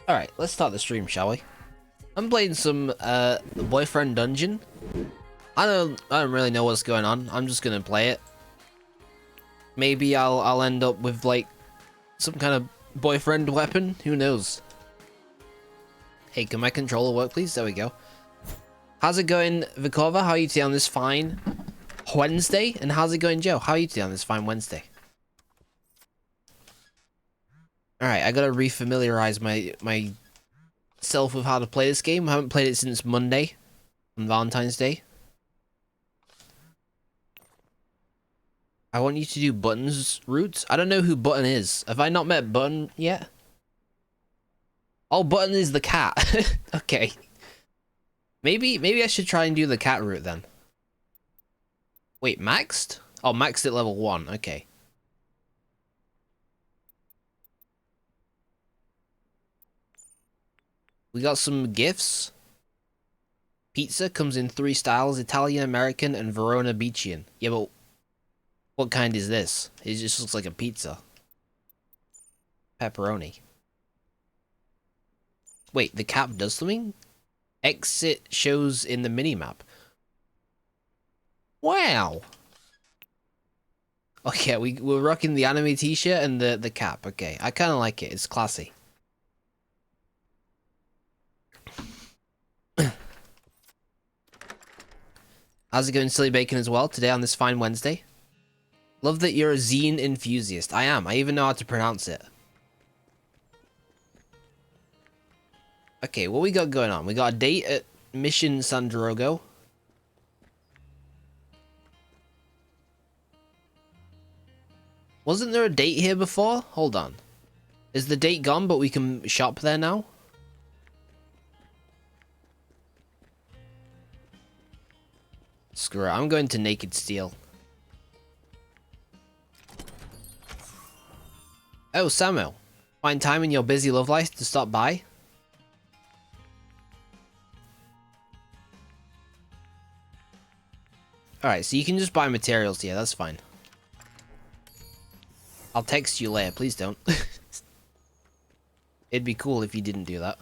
Alright, let's start the stream, shall we? I'm playing some Boyfriend Dungeon. I don't really know what's going on. I'm just gonna play it. Maybe I'll end up with like some kind of boyfriend weapon. Who knows? Hey, can my controller work, please? There we go. How's it going, Vikova? How are you today on this fine Wednesday? And how's it going, Joe? How are you today on this fine Wednesday? Alright, I gotta refamiliarize myself with how to play this game. I haven't played it since Monday on Valentine's Day. I want you to do Button's routes. I don't know who Button is. Have I not met Button yet? Oh, Button is the cat. Okay. Maybe I should try and do the cat route then. Wait, maxed? Oh, maxed at level 1. Okay. We got some gifts. Pizza comes in 3 styles: Italian, American, and Verona Beachian. Yeah, but what kind is this? It just looks like a pizza. Pepperoni. Wait, the cap does something? Exit shows in the minimap. Wow. Okay, we're rocking the anime t-shirt and the cap. Okay, I kind of like it. It's classy. How's it going, Silly Bacon, as well, today on this fine Wednesday? Love that you're a zine enthusiast. I am. I even know how to pronounce it. Okay, what we got going on? We got a date at Mission San Drogo. Wasn't there a date here before? Hold on. Is the date gone, but we can shop there now? Screw it, I'm going to Naked Steel. Oh, Samuel. Find time in your busy love life to stop by? Alright, so you can just buy materials here, that's fine. I'll text you later, please don't. It'd be cool if you didn't do that.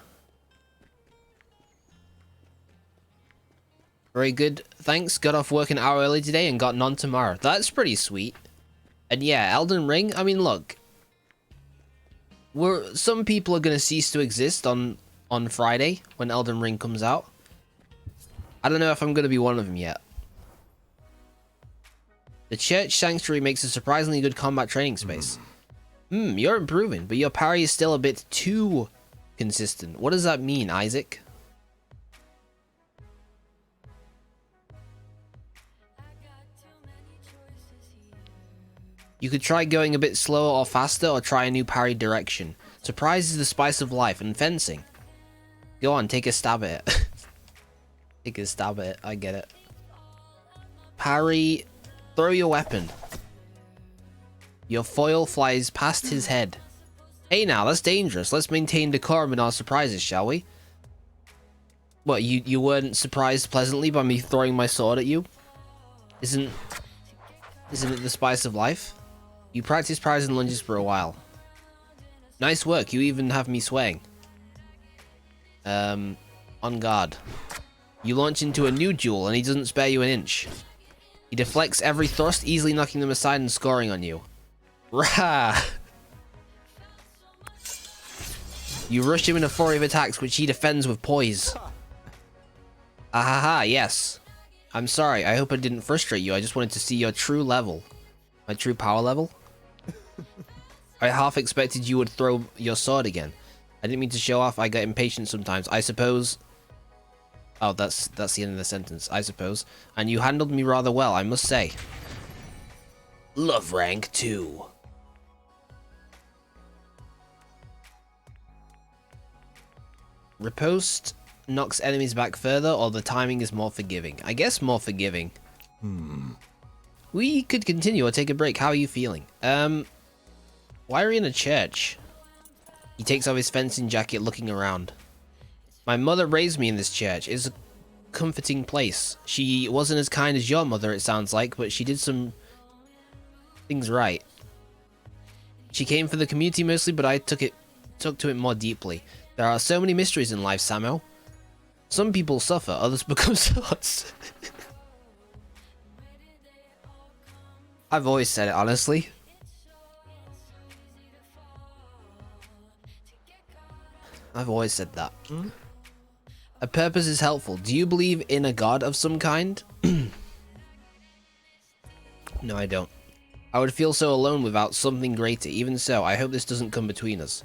Very good, thanks. Got off work an hour early today and got none tomorrow. That's pretty sweet. And yeah, Elden Ring, I mean, look. Some people are going to cease to exist on Friday when Elden Ring comes out. I don't know if I'm going to be one of them yet. The Church Sanctuary makes a surprisingly good combat training space. You're improving, but your parry is still a bit too consistent. What does that mean, Isaac? You could try going a bit slower or faster, or try a new parry direction. Surprise is the spice of life, and fencing. Go on, take a stab at it. Take a stab at it, I get it. Parry, throw your weapon. Your foil flies past his head. Hey now, that's dangerous. Let's maintain decorum in our surprises, shall we? What, you weren't surprised pleasantly by me throwing my sword at you? Isn't it the spice of life? You practice parries and lunges for a while. Nice work, you even have me swaying. On guard. You launch into a new duel and he doesn't spare you an inch. He deflects every thrust, easily knocking them aside and scoring on you. Rah! You rush him in a flurry of attacks which he defends with poise. Ahaha, yes. I'm sorry, I hope I didn't frustrate you. I just wanted to see your true level. My true power level? I half expected you would throw your sword again. I didn't mean to show off, I get impatient sometimes. I suppose... Oh, that's the end of the sentence, I suppose. And you handled me rather well, I must say. Love rank 2. Riposte knocks enemies back further, or the timing is more forgiving. I guess more forgiving. We could continue or take a break. How are you feeling? Why are we in a church? He takes off his fencing jacket, looking around. My mother raised me in this church. It's a comforting place. She wasn't as kind as your mother, it sounds like, but she did some things right. She came for the community mostly, but I took it took to it more deeply. There are so many mysteries in life, Samo. Some people suffer, others become swords. I've always said it, honestly. I've always said that. A purpose is helpful. Do you believe in a god of some kind? No, I don't. I would feel so alone without something greater. Even so, I hope this doesn't come between us.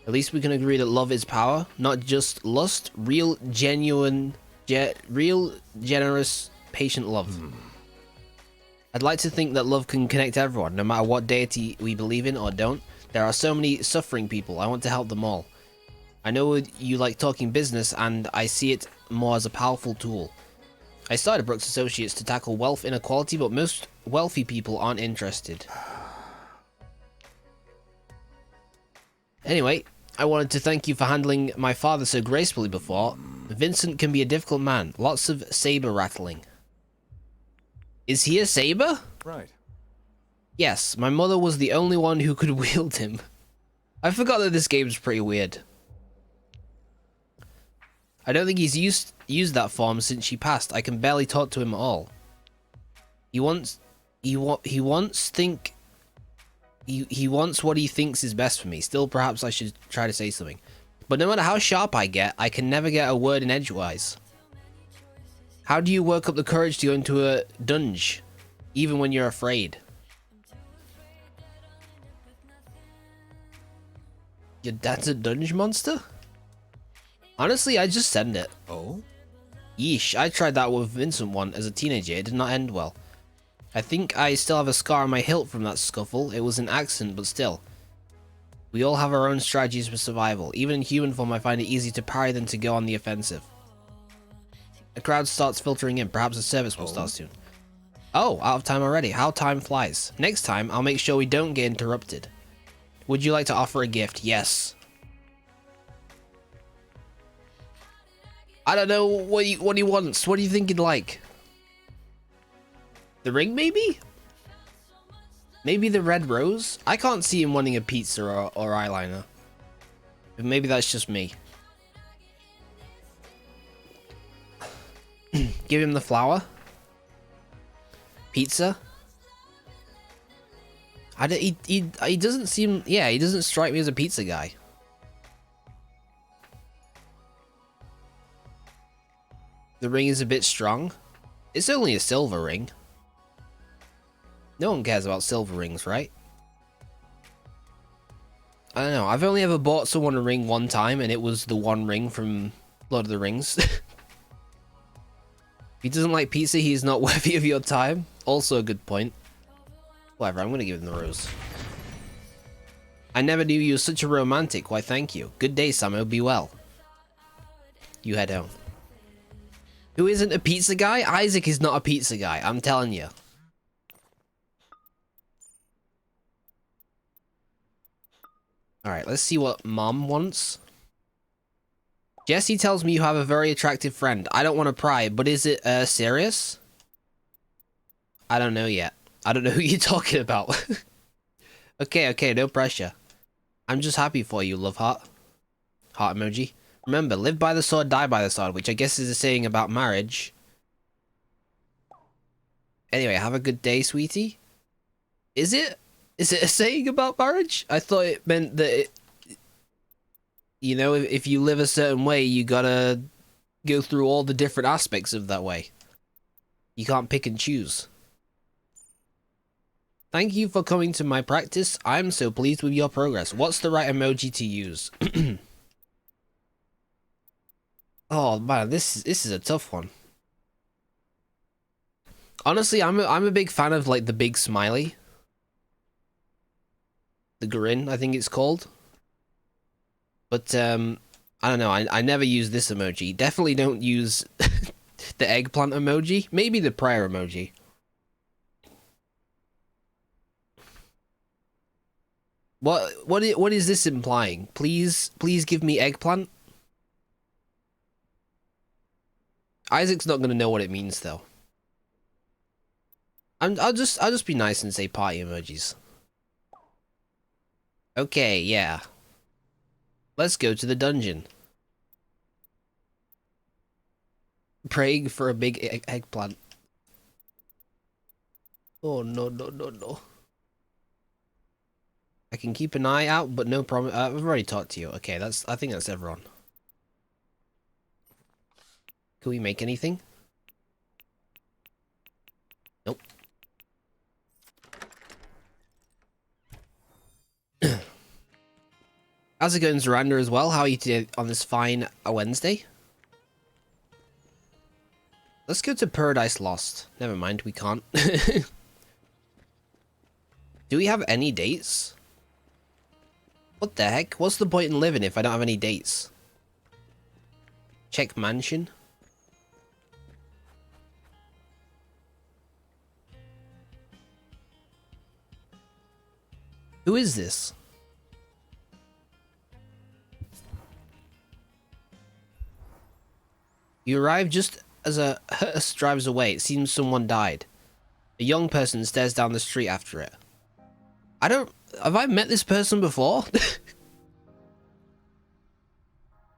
At least we can agree that love is power, not just lust. Real, genuine, real, generous, patient love. I'd like to think that love can connect everyone, no matter what deity we believe in or don't. There are so many suffering people. I want to help them all. I know you like talking business, and I see it more as a powerful tool. I started Brooks Associates to tackle wealth inequality, but most wealthy people aren't interested. Anyway, I wanted to thank you for handling my father so gracefully before. Vincent can be a difficult man. Lots of saber rattling. Is he a saber? Right. Yes, my mother was the only one who could wield him. I forgot that this game's pretty weird. I don't think he's used that form since she passed. I can barely talk to him at all. He wants what he thinks is best for me. Still, perhaps I should try to say something. But no matter how sharp I get, I can never get a word in edgewise. How do you work up the courage to go into a dungeon, even when you're afraid? Your dad's a dungeon monster? Honestly, I just send it. Oh? Yeesh, I tried that with Vincent one as a teenager. It did not end well. I think I still have a scar on my hilt from that scuffle. It was an accident, but still. We all have our own strategies for survival. Even in human form, I find it easier to parry than to go on the offensive. A crowd starts filtering in. Perhaps the service will start soon. Oh, out of time already. How time flies. Next time, I'll make sure we don't get interrupted. Would you like to offer a gift? Yes. I don't know what he wants. What do you think he'd like? The ring, maybe? Maybe the red rose? I can't see him wanting a pizza or eyeliner. But maybe that's just me. Give him the flower. Pizza. He doesn't seem... Yeah, he doesn't strike me as a pizza guy. The ring is a bit strong. It's only a silver ring. No one cares about silver rings, right? I don't know. I've only ever bought someone a ring one time, and it was the one ring from Lord of the Rings. If he doesn't like pizza, he's not worthy of your time. Also a good point. Whatever, I'm gonna give him the rose. I never knew you were such a romantic. Why, thank you. Good day, Samo. Be well. You head home. Who isn't a pizza guy? Isaac is not a pizza guy, I'm telling you. Alright, let's see what Mom wants. Jesse tells me you have a very attractive friend. I don't want to pry, but is it serious? I don't know yet. I don't know who you're talking about. Okay, no pressure. I'm just happy for you, love heart. Heart emoji. Remember, live by the sword, die by the sword, which I guess is a saying about marriage. Anyway, have a good day, sweetie. Is it? Is it a saying about marriage? I thought it meant that, you know, if you live a certain way, you gotta go through all the different aspects of that way. You can't pick and choose. Thank you for coming to my practice. I'm so pleased with your progress. What's the right emoji to use? Oh man, this is a tough one. Honestly, I'm a big fan of like the big smiley. The grin, I think it's called. But I don't know, I never use this emoji. Definitely don't use the eggplant emoji. Maybe the prayer emoji. What is this implying? Please give me eggplant. Isaac's not gonna know what it means though. I'll just be nice and say party emojis. Okay, yeah. Let's go to the dungeon. Praying for a big eggplant. Oh, no, no, no, no. I can keep an eye out, but no problem. I've already talked to you. Okay, I think that's everyone. Can we make anything? Nope. How's it going, Zoranda, as well? How are you today on this fine Wednesday? Let's go to Paradise Lost. Never mind, we can't. Do we have any dates? What the heck? What's the point in living if I don't have any dates? Check mansion. Who is this? You arrive just as a hearse drives away. It seems someone died. A young person stares down the street after it. Have I met this person before?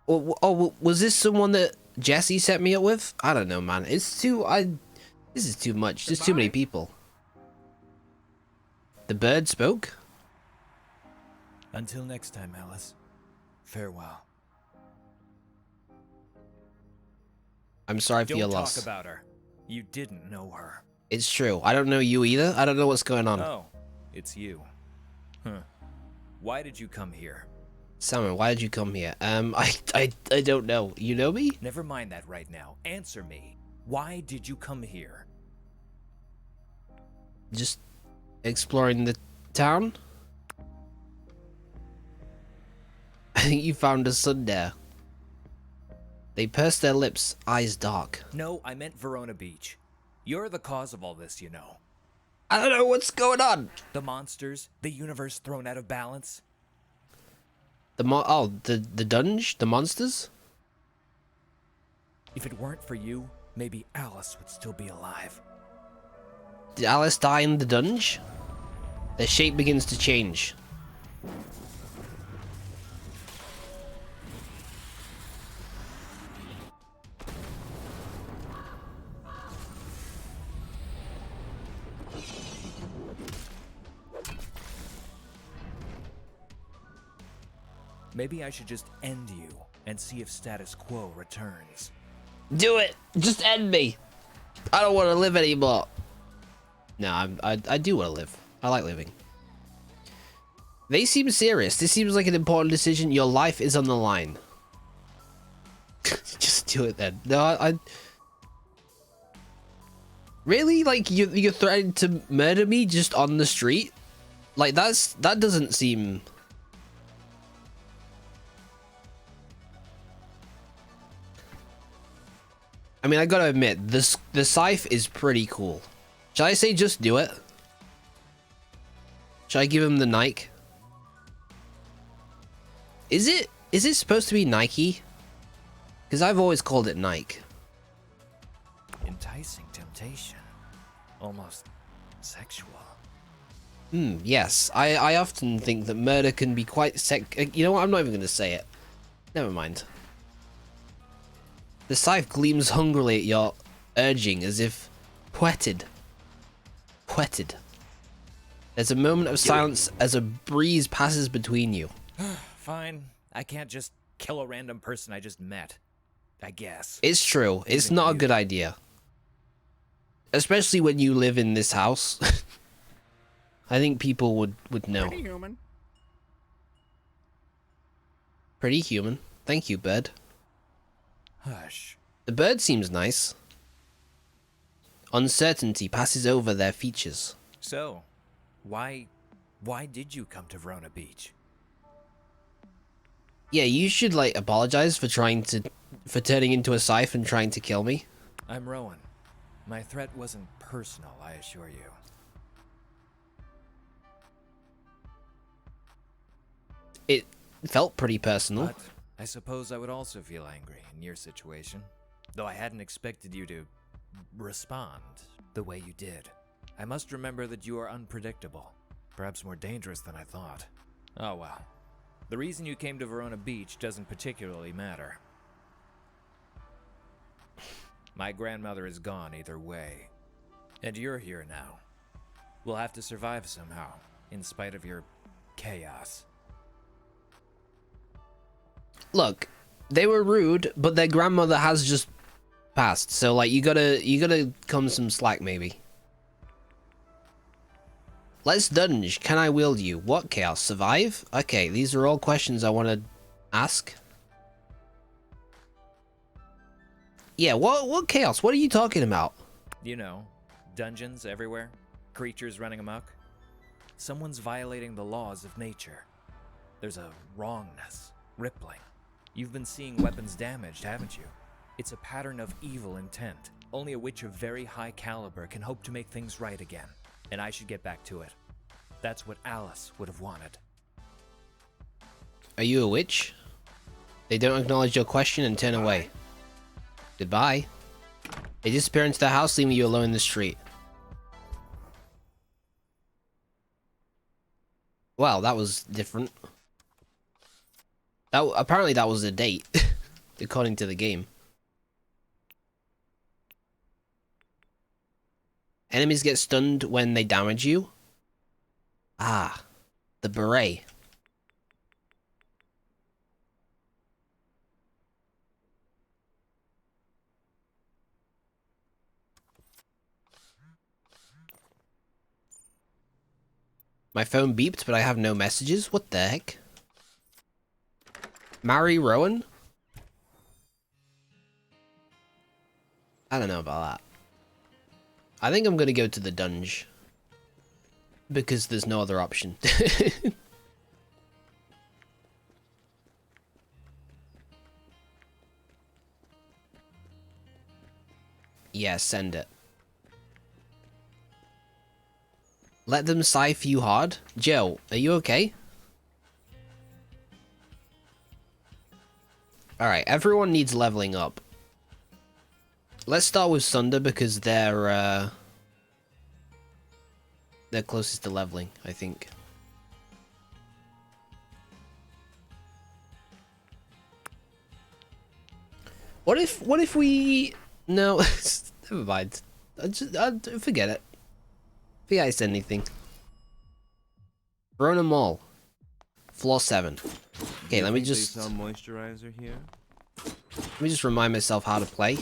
Oh, was this someone that Jesse set me up with? I don't know, man. This is too much. There's too many people. The bird spoke? Until next time, Alice. Farewell. I'm sorry for your loss. Don't talk about her. You didn't know her. It's true. I don't know you either. I don't know what's going on. Oh, it's you. Huh. Why did you come here? Salmon, why did you come here? I don't know. You know me? Never mind that right now. Answer me. Why did you come here? Just exploring the town? I think you found a son there. They pursed their lips, eyes dark. No, I meant Verona Beach. You're the cause of all this, you know. I don't know what's going on. The monsters, the universe thrown out of balance. The dunge? The monsters? If it weren't for you, maybe Alice would still be alive. Did Alice die in the dunge? Their shape begins to change. Maybe I should just end you and see if status quo returns. Do it! Just end me! I don't want to live anymore. No, I do want to live. I like living. They seem serious. This seems like an important decision. Your life is on the line. Just do it then. No, I really, like, you're threatening to murder me just on the street? Like, that doesn't seem. I mean, I gotta admit, the scythe is pretty cool. Should I say just do it? Should I give him the Nike? Is it supposed to be Nike? Because I've always called it Nike. Enticing temptation. Almost sexual. Yes. I often think that murder can be quite you know what? I'm not even going to say it. Never mind. The scythe gleams hungrily at your urging as if whetted. Whetted. There's a moment of silence as a breeze passes between you. Fine. I can't just kill a random person I just met. I guess. It's true. It's not a good idea. Especially when you live in this house. I think people would know. Pretty human. Pretty human. Thank you, bird. Hush. The bird seems nice. Uncertainty passes over their features. So, why did you come to Verona Beach? Yeah, you should, like, apologize for turning into a scythe and trying to kill me. I'm Rowan. My threat wasn't personal, I assure you. It felt pretty personal. But I suppose I would also feel angry in your situation. Though I hadn't expected you to respond the way you did. I must remember that you are unpredictable. Perhaps more dangerous than I thought. Oh well. The reason you came to Verona Beach doesn't particularly matter. My grandmother is gone either way. And you're here now. We'll have to survive somehow, in spite of your chaos. Look, they were rude, but their grandmother has just passed. So like you gotta come some slack maybe. Let's dunge. Can I wield you? What chaos? Survive? Okay, these are all questions I want to ask. Yeah, what chaos? What are you talking about? You know, dungeons everywhere, creatures running amok. Someone's violating the laws of nature. There's a wrongness, rippling. You've been seeing weapons damaged, haven't you? It's a pattern of evil intent. Only a witch of very high caliber can hope to make things right again. And I should get back to it. That's what Alice would have wanted. Are you a witch? They don't acknowledge your question and turn away. Goodbye. They disappear into the house, leaving you alone in the street. Wow, that was different. Apparently that was a date, according to the game. Enemies get stunned when they damage you. Ah, the beret. My phone beeped, but I have no messages. What the heck? Marry Rowan? I don't know about that. I think I'm gonna go to the dunge. Because there's no other option. Yeah, send it. Let them scythe you hard? Joe, are you okay? Alright, everyone needs leveling up. Let's start with Sunder because they're closest to leveling, I think. What if we... No, never mind. I'll forget it. Forget I said anything. Verona Mall. Floor 7. Okay, let me just... They sell moisturizer here? Let me just remind myself how to play.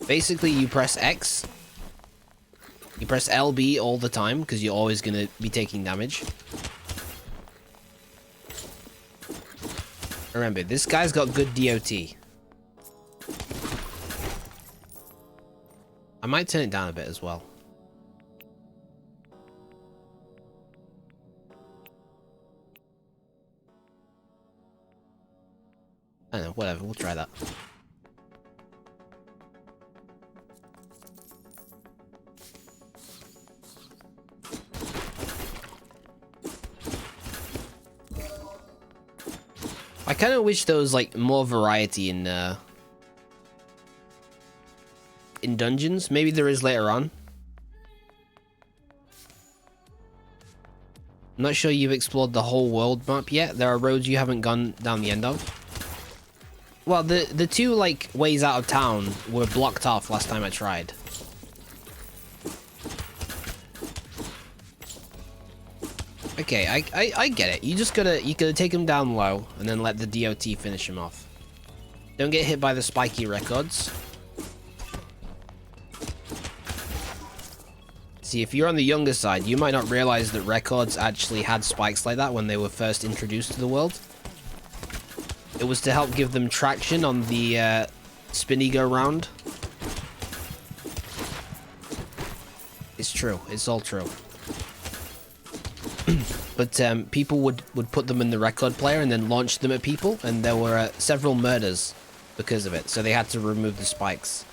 Basically, you press X. You press LB all the time, because you're always going to be taking damage. Remember, this guy's got good DOT. I might turn it down a bit as well. I don't know, whatever, we'll try that. I kind of wish there was like more variety in dungeons. Maybe there is later on. I'm not sure you've explored the whole world map yet. There are roads you haven't gone down the end of. Well, the two like ways out of town were blocked off last time I tried. Okay, I get it. You gotta take him down low and then let the DOT finish him off. Don't get hit by the spiky records. See, if you're on the younger side, you might not realize that records actually had spikes like that when they were first introduced to the world. It was to help give them traction on the spinny go round. It's true. It's all true. But people would put them in the record player and then launch them at people, and there were several murders because of it. So they had to remove the spikes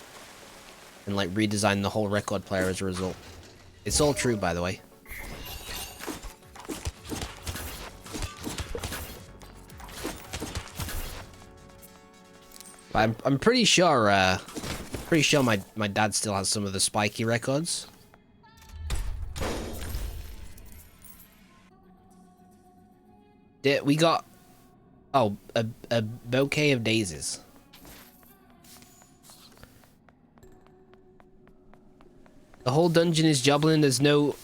and like redesign the whole record player as a result. It's all true, by the way. But I'm pretty sure Pretty sure my dad still has some of the spiky records. We got... Oh, a bouquet of daisies. The whole dungeon is jobbling. There's no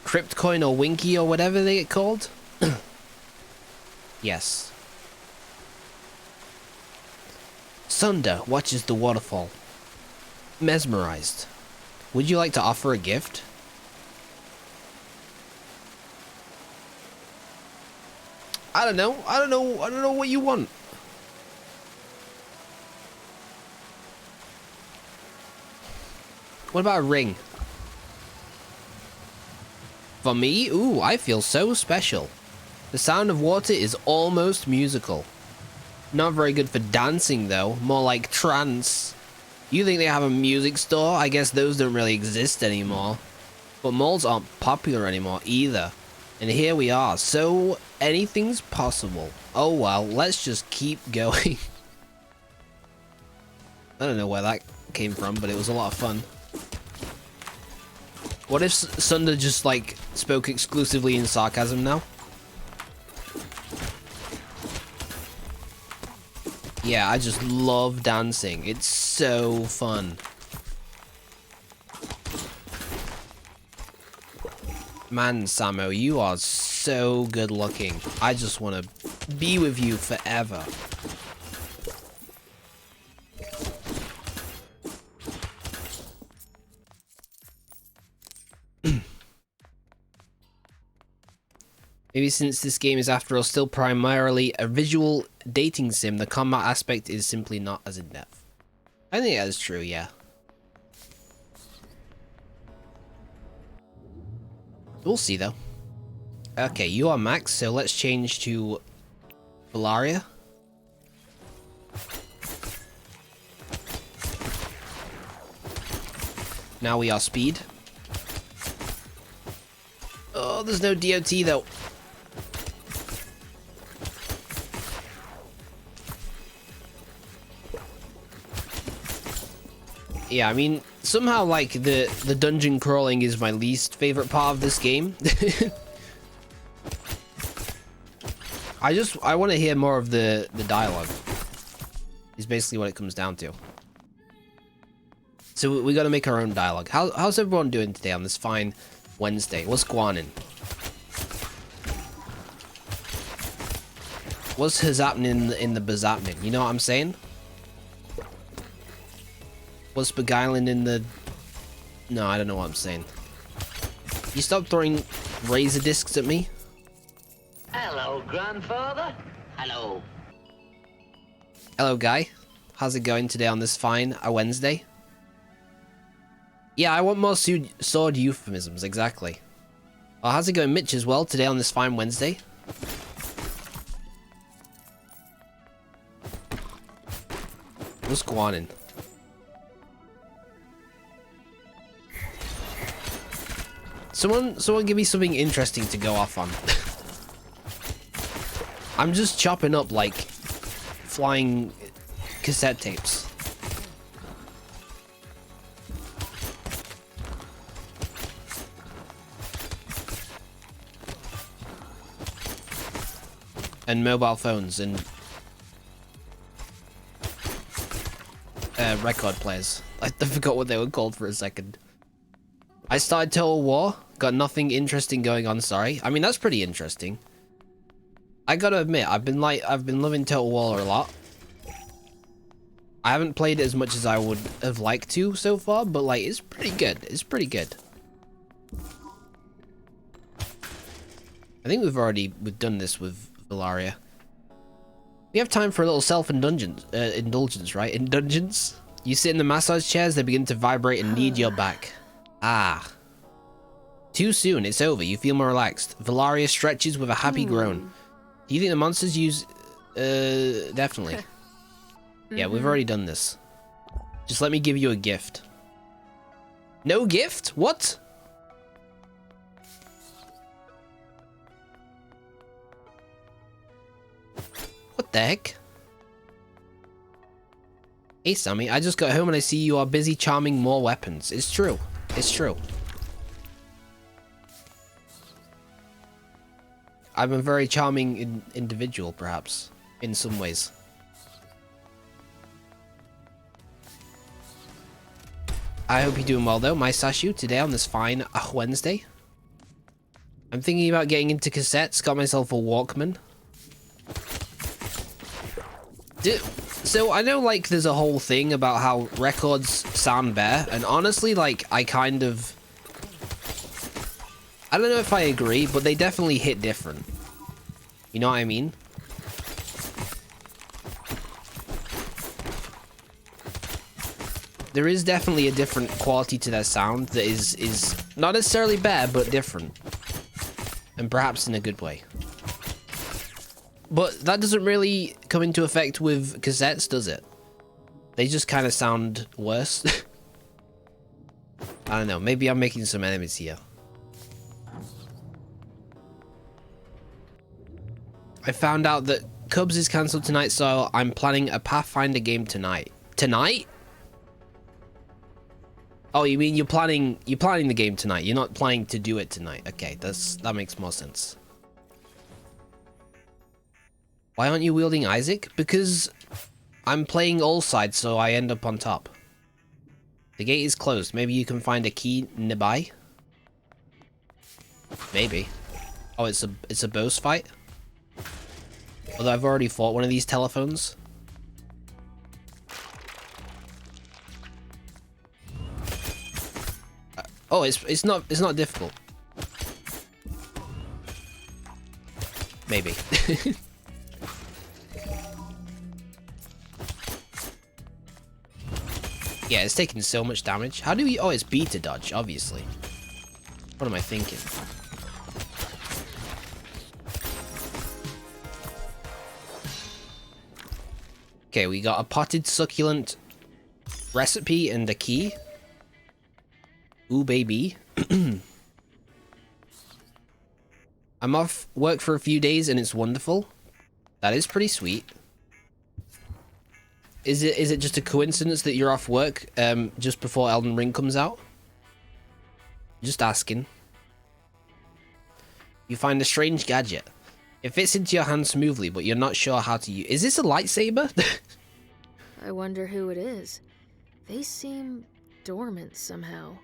crypt coin or winky or whatever they get called. Yes. Sunder watches the waterfall. Mesmerized. Would you like to offer a gift? I don't know. I don't know what you want. What about a ring? For me? Ooh, I feel so special. The sound of water is almost musical. Not very good for dancing though, more like trance. You think they have a music store? I guess those don't really exist anymore. But malls aren't popular anymore either. And here we are, so anything's possible. Oh well, let's just keep going. I don't know where that came from, but it was a lot of fun. What if Sunder just like spoke exclusively in sarcasm now? Yeah, I just love dancing. It's so fun. Man, Samo, you are so good looking. I just want to be with you forever. Maybe since this game is after all still primarily a visual dating sim, the combat aspect is simply not as in-depth. I think that is true, yeah. We'll see though. Okay, you are Max, so let's change to Valaria. Now we are Speed. Oh, there's no DOT though. Yeah, I mean, somehow, like, the dungeon crawling is my least favorite part of this game. I want to hear more of the dialogue. Is basically what it comes down to. So we got to make our own dialogue. How's everyone doing today on this fine Wednesday? What's going on? What's happening in the bazappening? You know what I'm saying? What's beguiling in the... No, I don't know what I'm saying. You stop throwing razor discs at me? Hello, grandfather. Hello. Hello, guy. How's it going today on this fine Wednesday? Yeah, I want more sword euphemisms, exactly. Well, how's it going, Mitch, as well, today on this fine Wednesday? What's going on? Someone give me something interesting to go off on. I'm just chopping up like flying cassette tapes. And mobile phones and record players. I forgot what they were called for a second. I started Total War. Got nothing interesting going on, sorry. I mean, that's pretty interesting. I gotta admit, I've been loving Total War a lot. I haven't played it as much as I would have liked to so far, but like, it's pretty good. It's pretty good. I think we've done this with Valaria. We have time for a little indulgence, right? Indulgence? You sit in the massage chairs, they begin to vibrate and knead your back. Ah. Too soon, it's over. You feel more relaxed. Valaria stretches with a happy groan. Do you think the monsters use... definitely. Yeah, we've already done this. Just let me give you a gift. No gift? What? What the heck? Hey, Sammy, I just got home and I see you are busy charming more weapons. It's true. It's true. I'm a very charming individual, perhaps, in some ways. I hope you're doing well, though. My Sashu, today on this fine Wednesday. I'm thinking about getting into cassettes. Got myself a Walkman. So I know, like, there's a whole thing about how records sound better, and honestly, like, I don't know if I agree, but they definitely hit different. You know what I mean? There is definitely a different quality to their sound that is not necessarily better, but different. And perhaps in a good way. But that doesn't really come into effect with cassettes, does it? They just kind of sound worse. I don't know, maybe I'm making some enemies here. I found out that Cubs is cancelled tonight, so I'm planning a Pathfinder game tonight. Tonight? Oh, you mean you're planning the game tonight. You're not planning to do it tonight. Okay, that makes more sense. Why aren't you wielding Isaac? Because I'm playing all sides, so I end up on top. The gate is closed. Maybe you can find a key nearby? Maybe. Oh, it's a boss fight? Although I've already fought one of these telephones. Oh, it's not difficult. Maybe. Yeah, it's taking so much damage. How do we... Oh, it's B to dodge, obviously. What am I thinking? Okay, we got a potted succulent recipe and a key. Ooh, baby. I'm off work for a few days and it's wonderful. That is pretty sweet. Is it just a coincidence that you're off work just before Elden Ring comes out? Just asking. You find a strange gadget. It fits into your hand smoothly, but you're not sure how to use. Is this a lightsaber? I wonder who it is. They seem dormant somehow.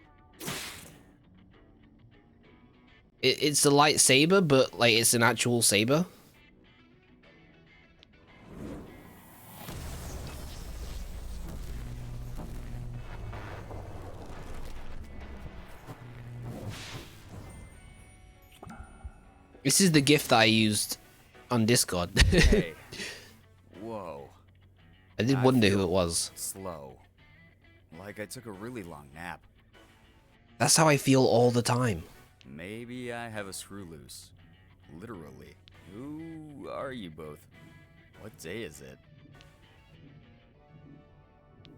It's a lightsaber, but like it's an actual saber. This is the gift that I used on Discord. Hey. Whoa. I did wonder who it was. Slow. Like I took a really long nap. That's how I feel all the time. Maybe I have a screw loose. Literally. Who are you both? What day is it?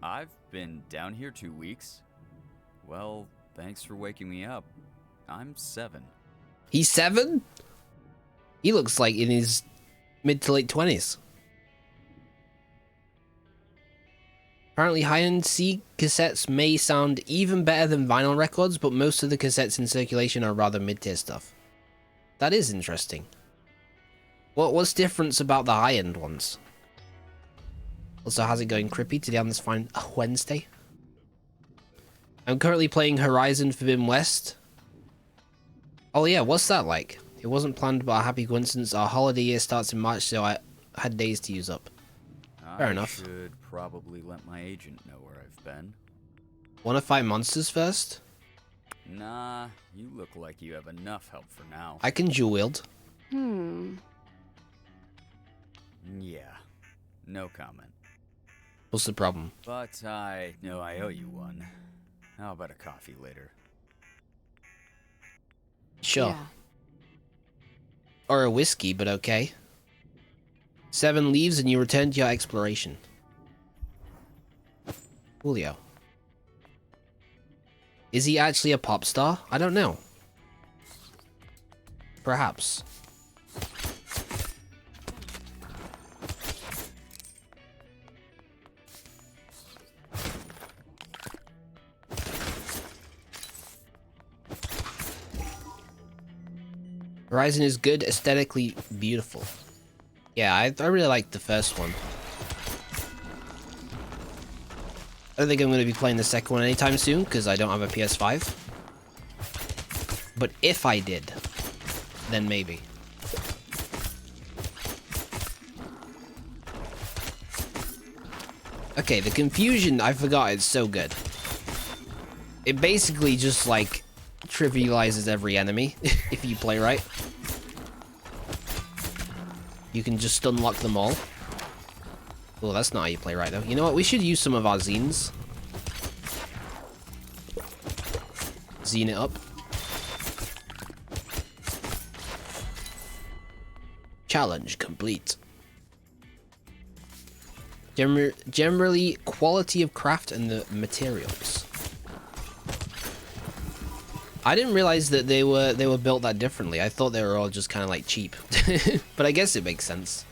I've been down here 2 weeks. Well, thanks for waking me up. I'm 7. He's 7? He looks like in his mid to late 20s. Apparently high-end C cassettes may sound even better than vinyl records, but most of the cassettes in circulation are rather mid-tier stuff. That is interesting. What's different about the high-end ones? Also, how's it going, Crippy, today on this fine Wednesday? I'm currently playing Horizon Forbidden West. Oh yeah, what's that like? It wasn't planned, but a happy coincidence. Our holiday year starts in March, so I had days to use up. Fair enough. I should probably let my agent know where I've been. Wanna fight monsters first? Nah, you look like you have enough help for now. I can dual wield. Yeah, no comment. What's the problem? But I know I owe you one. How about a coffee later? Sure. Yeah. Or a whiskey, but okay. 7 leaves and you return to your exploration. Julio. Is he actually a pop star? I don't know. Perhaps. Horizon is good, aesthetically beautiful. Yeah, I really like the first one. I don't think I'm going to be playing the second one anytime soon, because I don't have a PS5. But if I did, then maybe. Okay, the confusion, I forgot, it's so good. It basically just, like, trivializes every enemy, if you play right. You can just unlock them all. Oh, that's not how you play right, though. You know what? We should use some of our zines. Zine it up. Challenge complete. Generally, quality of craft and the materials. I didn't realize that they were built that differently. I thought they were all just kind of like cheap. But I guess it makes sense.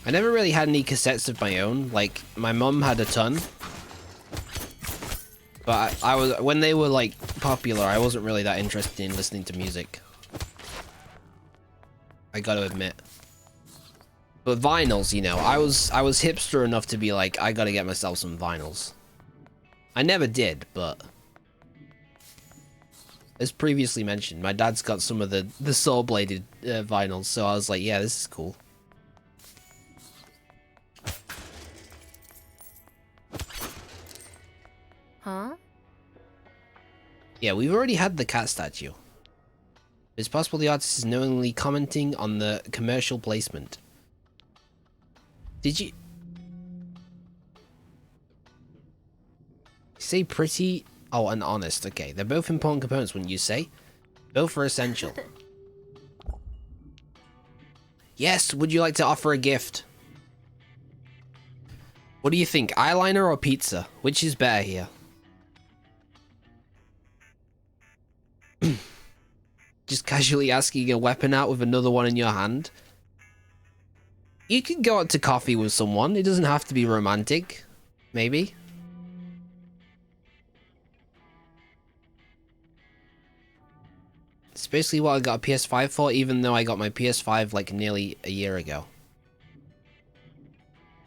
I never really had any cassettes of my own. Like, my mum had a ton. But I was, when they were like popular, I wasn't really that interested in listening to music. I gotta admit. But vinyls, you know, I was hipster enough to be like, I gotta get myself some vinyls. I never did, but as previously mentioned, my dad's got some of the saw-bladed vinyls, so I was like, yeah, this is cool. Huh? Yeah, we've already had the cat statue. It's possible the artist is knowingly commenting on the commercial placement. Did you say pretty? Oh, and honest. Okay, they're both important components, wouldn't you say? Both are essential. Yes, would you like to offer a gift? What do you think, eyeliner or pizza? Which is better here? Just casually asking a weapon out with another one in your hand. You could go out to coffee with someone. It doesn't have to be romantic. Maybe. It's basically what I got a PS5 for, even though I got my PS5 like nearly a year ago.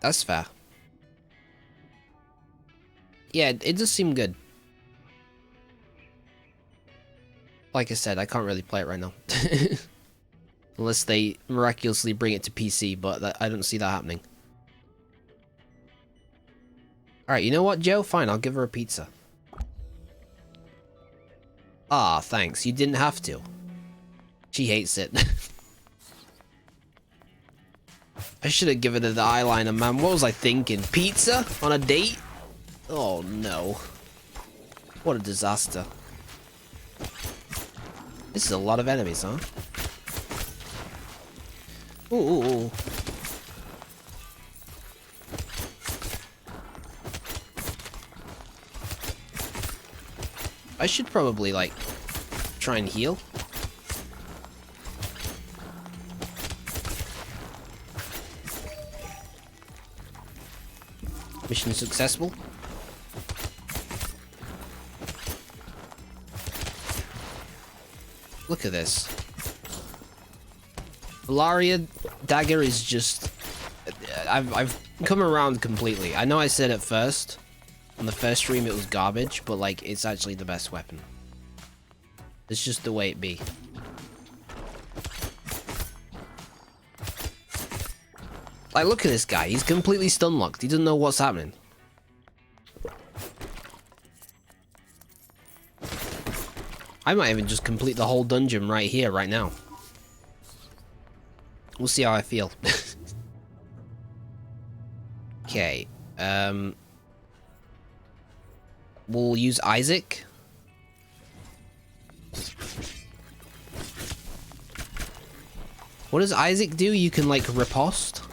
That's fair. Yeah, it does seem good. Like I said, I can't really play it right now. Unless they miraculously bring it to PC, but I don't see that happening. Alright, you know what, Joe? Fine, I'll give her a pizza. Ah, thanks. You didn't have to. She hates it. I should have given her the eyeliner, man. What was I thinking? Pizza? On a date? Oh, no. What a disaster. This is a lot of enemies, huh? Ooh, ooh, ooh. I should probably, like, try and heal. Mission successful. Look at this. Valaria dagger is just... I've come around completely. I know I said at first, on the first stream it was garbage, but like, it's actually the best weapon. It's just the way it be. Like, look at this guy. He's completely stun locked. He doesn't know what's happening. I might even just complete the whole dungeon right here, right now. We'll see how I feel. Okay. We'll use Isaac. What does Isaac do? You can, like, riposte?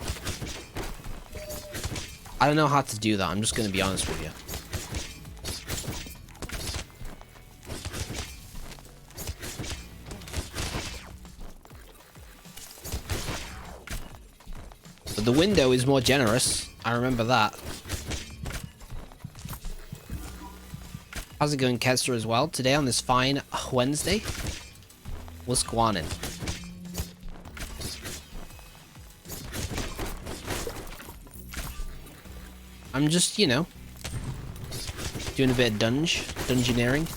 I don't know how to do that. I'm just gonna be honest with you. But the window is more generous. I remember that. How's it going, Kester, as well? Today on this fine Wednesday? What's going on? I'm just, you know, doing a bit of dungeoneering.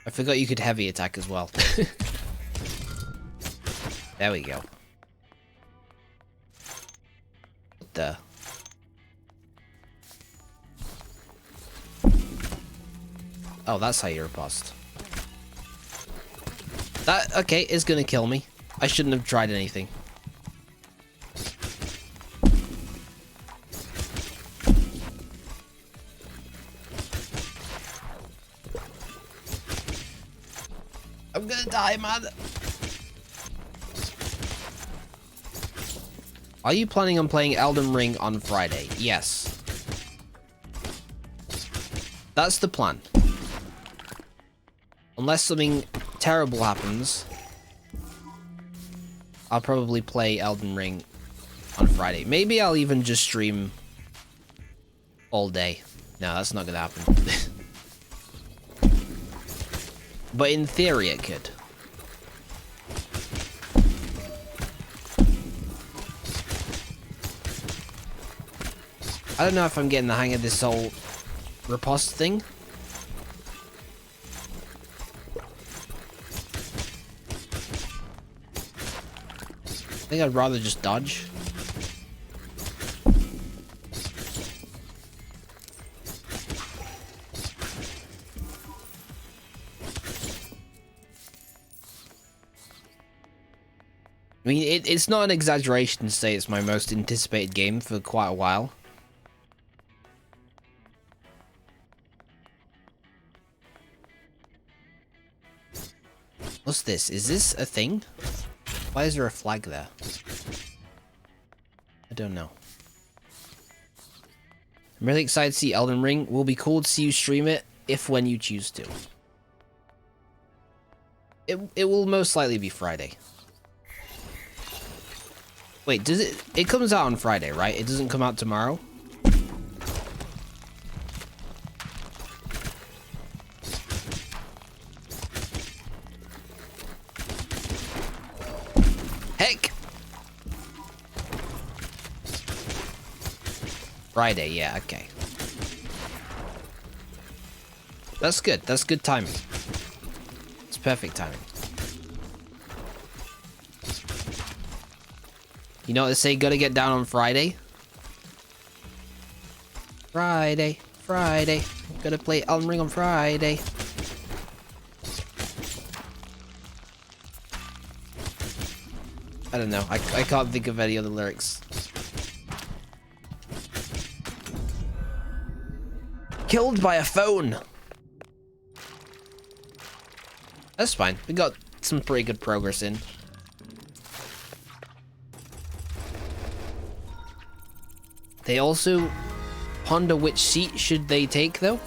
I forgot you could heavy attack as well. There we go. What the? Oh, that's how you riposte. That, okay, is gonna kill me. I shouldn't have tried anything. I'm gonna die, man. Are you planning on playing Elden Ring on Friday? Yes. That's the plan. Unless something terrible happens, I'll probably play Elden Ring on Friday. Maybe I'll even just stream all day. No, that's not gonna happen. But in theory, it could. I don't know if I'm getting the hang of this whole riposte thing. I think I'd rather just dodge. I mean, it's not an exaggeration to say it's my most anticipated game for quite a while. What's this? Is this a thing? Why is there a flag there? I don't know. I'm really excited to see Elden Ring. Will be cool to see you stream it, if when you choose to. It will most likely be Friday. Wait, does it... It comes out on Friday, right? It doesn't come out tomorrow? Heck! Friday, yeah, okay. That's good. That's good timing. It's perfect timing. You know what they say, gotta get down on Friday? Friday, Friday. Gotta play Elden Ring on Friday. I don't know. I can't think of any other lyrics. Killed by a phone. That's fine. We got some pretty good progress in. They also ponder which seat should they take, though?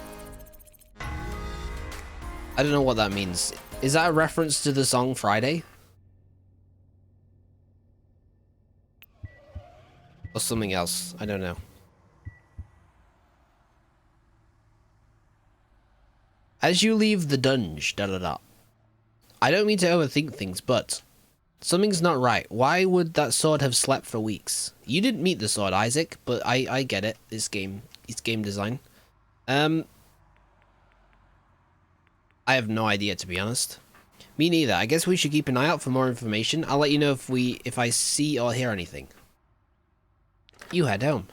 I don't know what that means. Is that a reference to the song Friday? Or something else? I don't know. As you leave the dungeon, da-da-da. I don't mean to overthink things, but something's not right. Why would that sword have slept for weeks? You didn't meet the sword, Isaac, but I get it. It's game design. I have no idea, to be honest. Me neither. I guess we should keep an eye out for more information. I'll let you know if I see or hear anything. You head home.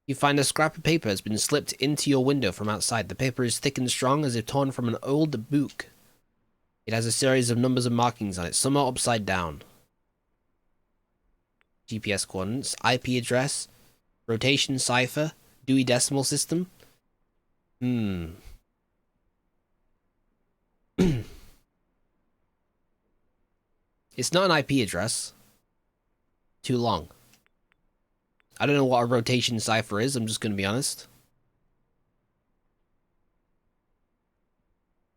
You find a scrap of paper has been slipped into your window from outside. The paper is thick and strong as if torn from an old book. It has a series of numbers and markings on it. Some are upside down. GPS coordinates, IP address, rotation cipher, Dewey Decimal System. It's not an IP address. Too long. I don't know what a rotation cipher is, I'm just going to be honest.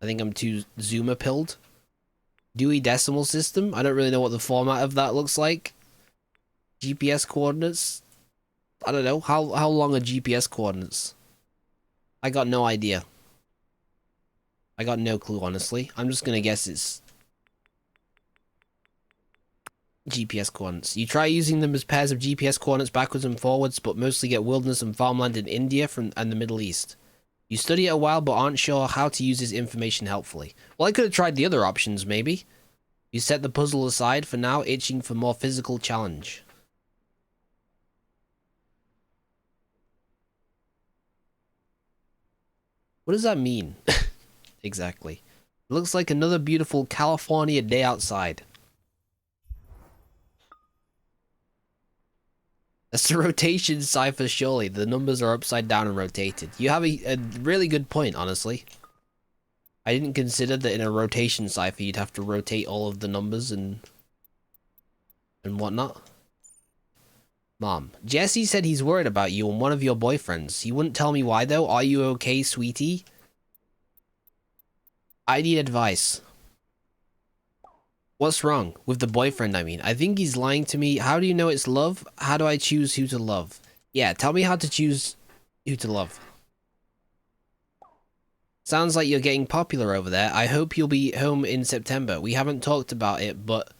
I think I'm too zoomer pilled. Dewey Decimal System. I don't really know what the format of that looks like. GPS coordinates. I don't know. How long are GPS coordinates? I got no idea. I got no clue, honestly. I'm just gonna guess it's GPS coordinates. You try using them as pairs of GPS coordinates backwards and forwards, but mostly get wilderness and farmland in India and the Middle East. You study it a while, but aren't sure how to use this information helpfully. Well, I could have tried the other options, maybe. You set the puzzle aside for now, itching for more physical challenge. What does that mean? Exactly. It looks like another beautiful California day outside. That's the rotation cipher, surely. The numbers are upside down and rotated. You have a really good point, honestly. I didn't consider that in a rotation cipher you'd have to rotate all of the numbers and whatnot. Mom, Jesse said he's worried about you and one of your boyfriends. He wouldn't tell me why though. Are you okay, sweetie? I need advice. What's wrong? With the boyfriend, I mean. I think he's lying to me. How do you know it's love? How do I choose who to love? Yeah, tell me how to choose who to love. Sounds like you're getting popular over there. I hope you'll be home in September. We haven't talked about it, but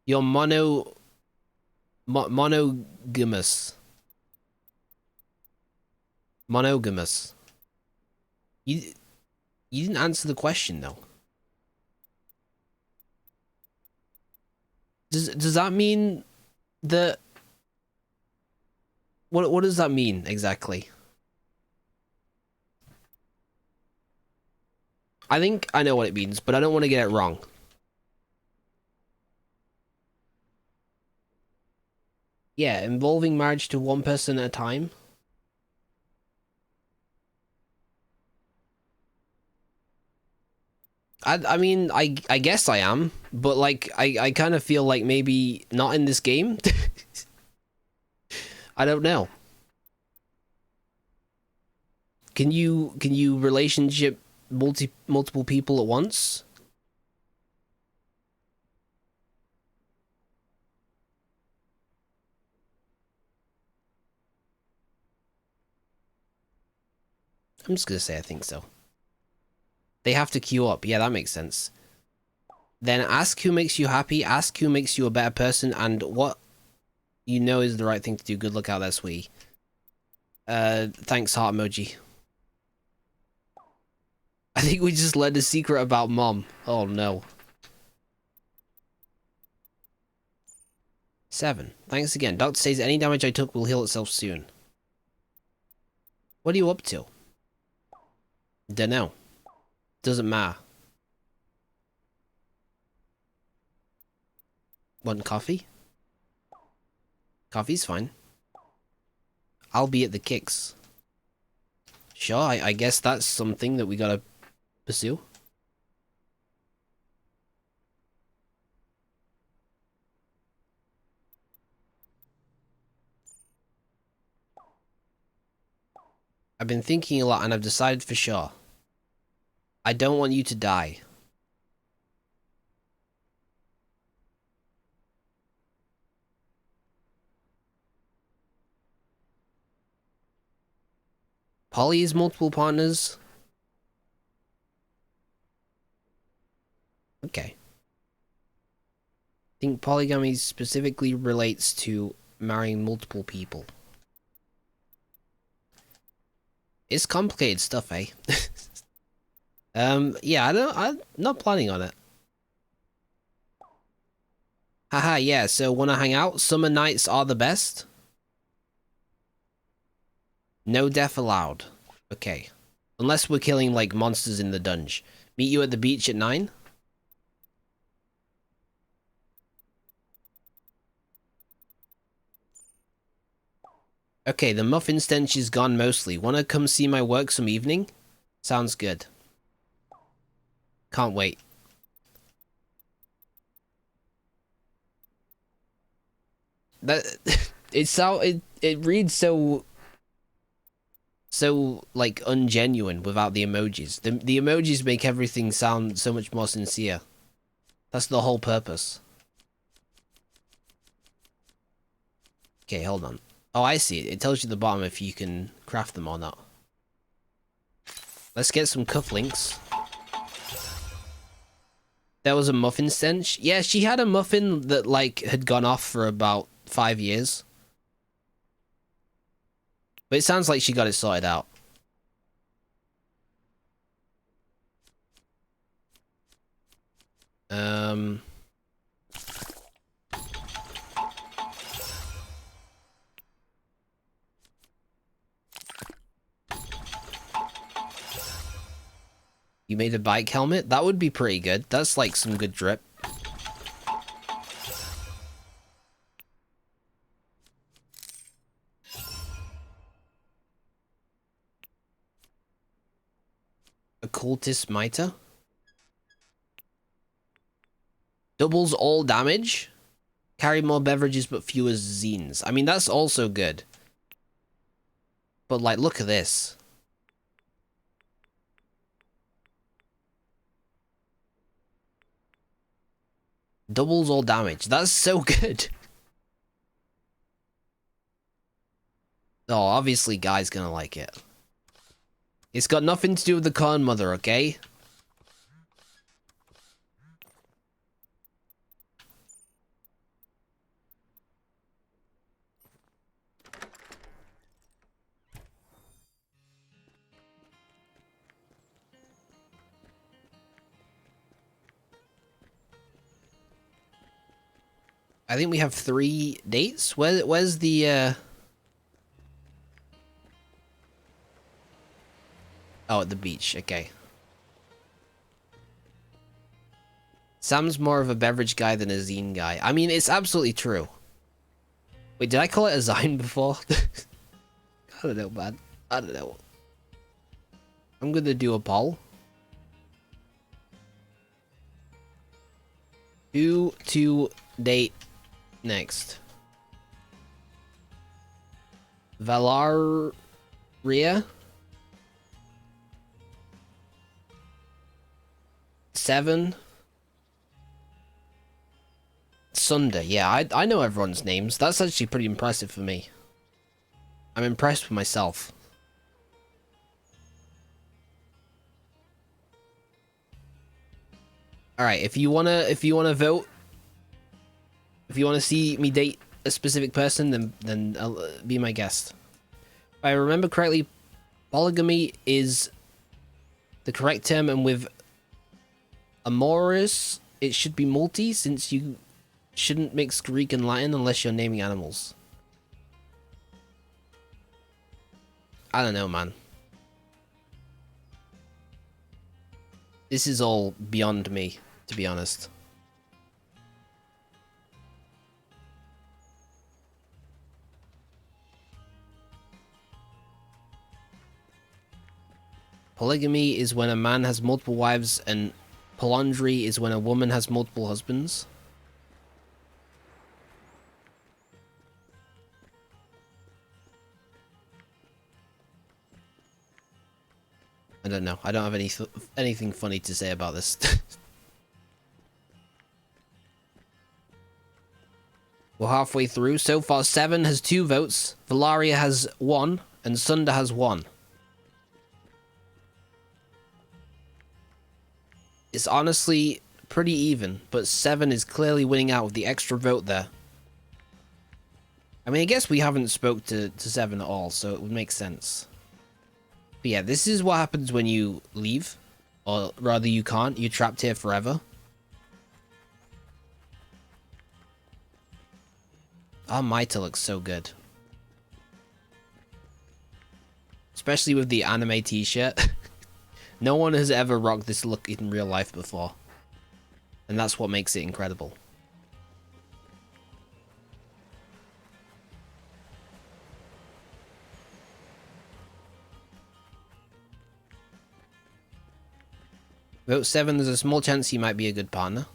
you're monogamous. Monogamous. You didn't answer the question, though. Does that mean that... What does that mean, exactly? I think I know what it means, but I don't want to get it wrong. Yeah, involving marriage to one person at a time. I mean, I guess I am, but like, I kind of feel like maybe not in this game. I don't know. Can you relationship multiple people at once? I'm just gonna say I think so. They have to queue up. Yeah, that makes sense. Then ask who makes you happy, ask who makes you a better person, and what you know is the right thing to do. Good luck out there, sweetie. Thanks, heart emoji. I think we just learned a secret about Mom. Oh no. 7. Thanks again. Doctor says any damage I took will heal itself soon. What are you up to? Dunno. Doesn't matter. Want coffee? Coffee's fine. I'll be at the kicks. Sure, I guess that's something that we gotta pursue. I've been thinking a lot and I've decided for sure. I don't want you to die. Poly is multiple partners? Okay. I think polygamy specifically relates to marrying multiple people. It's complicated stuff, eh? Yeah, I'm not planning on it. Haha, yeah, so wanna hang out? Summer nights are the best? No death allowed. Okay. Unless we're killing, like, monsters in the dungeon. Meet you at the beach at 9? Okay, the muffin stench is gone mostly. Wanna come see my work some evening? Sounds good. Can't wait. That it reads so so like ungenuine without the emojis. The emojis make everything sound so much more sincere. That's the whole purpose. Okay, hold on. Oh, I see it. It tells you at the bottom if you can craft them or not. Let's get some cufflinks. There was a muffin stench. Yeah, she had a muffin that like had gone off for about 5 years. But it sounds like she got it sorted out. You made a bike helmet? That would be pretty good. That's like some good drip. Occultist Mitre? Doubles all damage. Carry more beverages but fewer zines. I mean, that's also good. But like, look at this. Doubles all damage. That's so good. Oh, obviously Guy's gonna like it. It's got nothing to do with the corn mother, okay? I think we have 3 dates. Where's the Oh, at the beach. Okay. Sam's more of a beverage guy than a zine guy. I mean, it's absolutely true. Wait, did I call it a zine before? I don't know, man. I don't know. I'm gonna do a poll. Who to date next? Valaria? Seven? Sunday. Yeah, I know everyone's names. That's actually pretty impressive for me. I'm impressed with myself. Alright, if you wanna vote, if you wanna see me date a specific person, then be my guest. If I remember correctly, polygamy is the correct term, and with amorous, it should be multi, since you shouldn't mix Greek and Latin unless you're naming animals. I don't know, man. This is all beyond me, to be honest. Polygamy is when a man has multiple wives, and polyandry is when a woman has multiple husbands. I don't know. I don't have anything funny to say about this. We're halfway through. So far, 7 has 2 votes. Valaria has 1, and Sunda has 1. It's honestly pretty even, but 7 is clearly winning out with the extra vote there. I mean, I guess we haven't spoke to 7 at all, so it would make sense. But yeah, this is what happens when you leave. Or rather, you can't. You're trapped here forever. Our Maita looks so good. Especially with the anime t-shirt. No one has ever rocked this look in real life before. And that's what makes it incredible. Vote 7, there's a small chance he might be a good partner.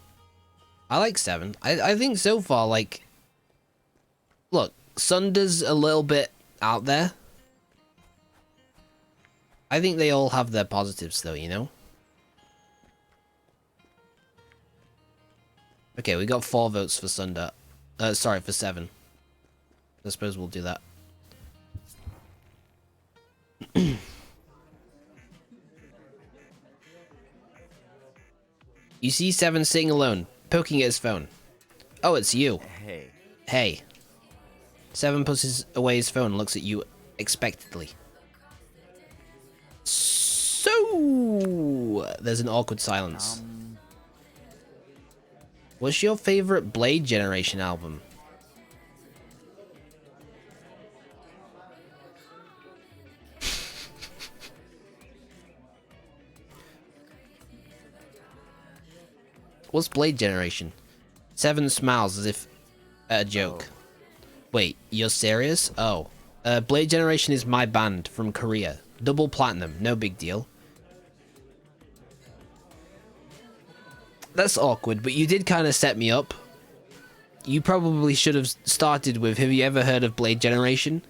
I like 7. I think so far, like... Look, Sunda's a little bit out there. I think they all have their positives, though, you know? Okay, we got 4 votes for Sundar. Sorry, for 7. I suppose we'll do that. You see 7 sitting alone, poking at his phone. Oh, it's you. Hey. Hey. 7 pushes away his phone and looks at you expectantly. So, there's an awkward silence. What's your favorite Blade Generation album? What's Blade Generation? 7 smiles as if at a joke. Wait, you're serious? Oh. Blade Generation is my band from Korea. Double platinum, no big deal. That's awkward, but you did kind of set me up. You probably should have started with, have you ever heard of Blade Generation?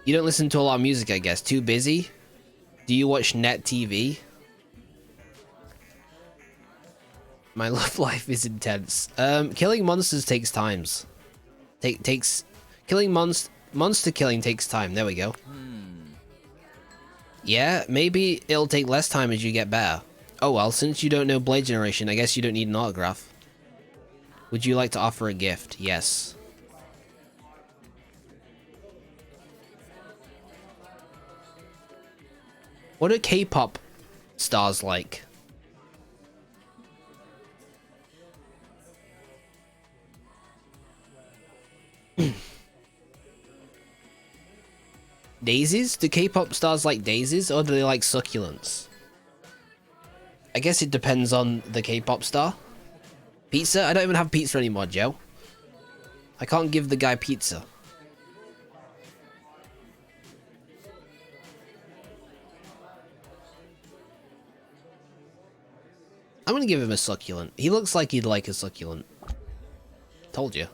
You don't listen to a lot of music, I guess. Too busy? Do you watch net TV? My love life is intense. Killing monsters takes times. Killing monster killing takes time. There we go. Yeah, maybe it'll take less time as you get better. Oh well, since you don't know Blade Generation, I guess you don't need an autograph. Would you like to offer a gift? Yes. What are K-pop stars like? Daisies? Do K-pop stars like daisies, or do they like succulents? I guess it depends on the K-pop star. Pizza? I don't even have pizza anymore, Joe. I can't give the guy pizza. I'm gonna give him a succulent. He looks like he'd like a succulent. Told you.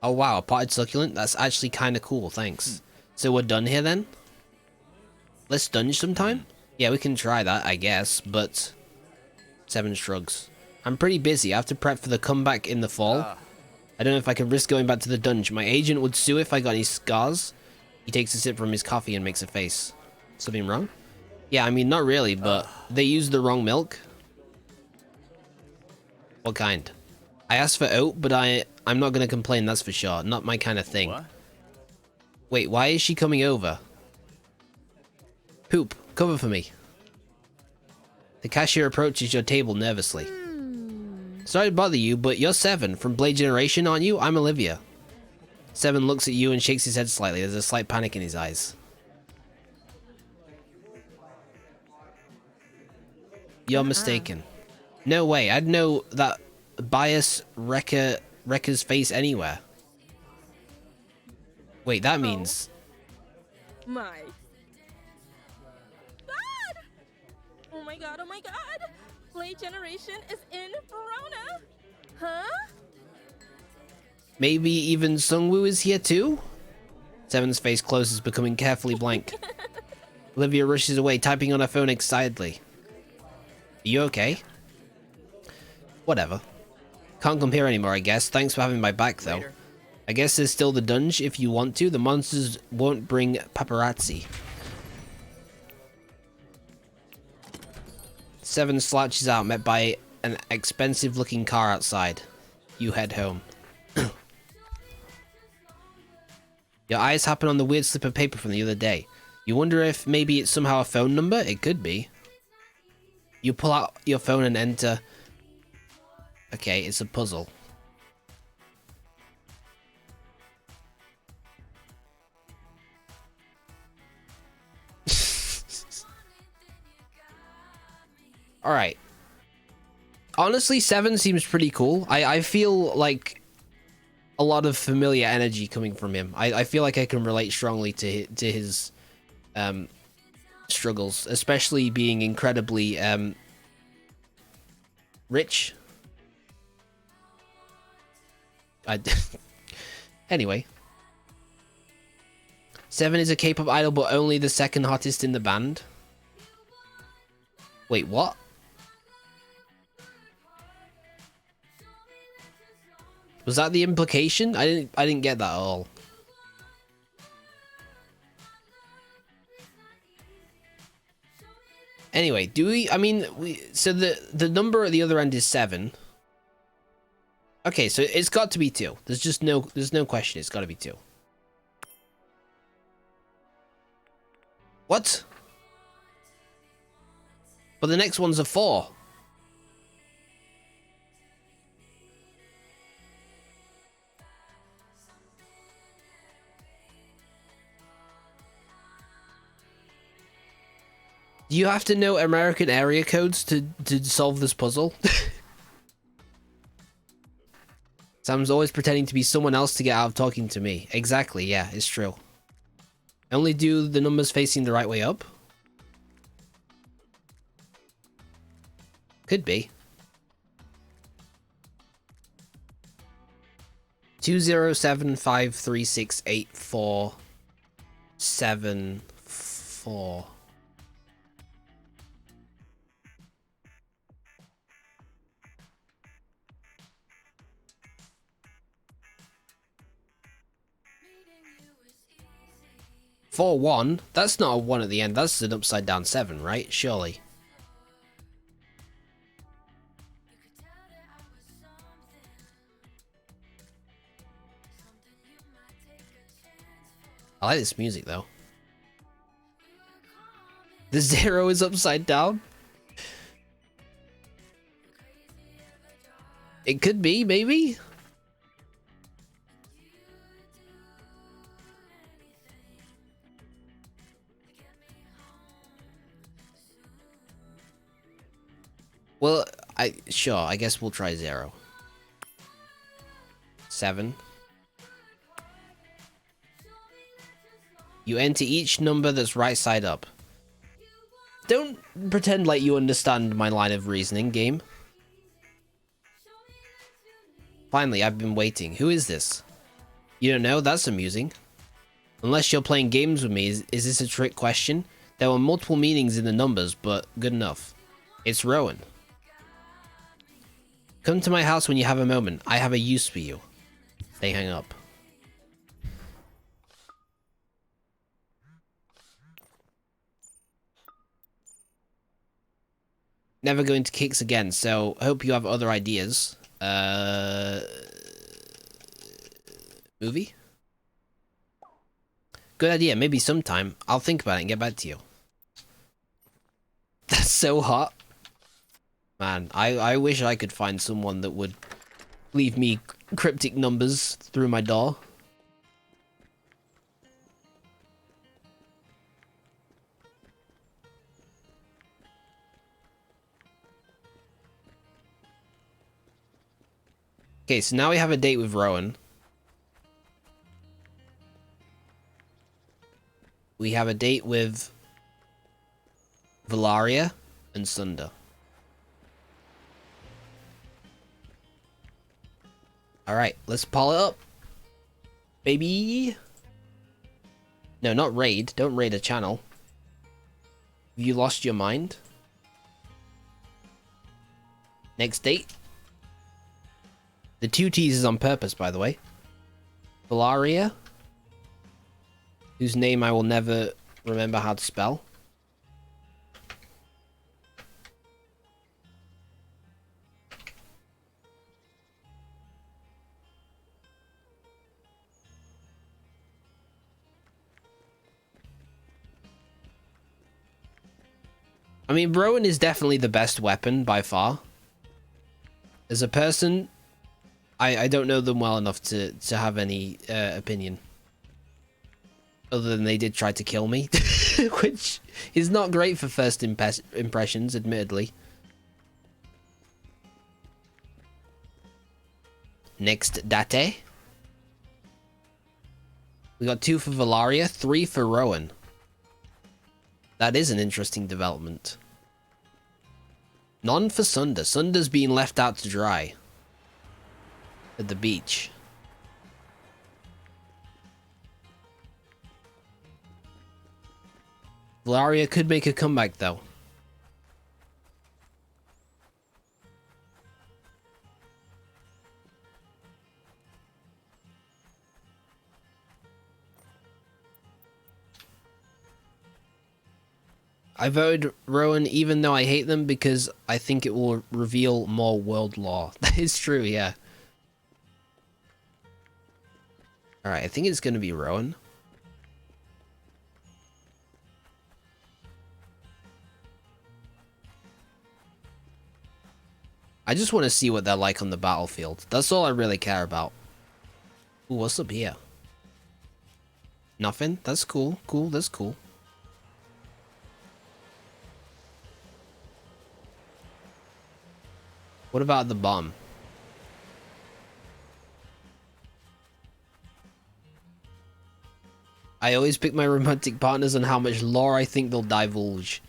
Oh wow, a potted succulent? That's actually kind of cool, thanks. So we're done here then? Let's dunge sometime? Yeah, we can try that, I guess, but... 7 shrugs. I'm pretty busy. I have to prep for the comeback in the fall. I don't know if I can risk going back to the dunge. My agent would sue if I got any scars. He takes a sip from his coffee and makes a face. Something wrong? Yeah, I mean, not really, but they used the wrong milk. What kind? I asked for oat, but I'm not gonna complain, that's for sure. Not my kind of thing. What? Wait, why is she coming over? Poop, cover for me. The cashier approaches your table nervously. Sorry to bother you, but you're 7 from Blade Generation, aren't you? I'm Olivia. 7 looks at you and shakes his head slightly. There's a slight panic in his eyes. You're mistaken. No way, I'd know that bias Wrecker's face anywhere. Wait, that means... My God! Oh my God, oh my God! Blade Generation is in Verona! Huh? Maybe even Sungwoo is here too? 7's face closes, becoming carefully blank. Olivia rushes away, typing on her phone excitedly. Are you okay? Whatever. Can't compare anymore, I guess. Thanks for having my back, though. Later. I guess there's still the dunge if you want to. The monsters won't bring paparazzi. 7 slouches out, met by an expensive-looking car outside. You head home. Your eyes happen on the weird slip of paper from the other day. You wonder if maybe it's somehow a phone number? It could be. You pull out your phone and enter... Okay, it's a puzzle. Alright. Honestly, 7 seems pretty cool. I feel like a lot of familiar energy coming from him. I feel like I can relate strongly to his struggles, especially being incredibly rich. Anyway. 7 is a K-pop idol, but only the second hottest in the band. Wait, what? Was that the implication? I didn't get that at all. Anyway, so the number at the other end is 7. Okay, so it's got to be 2. There's no question, it's got to be 2. What? But the next one's a 4. Do you have to know American area codes to solve this puzzle? Sam's always pretending to be someone else to get out of talking to me. Exactly, yeah, it's true. Only do the numbers facing the right way up? Could be. 20753684774. For 1, that's not a 1 at the end, that's an upside down 7, right? Surely. I like this music though. The 0 is upside down? It could be, maybe? Well, sure, I guess we'll try 0. 7. You enter each number that's right side up. Don't pretend like you understand my line of reasoning, game. Finally, I've been waiting. Who is this? You don't know? That's amusing. Unless you're playing games with me, is this a trick question? There were multiple meanings in the numbers, but good enough. It's Rowan. Come to my house when you have a moment. I have a use for you. They hang up. Never going to Kicks again, so hope you have other ideas. Movie? Good idea, maybe sometime. I'll think about it and get back to you. That's so hot. Man, I wish I could find someone that would leave me cryptic numbers through my door. Okay, so now we have a date with Rowan. We have a date with Valaria and Sunder. Alright, let's pull it up. Baby. No, not raid. Don't raid a channel. Have you lost your mind? Next date. The 2 T's is on purpose, by the way. Valaria, whose name I will never remember how to spell. I mean, Rowan is definitely the best weapon by far. As a person, I don't know them well enough to have any opinion. Other than they did try to kill me. Which is not great for first impressions, admittedly. Next date. We got 2 for Valaria, 3 for Rowan. That is an interesting development. None for Sunder. Sunder's being left out to dry. At the beach. Valaria could make a comeback, though. I voted Rowan even though I hate them because I think it will reveal more world lore. That is true, yeah. Alright, I think it's gonna be Rowan. I just want to see what they're like on the battlefield. That's all I really care about. Ooh, what's up here? Nothing? That's cool. Cool, that's cool. What about the bomb? I always pick my romantic partners on how much lore I think they'll divulge.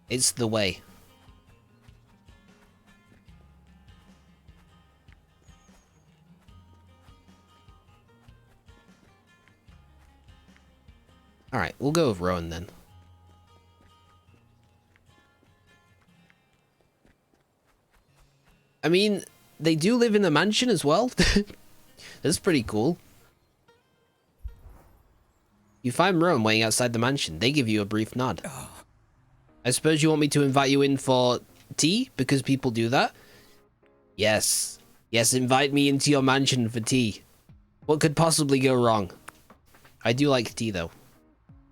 It's the way. Alright, we'll go with Rowan then. I mean, they do live in a mansion as well. That's pretty cool. You find Rowan waiting outside the mansion. They give you a brief nod. I suppose you want me to invite you in for tea? Because people do that? Yes. Yes, invite me into your mansion for tea. What could possibly go wrong? I do like tea, though.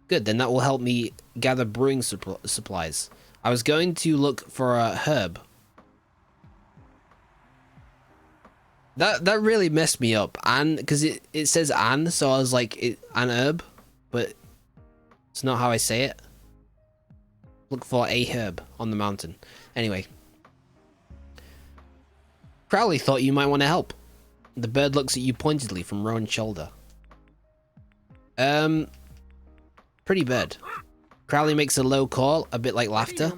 Good, then that will help me gather brewing supplies. I was going to look for a herb. That really messed me up. And because it says an, so I was like an herb, but it's not how I say it. Look for a herb on the mountain. Anyway, Crowley thought you might want to help. The bird looks at you pointedly from Rowan's shoulder. Pretty bird. Crowley makes a low call, a bit like laughter.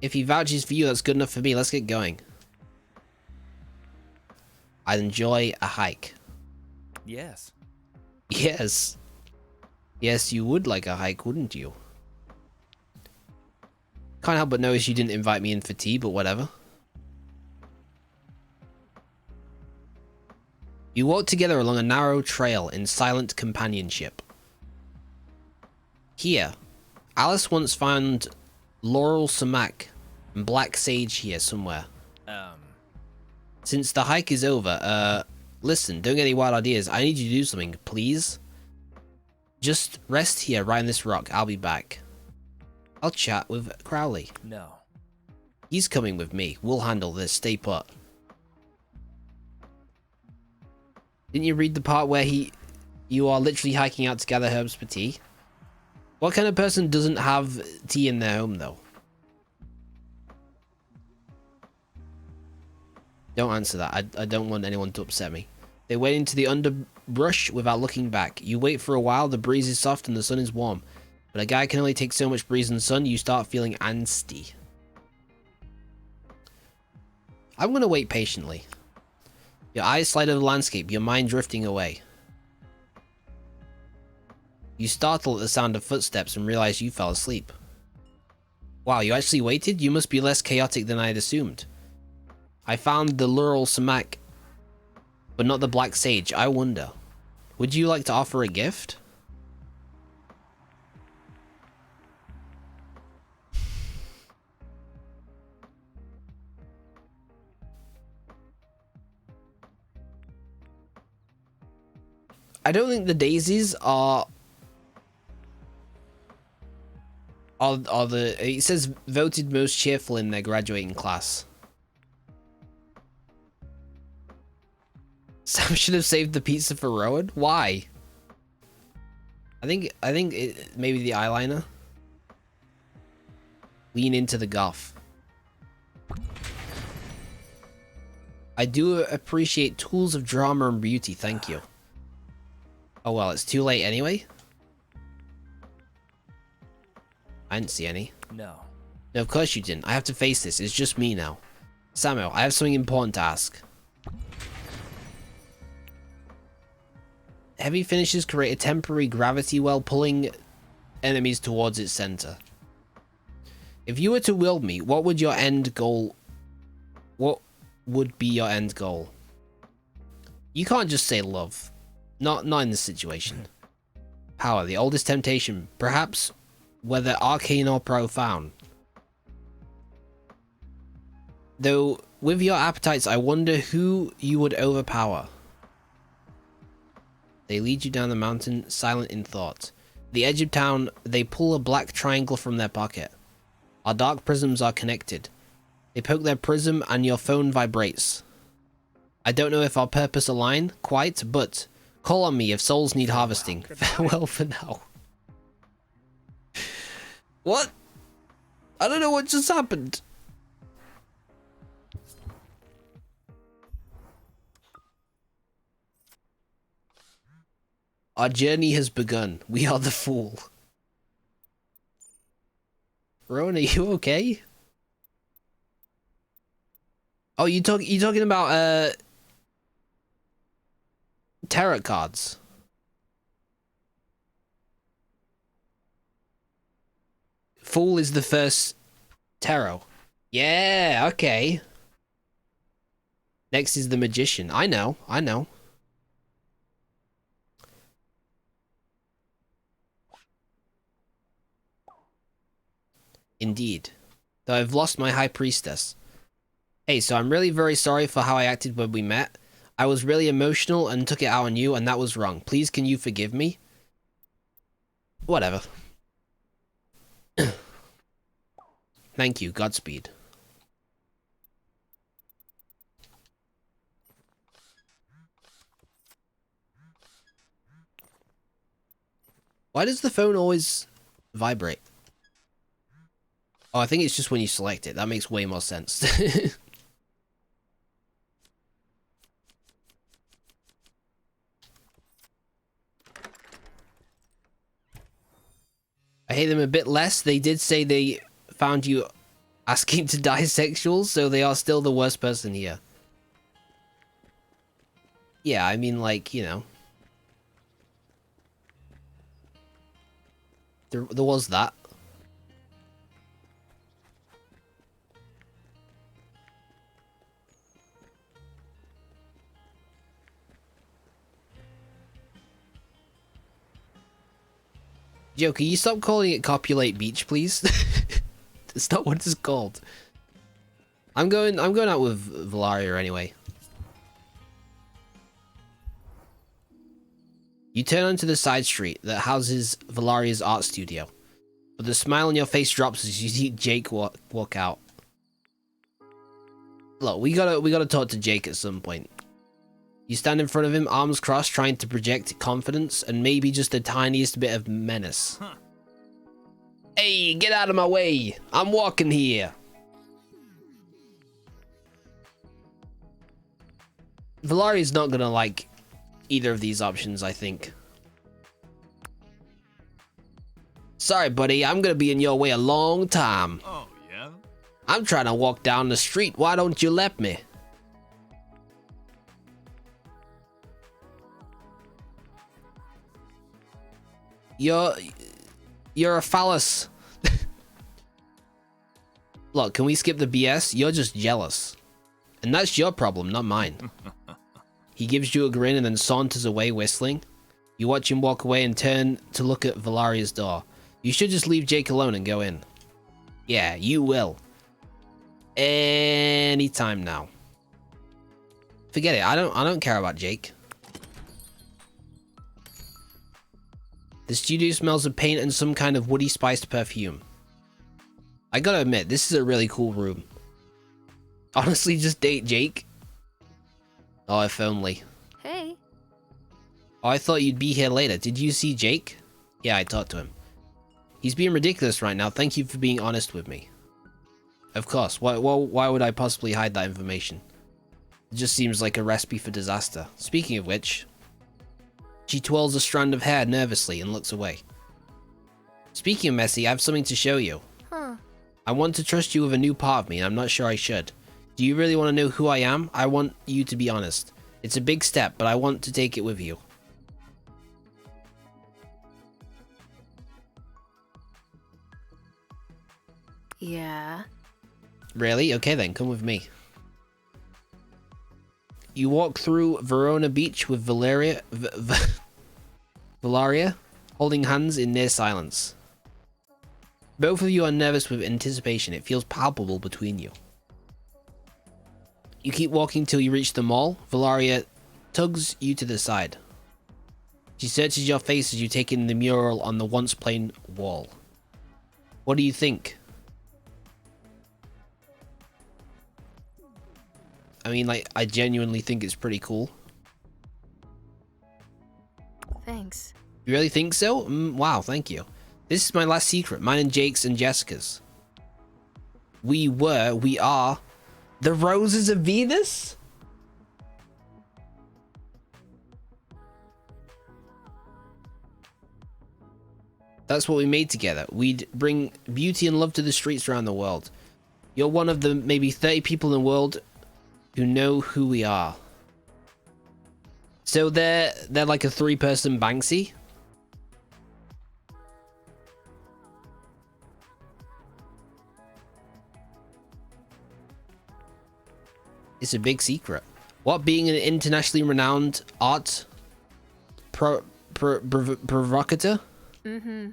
If he vouches for you, that's good enough for me. Let's get going. I'd enjoy a hike. Yes. Yes. Yes, you would like a hike, wouldn't you? Can't help but notice you didn't invite me in for tea, but whatever. You walk together along a narrow trail in silent companionship. Here, Alice once found laurel sumac and black sage here somewhere. Since the hike is over, listen, don't get any wild ideas. I need you to do something, please. Just rest here, right on this rock. I'll be back. I'll chat with Crowley. No. He's coming with me. We'll handle this. Stay put. Didn't you read the part where you are literally hiking out to gather herbs for tea? What kind of person doesn't have tea in their home, though? Don't answer that. I don't want anyone to upset me. They wade into the underbrush without looking back. You wait for a while, the breeze is soft and the sun is warm. But a guy can only take so much breeze and sun, you start feeling angsty. I'm gonna wait patiently. Your eyes slide over the landscape, your mind drifting away. You startle at the sound of footsteps and realize you fell asleep. Wow, you actually waited? You must be less chaotic than I had assumed. I found the laurel sumac, but not the black sage. I wonder, would you like to offer a gift? I don't think the daisies are the, it says voted most cheerful in their graduating class. Sam should have saved the pizza for Rowan. Why? I think maybe the eyeliner. Lean into the guff. I do appreciate tools of drama and beauty. Thank you. Oh well, it's too late anyway. I didn't see any. No. No, of course you didn't. I have to face this. It's just me now. Samuel, I have something important to ask. Heavy finishes create a temporary gravity well, pulling enemies towards its center. If you were to wield me, what would your end goal... What would be your end goal? You can't just say love. Not in this situation. Power, the oldest temptation. Perhaps, whether arcane or profound. Though, with your appetites, I wonder who you would overpower. They lead you down the mountain, silent in thought. The edge of town, they pull a black triangle from their pocket. Our dark prisms are connected. They poke their prism and your phone vibrates. I don't know if our purpose align quite, but call on me if souls need harvesting. Farewell for now. What? I don't know what just happened. Our journey has begun. We are the fool. Rowan, are you okay? Oh, you talking about tarot cards? Fool is the first tarot. Yeah, okay. Next is the magician. I know. Indeed. Though I've lost my high priestess. Hey, so I'm really very sorry for how I acted when we met. I was really emotional and took it out on you, and that was wrong. Please, can you forgive me? Whatever. Thank you. Godspeed. Why does the phone always vibrate? Oh, I think it's just when you select it. That makes way more sense. I hate them a bit less. They did say they found you asking to die sexual, so they are still the worst person here. Yeah, I mean, like, you know. There was that. Joe, can you stop calling it Copulate Beach, please? It's not what it's called. I'm going out with Valaria anyway. You turn onto the side street that houses Valaria's art studio, but the smile on your face drops as you see Jake walk out. Look, we gotta talk to Jake at some point. You stand in front of him, arms crossed, trying to project confidence and maybe just the tiniest bit of menace. Huh. Hey, get out of my way! I'm walking here! Valaria's not gonna like either of these options, I think. Sorry, buddy, I'm gonna be in your way a long time. Oh, yeah? I'm trying to walk down the street, why don't you let me? You're a phallus. Look, can we skip the BS? You're just jealous. And that's your problem, not mine. He gives you a grin and then saunters away whistling. You watch him walk away and turn to look at Valaria's door. You should just leave Jake alone and go in. Yeah, you will. Anytime now. Forget it, I don't care about Jake. The studio smells of paint and some kind of woody spiced perfume. I gotta admit, this is a really cool room. Honestly, just date Jake. Oh, if only. Hey. Oh, I thought you'd be here later. Did you see Jake? Yeah, I talked to him. He's being ridiculous right now. Thank you for being honest with me. Of course. Why would I possibly hide that information? It just seems like a recipe for disaster. Speaking of which... She twirls a strand of hair nervously and looks away. Speaking of messy, I have something to show you. Huh. I want to trust you with a new part of me, and I'm not sure I should. Do you really want to know who I am? I want you to be honest. It's a big step, but I want to take it with you. Yeah. Really? Okay then, come with me. You walk through Verona Beach with Valeria, holding hands in near silence. Both of you are nervous with anticipation. It feels palpable between you. You keep walking till you reach the mall. Valeria tugs you to the side. She searches your face as you take in the mural on the once plain wall. What do you think? I mean, like, I genuinely think it's pretty cool. Thanks. You really think so? Wow, thank you. This is my last secret, mine and Jake's and Jessica's. We are, the Roses of Venus? That's what we made together. We'd bring beauty and love to the streets around the world. You're one of the maybe 30 people in the world who know who we are. So they're like a 3-person Banksy? It's a big secret. What, being an internationally renowned art provocateur? Mm-hmm.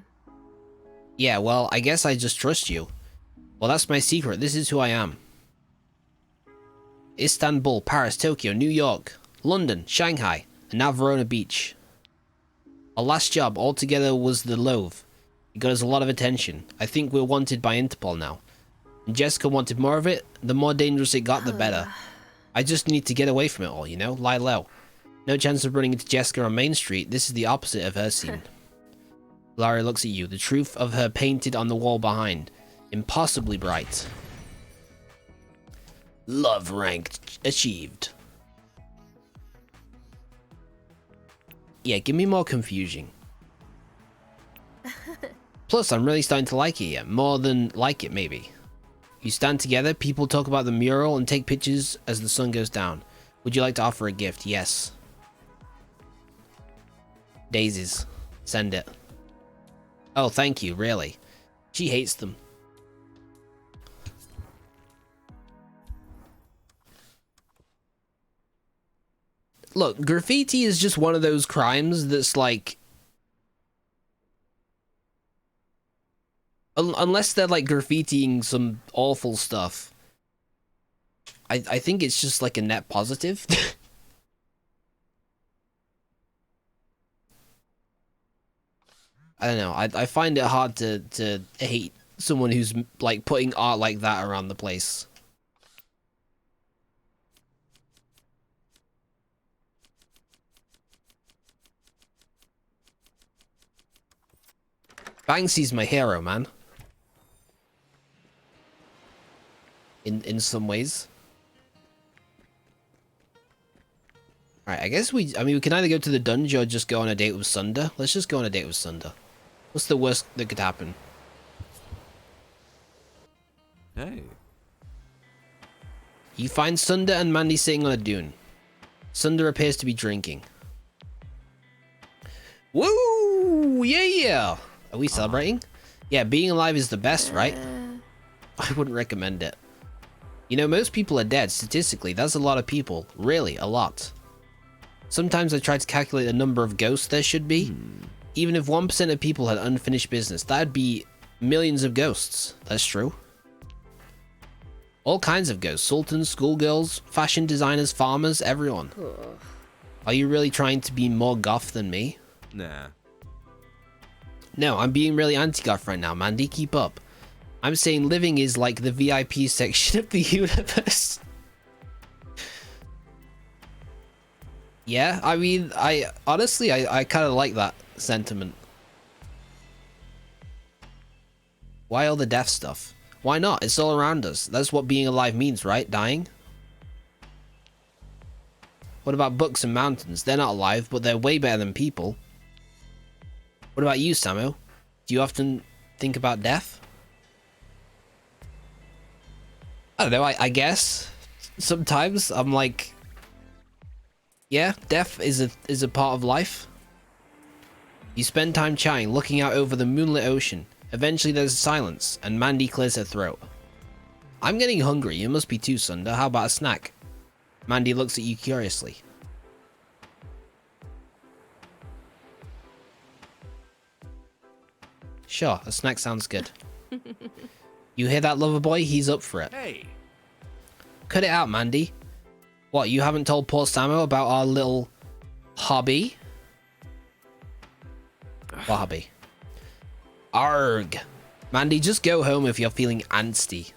Yeah, well, I guess I just trust you. Well, that's my secret. This is who I am. Istanbul, Paris, Tokyo, New York, London, Shanghai, and now Verona Beach. Our last job altogether was the Louvre. It got us a lot of attention. I think we're wanted by Interpol now. And Jessica wanted more of it. The more dangerous it got, the better. I just need to get away from it all, you know? Lie low. No chance of running into Jessica on Main Street. This is the opposite of her scene. Lara looks at you, the truth of her painted on the wall behind. Impossibly bright. Love rank achieved. Yeah, give me more confusion. Plus, I'm really starting to like it yet. More than like it, maybe. You stand together, people talk about the mural and take pictures as the sun goes down. Would you like to offer a gift? Yes. Daisies. Send it. Oh, thank you, really. She hates them. Look, graffiti is just one of those crimes that's like... Unless they're like graffitiing some awful stuff. I think it's just like a net positive. I don't know. I find it hard to hate someone who's like putting art like that around the place. Banksy's my hero, man. In some ways. Alright, I guess we can either go to the dungeon or just go on a date with Sunder. Let's just go on a date with Sunder. What's the worst that could happen? Hey. You find Sunder and Mandy sitting on a dune. Sunder appears to be drinking. Woo! Yeah! Are we celebrating? Yeah, being alive is the best, right? I wouldn't recommend it. You know, most people are dead. Statistically, that's a lot of people. Really, a lot. Sometimes I try to calculate the number of ghosts there should be. Even if 1% of people had unfinished business, that'd be millions of ghosts. That's true. All kinds of ghosts. Sultans, schoolgirls, fashion designers, farmers, everyone. Are you really trying to be more goth than me? Nah. No, I'm being really anti-goth right now, Mandy. Keep up. I'm saying living is like the VIP section of the universe. Yeah, I mean, honestly, I kind of like that sentiment. Why all the death stuff? Why not? It's all around us. That's what being alive means, right? Dying? What about books and mountains? They're not alive, but they're way better than people. What about you, Samo? Do you often think about death? I don't know, I guess. Sometimes I'm like... Yeah, death is a part of life. You spend time chatting, looking out over the moonlit ocean. Eventually there's silence, and Mandy clears her throat. I'm getting hungry, you must be too, Sunder. How about a snack? Mandy looks at you curiously. Sure, a snack sounds good. You hear that, lover boy? He's up for it. Hey! Cut it out, Mandy. What, you haven't told poor Samo about our little hobby? What hobby? Arg. Mandy, just go home if you're feeling antsy.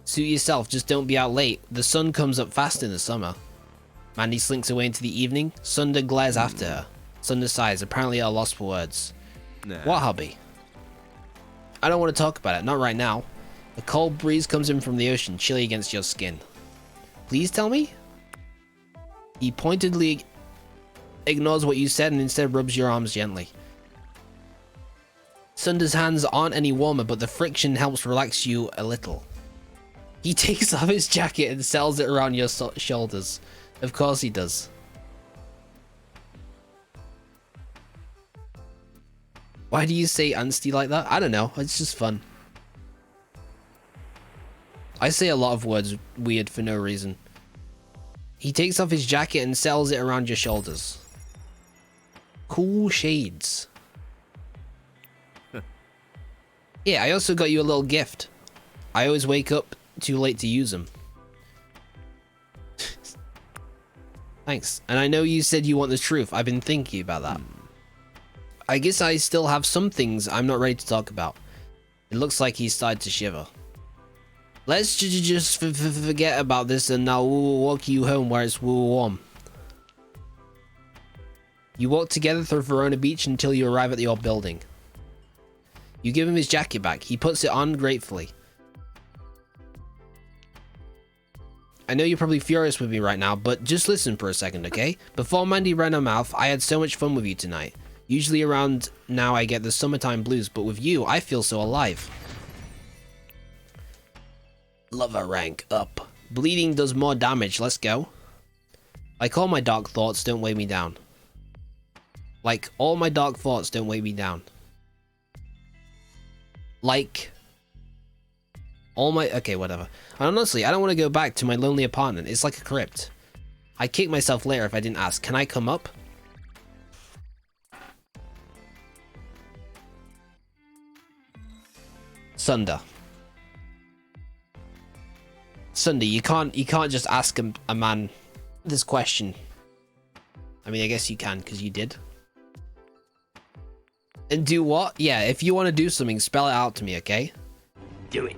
Suit yourself, just don't be out late. The sun comes up fast in the summer. Mandy slinks away into the evening. Sunder glares after her. Sunder sighs, apparently at a loss for words. Nah. What hobby? I don't want to talk about it, not right now. A cold breeze comes in from the ocean, chilly against your skin. Please tell me? He pointedly ignores what you said and instead rubs your arms gently. Sunder's hands aren't any warmer, but the friction helps relax you a little. He takes off his jacket and sells it around your shoulders. Of course he does. Why do you say angsty like that? I don't know, it's just fun. I say a lot of words weird for no reason. He takes off his jacket and sells it around your shoulders. Cool shades. Yeah, I also got you a little gift. I always wake up too late to use them. Thanks. And I know you said you want the truth. I've been thinking about that. I guess I still have some things I'm not ready to talk about. It looks like he's started to shiver. Let's just forget about this and now we'll walk you home where it's warm. You walk together through Verona Beach until you arrive at your building. You give him his jacket back. He puts it on gratefully. I know you're probably furious with me right now, but just listen for a second, okay? Before Mandy ran her mouth, I had so much fun with you tonight. Usually around now I get the summertime blues, but with you, I feel so alive. Lover rank up. Bleeding does more damage, let's go. Like all my dark thoughts don't weigh me down. Like all my dark thoughts don't weigh me down. Like all my... Okay, whatever. And honestly, I don't want to go back to my lonely apartment. It's like a crypt. I'd kick myself later if I didn't ask. Can I come up? Sunder. Sunder, you can't just ask a man this question. I mean, I guess you can, because you did. And do what? Yeah, if you want to do something, spell it out to me, okay? Do it.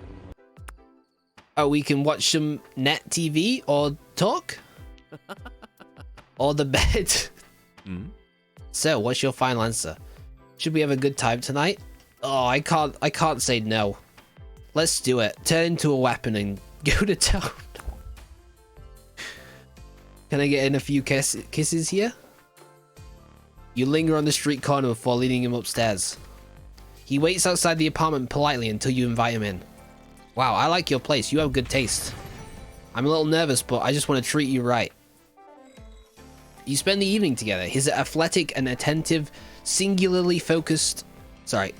Oh, we can watch some net TV or talk? Or the bed? So, what's your final answer? Should we have a good time tonight? Oh, I can't say no. Let's do it. Turn into a weapon and go to town. Can I get in a few kisses here? You linger on the street corner before leading him upstairs. He waits outside the apartment politely until you invite him in. Wow, I like your place. You have good taste. I'm a little nervous, but I just want to treat you right. You spend the evening together. He's athletic and attentive, singularly focused... Sorry.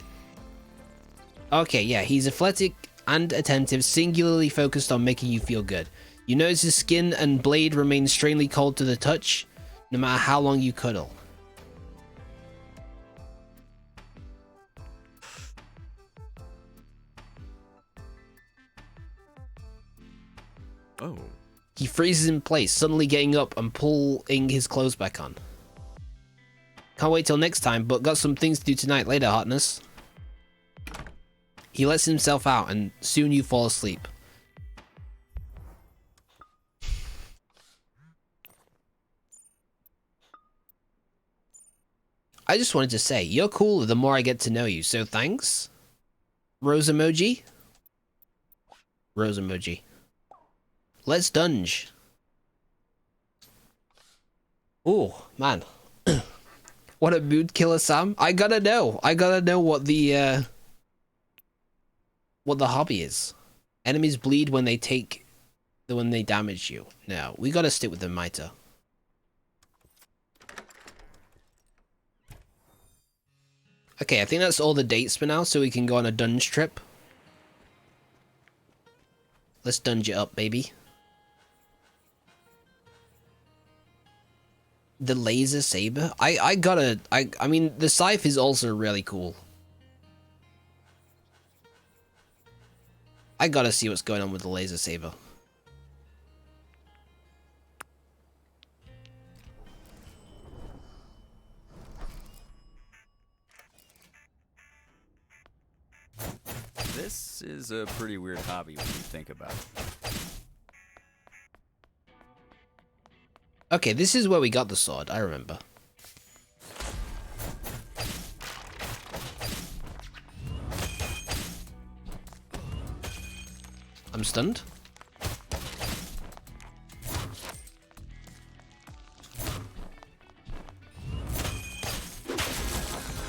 Okay, yeah, he's athletic and attentive, singularly focused on making you feel good. You notice his skin and blade remain strangely cold to the touch, no matter how long you cuddle. Oh. He freezes in place, suddenly getting up and pulling his clothes back on. Can't wait till next time, but got some things to do tonight later, hotness. He lets himself out, and soon you fall asleep. I just wanted to say, you're cooler the more I get to know you, so thanks? Rose emoji? Rose emoji. Let's dunge. Ooh, man. What a mood killer, Sam. I gotta know what the hobby is. Enemies bleed when they damage you. No, we gotta stick with the mitre. Okay, I think that's all the dates for now, so we can go on a dunge trip. Let's dunge it up, baby. The laser saber? I mean, the scythe is also really cool. I gotta see what's going on with the laser saber. This is a pretty weird hobby when you think about it. Okay, this is where we got the sword, I remember. I'm stunned.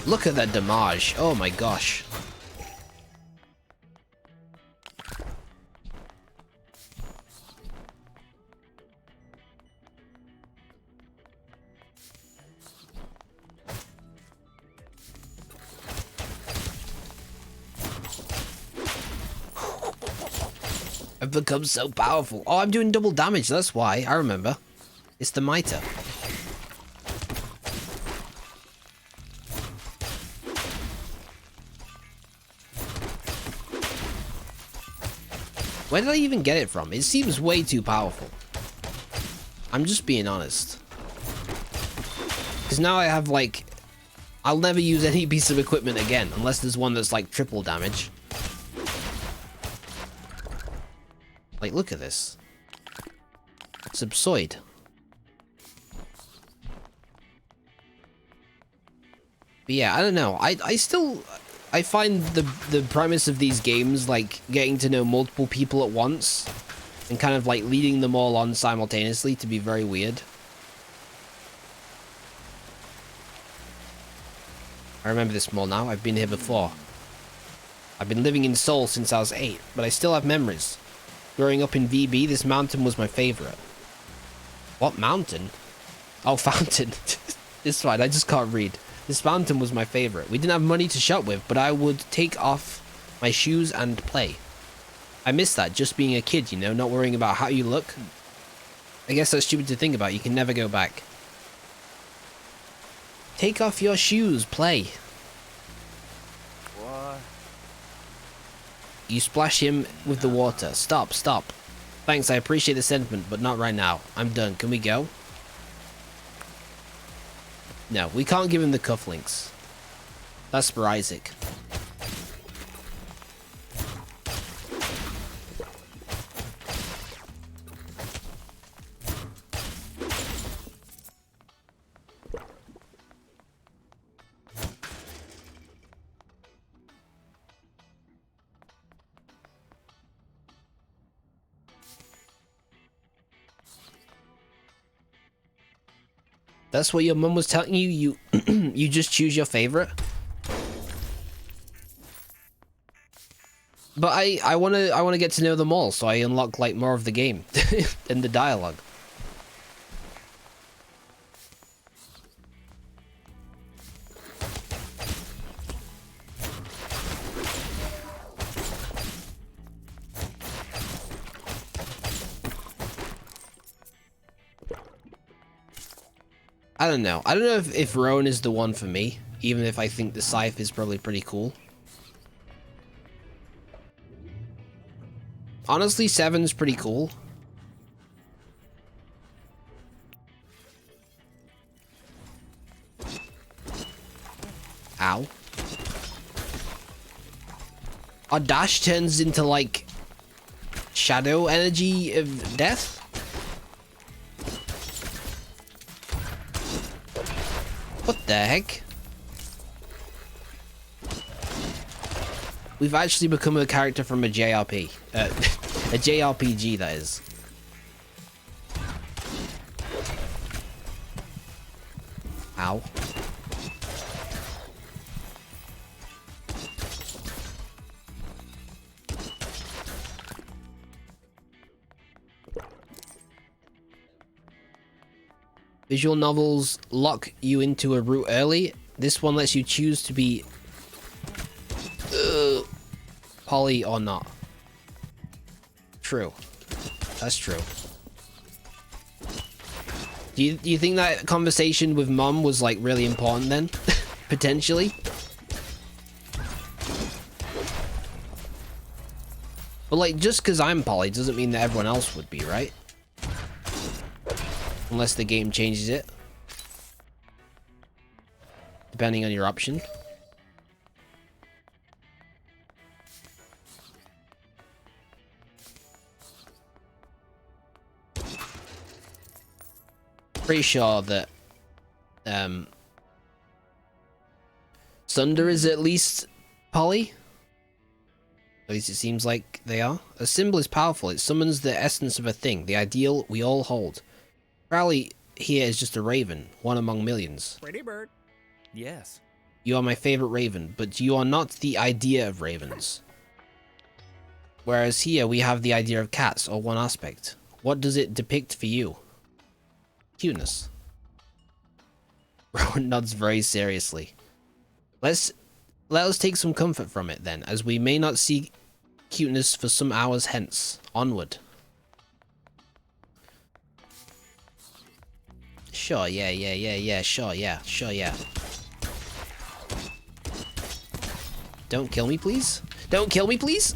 Look at that damage. Oh my gosh. I've become so powerful. Oh, I'm doing double damage. That's why. I remember. It's the mitre. Where did I even get it from? It seems way too powerful. I'm just being honest. Because now I have, like... I'll never use any piece of equipment again, unless there's one that's, like, triple damage. Like, look at this. Subsoid. But yeah, I don't know. I find the premise of these games, like, getting to know multiple people at once, and kind of, like, leading them all on simultaneously to be very weird. I remember this more now. I've been here before. I've been living in Seoul since I was 8, but I still have memories. Growing up in VB, this mountain was my favorite. What mountain? Oh, fountain. It's fine, I just can't read. This fountain was my favorite. We didn't have money to shop with, but I would take off my shoes and play. I miss that, just being a kid, you know, not worrying about how you look. I guess that's stupid to think about. You can never go back. Take off your shoes, play. What? You splash him with the water. Stop, stop. Thanks, I appreciate the sentiment, but not right now. I'm done. Can we go? No, we can't give him the cufflinks. That's for Isaac. That's what your mum was telling you? You just choose your favorite? But I wanna get to know them all, so I unlock like more of the game and the dialogue. I don't know. I don't know if Roan is the one for me, even if I think the scythe is probably pretty cool. Honestly, 7's pretty cool. Ow. Our dash turns into, like, shadow energy of death? What the heck? We've actually become a character from a JRP. A JRPG, that is. Ow. Visual novels lock you into a route early, This one lets you choose to be poly or not. True. That's true. Do you think that conversation with Mom was like really important then? Potentially? But like, just because I'm poly doesn't mean that everyone else would be, right? Unless the game changes it. Depending on your option. Pretty sure that Sunder is at least poly. At least it seems like they are. A symbol is powerful. It summons the essence of a thing, the ideal we all hold. Crowley here is just a raven, one among millions. Pretty bird. Yes. You are my favorite raven, but you are not the idea of ravens. Whereas here we have the idea of cats, or one aspect. What does it depict for you? Cuteness. Rowan nods very seriously. Let us take some comfort from it then, as we may not see cuteness for some hours hence. Onward. Sure, yeah, sure, yeah. Don't kill me, please? Don't kill me, please?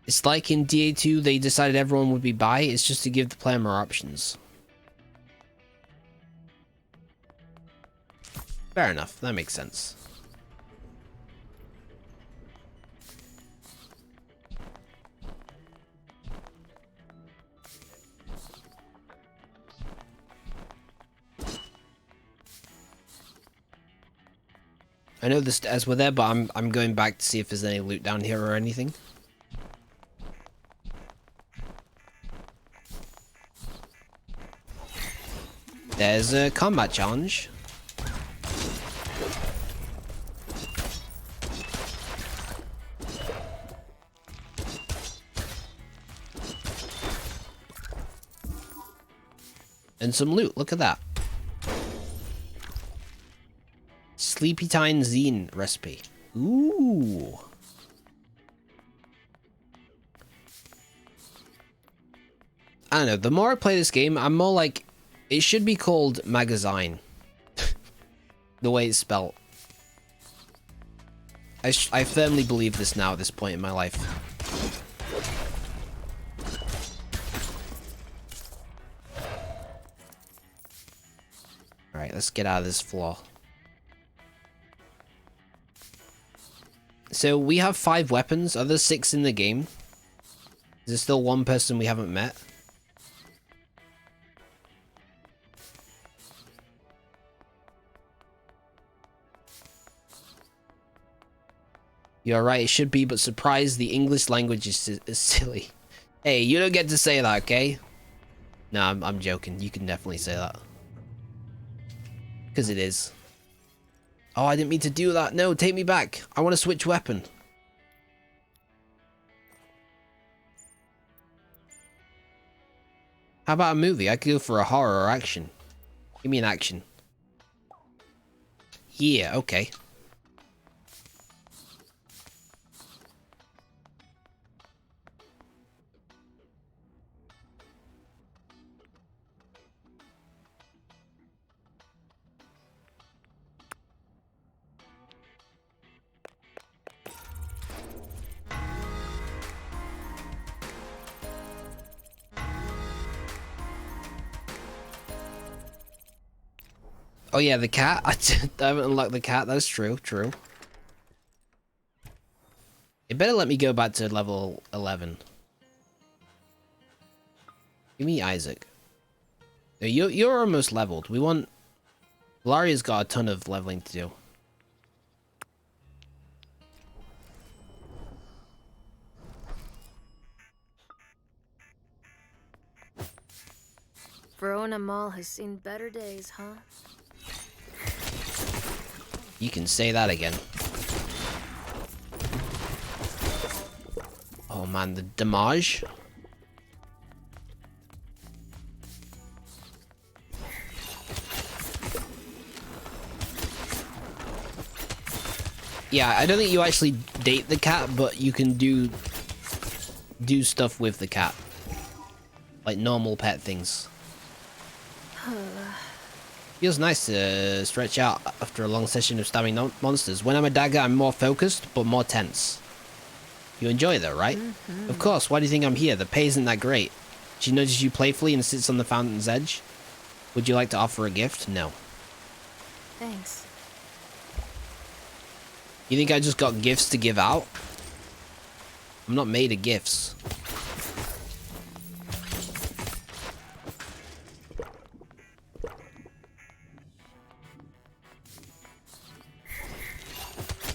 It's like in DA2 they decided everyone would be bi, it's just to give the player more options. Fair enough, that makes sense. I know the stairs were there, but I'm going back to see if there's any loot down here or anything. There's a combat challenge. And some loot, look at that. Sleepy Time Zine recipe. Ooh. I don't know, the more I play this game, I'm more like, it should be called Magazine. The way it's spelled. I firmly believe this now at this point in my life. Alright, let's get out of this floor. So we have 5 weapons. Are there 6 in the game? Is there still one person we haven't met? You're right, it should be, but surprise, the English language is silly. Hey, you don't get to say that, okay? No, I'm joking. You can definitely say that. Because it is. Oh, I didn't mean to do that. No, take me back. I want to switch weapon. How about a movie? I could go for a horror or action. Give me an action. Yeah, okay. Oh yeah, the cat. I haven't unlocked the cat. That's true. True. It better let me go back to level 11. Give me Isaac. You're almost leveled. We want... Laria's got a ton of leveling to do. Verona Mall has seen better days, huh? You can say that again. Oh man, the damage. Yeah, I don't think you actually date the cat, but you can do stuff with the cat. Like normal pet things. Feels nice to stretch out after a long session of stabbing monsters. When I'm a dagger, I'm more focused, but more tense. You enjoy it though, right? Of course, why do you think I'm here? The pay isn't that great. She nudges you playfully and sits on the fountain's edge. Would you like to offer a gift? No. Thanks. You think I just got gifts to give out? I'm not made of gifts.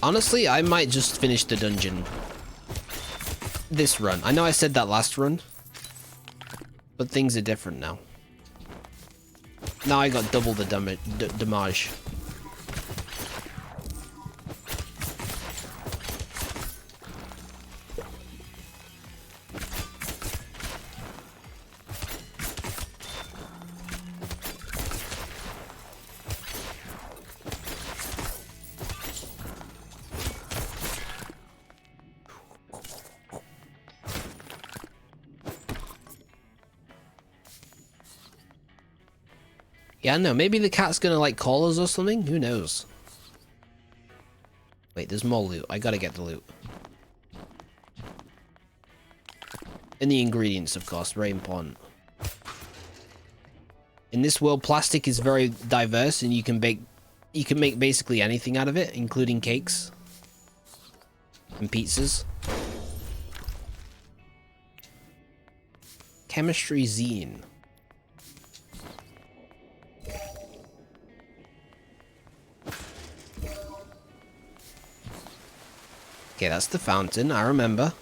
Honestly, I might just finish the dungeon this run. I know I said that last run, but things are different now. Now I got double the damage. Yeah, no, maybe the cat's gonna like call us or something? Who knows? Wait, there's more loot. I gotta get the loot. And the ingredients, of course, very important. In this world, plastic is very diverse and you can make basically anything out of it, including cakes and pizzas. Chemistry zine. Okay, that's the fountain, I remember.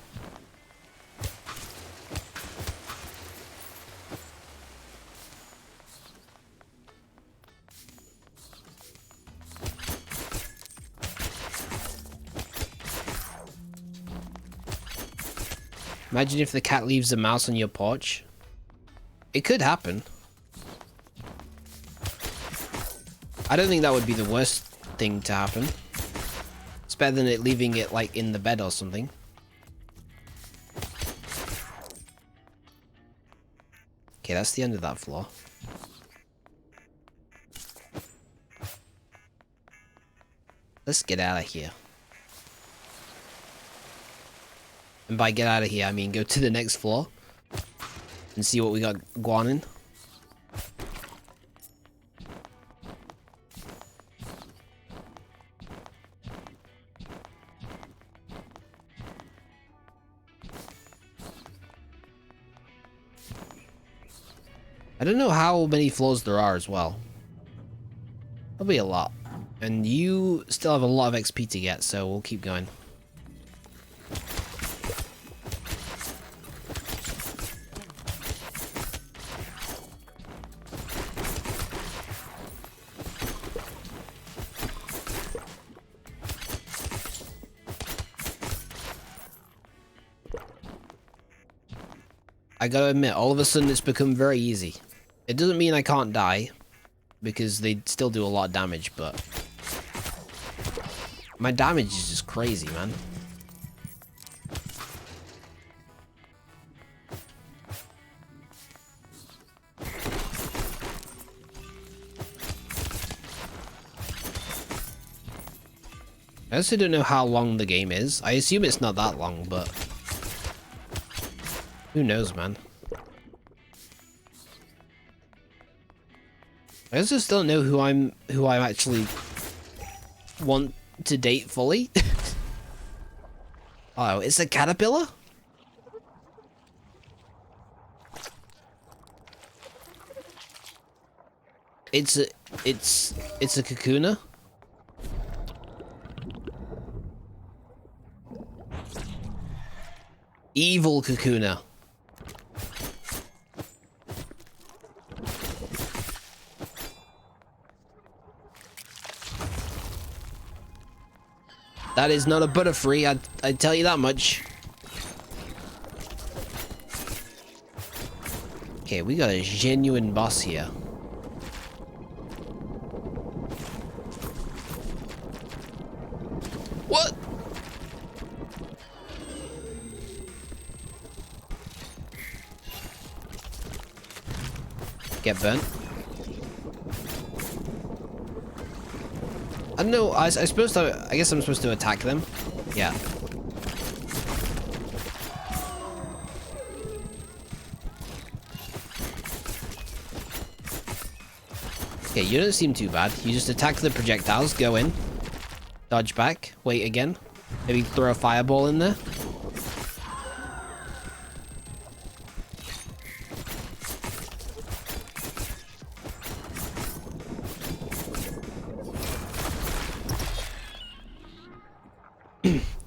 Imagine if the cat leaves a mouse on your porch. It could happen. I don't think that would be the worst thing to happen. It's better than it leaving it like in the bed or something. Okay, that's the end of that floor. Let's get out of here. And by get out of here, I mean go to the next floor and see what we got going on. I don't know how many floors there are as well. Probably a lot. And you still have a lot of XP to get, so we'll keep going. I gotta admit, all of a sudden it's become very easy. It doesn't mean I can't die, because they still do a lot of damage, but my damage is just crazy, man. I also don't know how long the game is. I assume it's not that long, but who knows, man. I also still don't know who I actually want to date fully. Oh, it's a caterpillar? It's a cocooner? Evil cocooner. That is not a Butterfree, I tell you that much. Okay, we got a genuine boss here. What? Get burnt. I don't know, I suppose to, I guess I'm supposed to attack them. Yeah. Okay, you don't seem too bad. You just attack the projectiles, go in, dodge back, wait again. Maybe throw a fireball in there.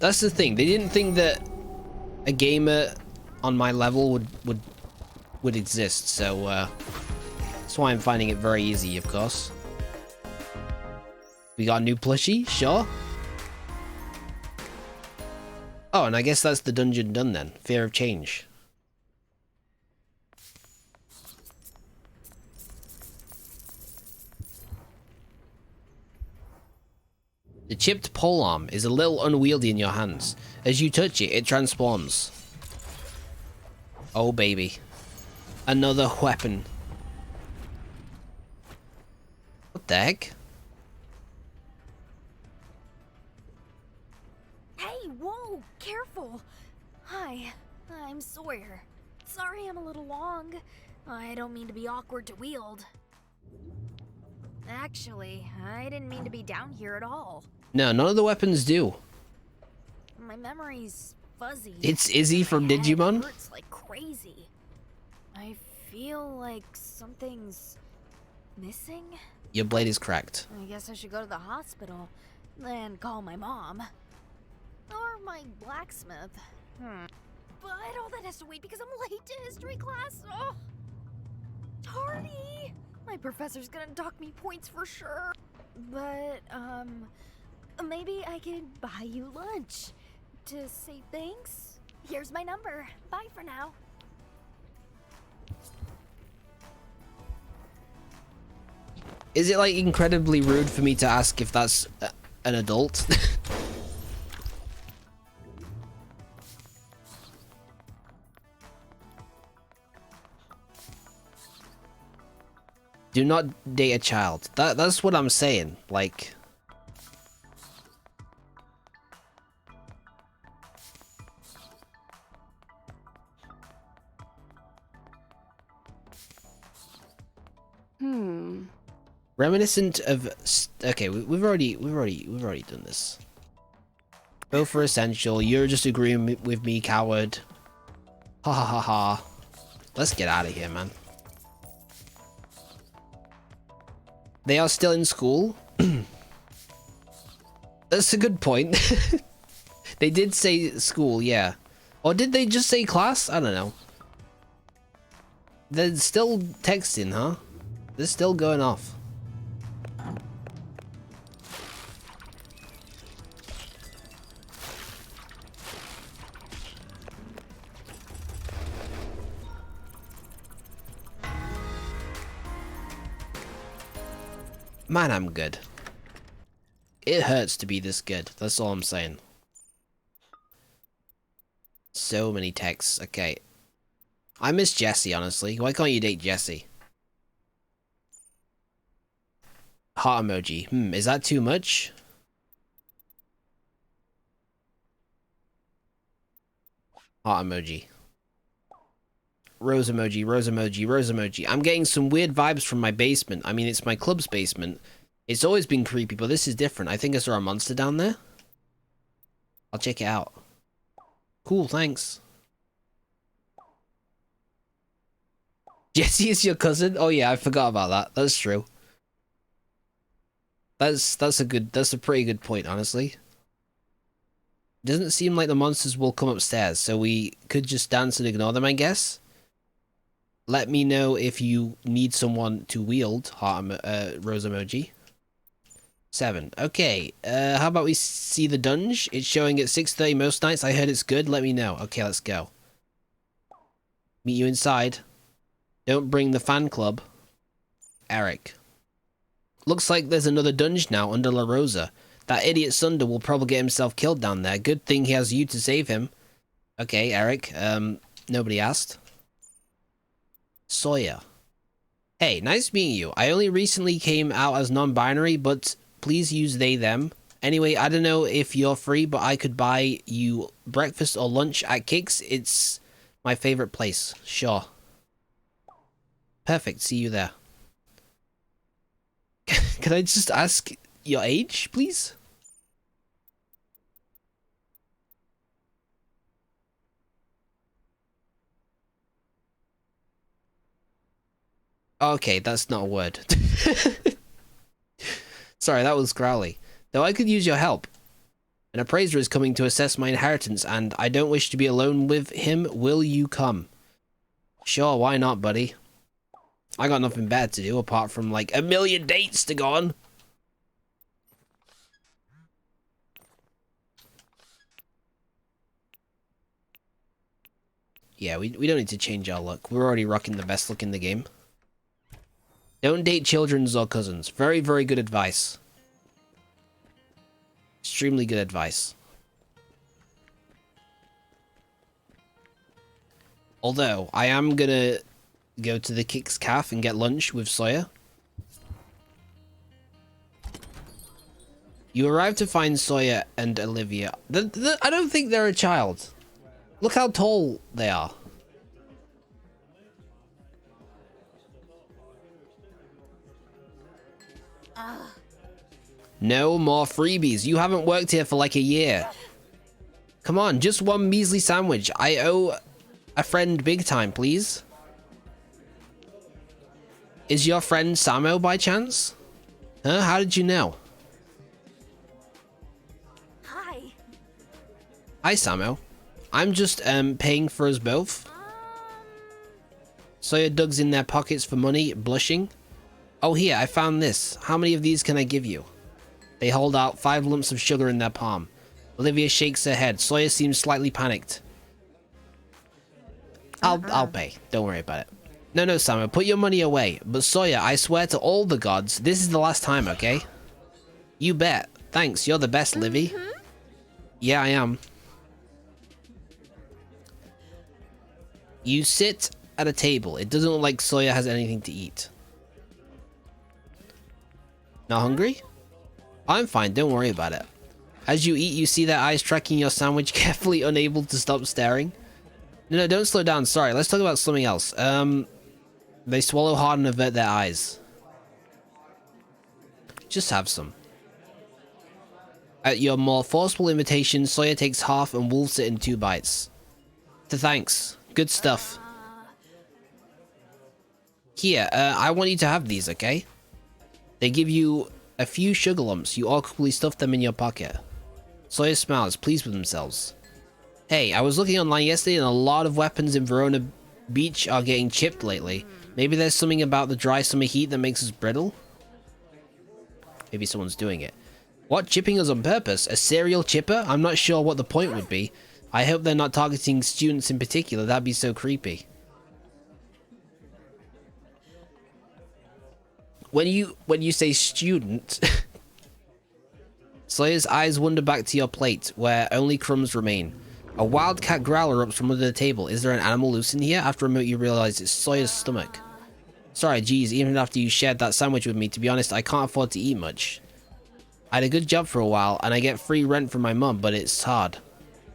That's the thing. They didn't think that a gamer on my level would exist, so that's why I'm finding it very easy, of course. We got a new plushie, sure. Oh, and I guess that's the dungeon done then. Fear of change. The chipped polearm is a little unwieldy in your hands. As you touch it, it transforms. Oh baby. Another weapon. What the heck? Hey, whoa, careful. Hi, I'm Sawyer. Sorry I'm a little long. I don't mean to be awkward to wield. Actually, I didn't mean to be down here at all. No, none of the weapons do. My memory's fuzzy. It's Izzy from My head Digimon? hurts like crazy. I feel like something's missing. Your blade is cracked. I guess I should go to the hospital and call my mom. Or my blacksmith. But all that has to wait because I'm late to history class. Oh, tardy! My professor's gonna dock me points for sure. But, maybe I could buy you lunch to say thanks. Here's my number. Bye for now. Is it like incredibly rude for me to ask if that's an adult? Do not date a child. That's what I'm saying. Like, reminiscent of. Okay, we've already done this. Both are essential. You're just agreeing with me, coward. Ha ha ha ha. Let's get out of here, man. They are still in school. That's a good point. They did say school, yeah. Or did they just say class? I don't know. They're still texting, huh? They're still going off. Man, I'm good. It hurts to be this good. That's all I'm saying. So many texts. Okay. I miss Jessie, honestly. Why can't you date Jessie? Heart emoji. Is that too much? Heart emoji. Rose emoji, rose emoji, rose emoji. I'm getting some weird vibes from my basement. I mean, it's my club's basement. It's always been creepy, but this is different. I think I saw a monster down there. I'll check it out. Cool, thanks. Jessie is your cousin? Oh yeah, I forgot about that. That's true. That's a pretty good point, honestly. Doesn't seem like the monsters will come upstairs, so we could just dance and ignore them, I guess. Let me know if you need someone to wield rose emoji. 7. Okay, how about we see the dunge? It's showing at 6:30 most nights. I heard it's good. Let me know. Okay, let's go. Meet you inside. Don't bring the fan club. Eric. Looks like there's another dunge now under La Rosa. That idiot Sunder will probably get himself killed down there. Good thing he has you to save him. Okay, Eric. Nobody asked. Sawyer. Hey, nice meeting you. I only recently came out as non-binary, but please use they, them. Anyway, I don't know if you're free, but I could buy you breakfast or lunch at Kix. It's my favorite place. Sure. Perfect. See you there. Can I just ask your age, please? Okay, that's not a word. Sorry, that was growly. Though I could use your help. An appraiser is coming to assess my inheritance, and I don't wish to be alone with him. Will you come? Sure, why not, buddy? I got nothing better to do apart from, like, 1,000,000 dates to go on. Yeah, we don't need to change our look. We're already rocking the best look in the game. Don't date children or cousins. Very, very good advice. Extremely good advice. Although, I am gonna go to the Kix Calf and get lunch with Sawyer. You arrive to find Sawyer and Olivia. I don't think they're a child. Look how tall they are. No more freebies. You haven't worked here for like a year. Come on, just one measly sandwich. I owe a friend big time, please. Is your friend Samo by chance? Huh? How did you know? Hi. Hi, Samo. I'm just paying for us both. Sawyer digs in their pockets for money, blushing. Oh, here, I found this. How many of these can I give you? They hold out 5 lumps of sugar in their palm. Olivia shakes her head. Sawyer seems slightly panicked. I'll pay. Don't worry about it. No, Samo, put your money away. But Sawyer, I swear to all the gods, this is the last time, okay? You bet. Thanks, you're the best, Livy. Yeah, I am. You sit at a table. It doesn't look like Sawyer has anything to eat. Not hungry? I'm fine, don't worry about it. As you eat, you see their eyes tracking your sandwich, carefully unable to stop staring. No, don't slow down, sorry. Let's talk about something else. They swallow hard and avert their eyes. Just have some. At your more forceful invitation, Sawyer takes half and wolfs it in 2 bites. Thanks. Good stuff. Here, I want you to have these, okay? They give you a few sugar lumps. You awkwardly stuff them in your pocket. Sawyer smiles, pleased with themselves. Hey, I was looking online yesterday and a lot of weapons in Verona Beach are getting chipped lately. Maybe there's something about the dry summer heat that makes us brittle? Maybe someone's doing it. What, chipping us on purpose? A serial chipper? I'm not sure what the point would be. I hope they're not targeting students in particular. That'd be so creepy. When you say student, Sawyer's eyes wander back to your plate, where only crumbs remain. A wildcat growler erupts from under the table. Is there an animal loose in here? After a moment, you realize it's Sawyer's stomach. Sorry, geez, even after you shared that sandwich with me, to be honest, I can't afford to eat much. I had a good job for a while, and I get free rent from my mum, but it's hard.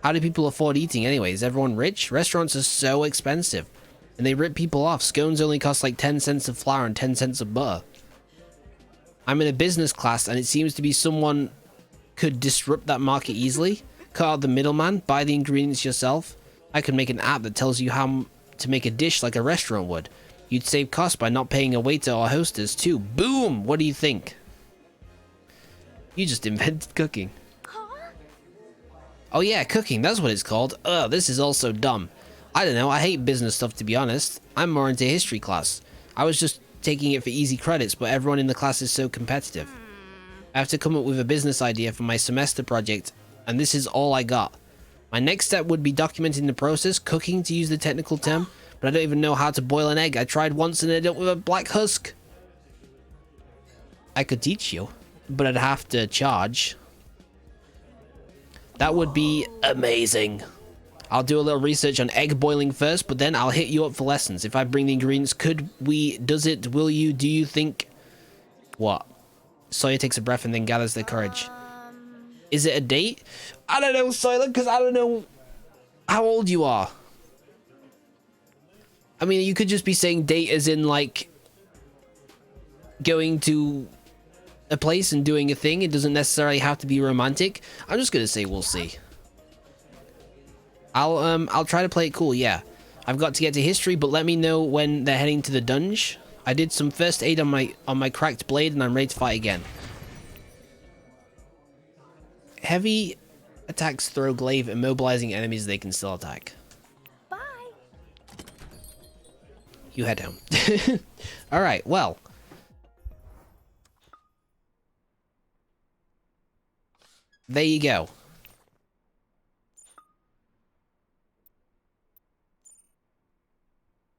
How do people afford eating anyway? Is everyone rich? Restaurants are so expensive, and they rip people off. Scones only cost like 10 cents of flour and 10 cents of butter. I'm in a business class, and it seems to be someone could disrupt that market easily. Cut out the middleman, buy the ingredients yourself. I could make an app that tells you how to make a dish like a restaurant would. You'd save costs by not paying a waiter or hostess too. Boom! What do you think? You just invented cooking. Huh? Oh yeah, cooking, that's what it's called. Ugh, this is all so dumb. I don't know, I hate business stuff to be honest. I'm more into history class. I was just taking it for easy credits, but everyone in the class is so competitive. I have to come up with a business idea for my semester project, and this is all I got. My next step would be documenting the process, cooking to use the technical term, but I don't even know how to boil an egg. I tried once and ended up with a black husk. I could teach you, but I'd have to charge. That would be amazing. I'll do a little research on egg boiling first, but then I'll hit you up for lessons. If I bring the ingredients, does it, will you, do you think? What? Sawyer takes a breath and then gathers their courage. Is it a date? I don't know, Sawyer, because I don't know how old you are. I mean, you could just be saying date as in, like, going to a place and doing a thing. It doesn't necessarily have to be romantic. I'm just gonna say we'll see. I'll try to play it cool, yeah. I've got to get to history, but let me know when they're heading to the dungeon. I did some first aid on my cracked blade, and I'm ready to fight again. Heavy attacks throw glaive, immobilizing enemies they can still attack. Bye. You head home. Alright, well. There you go.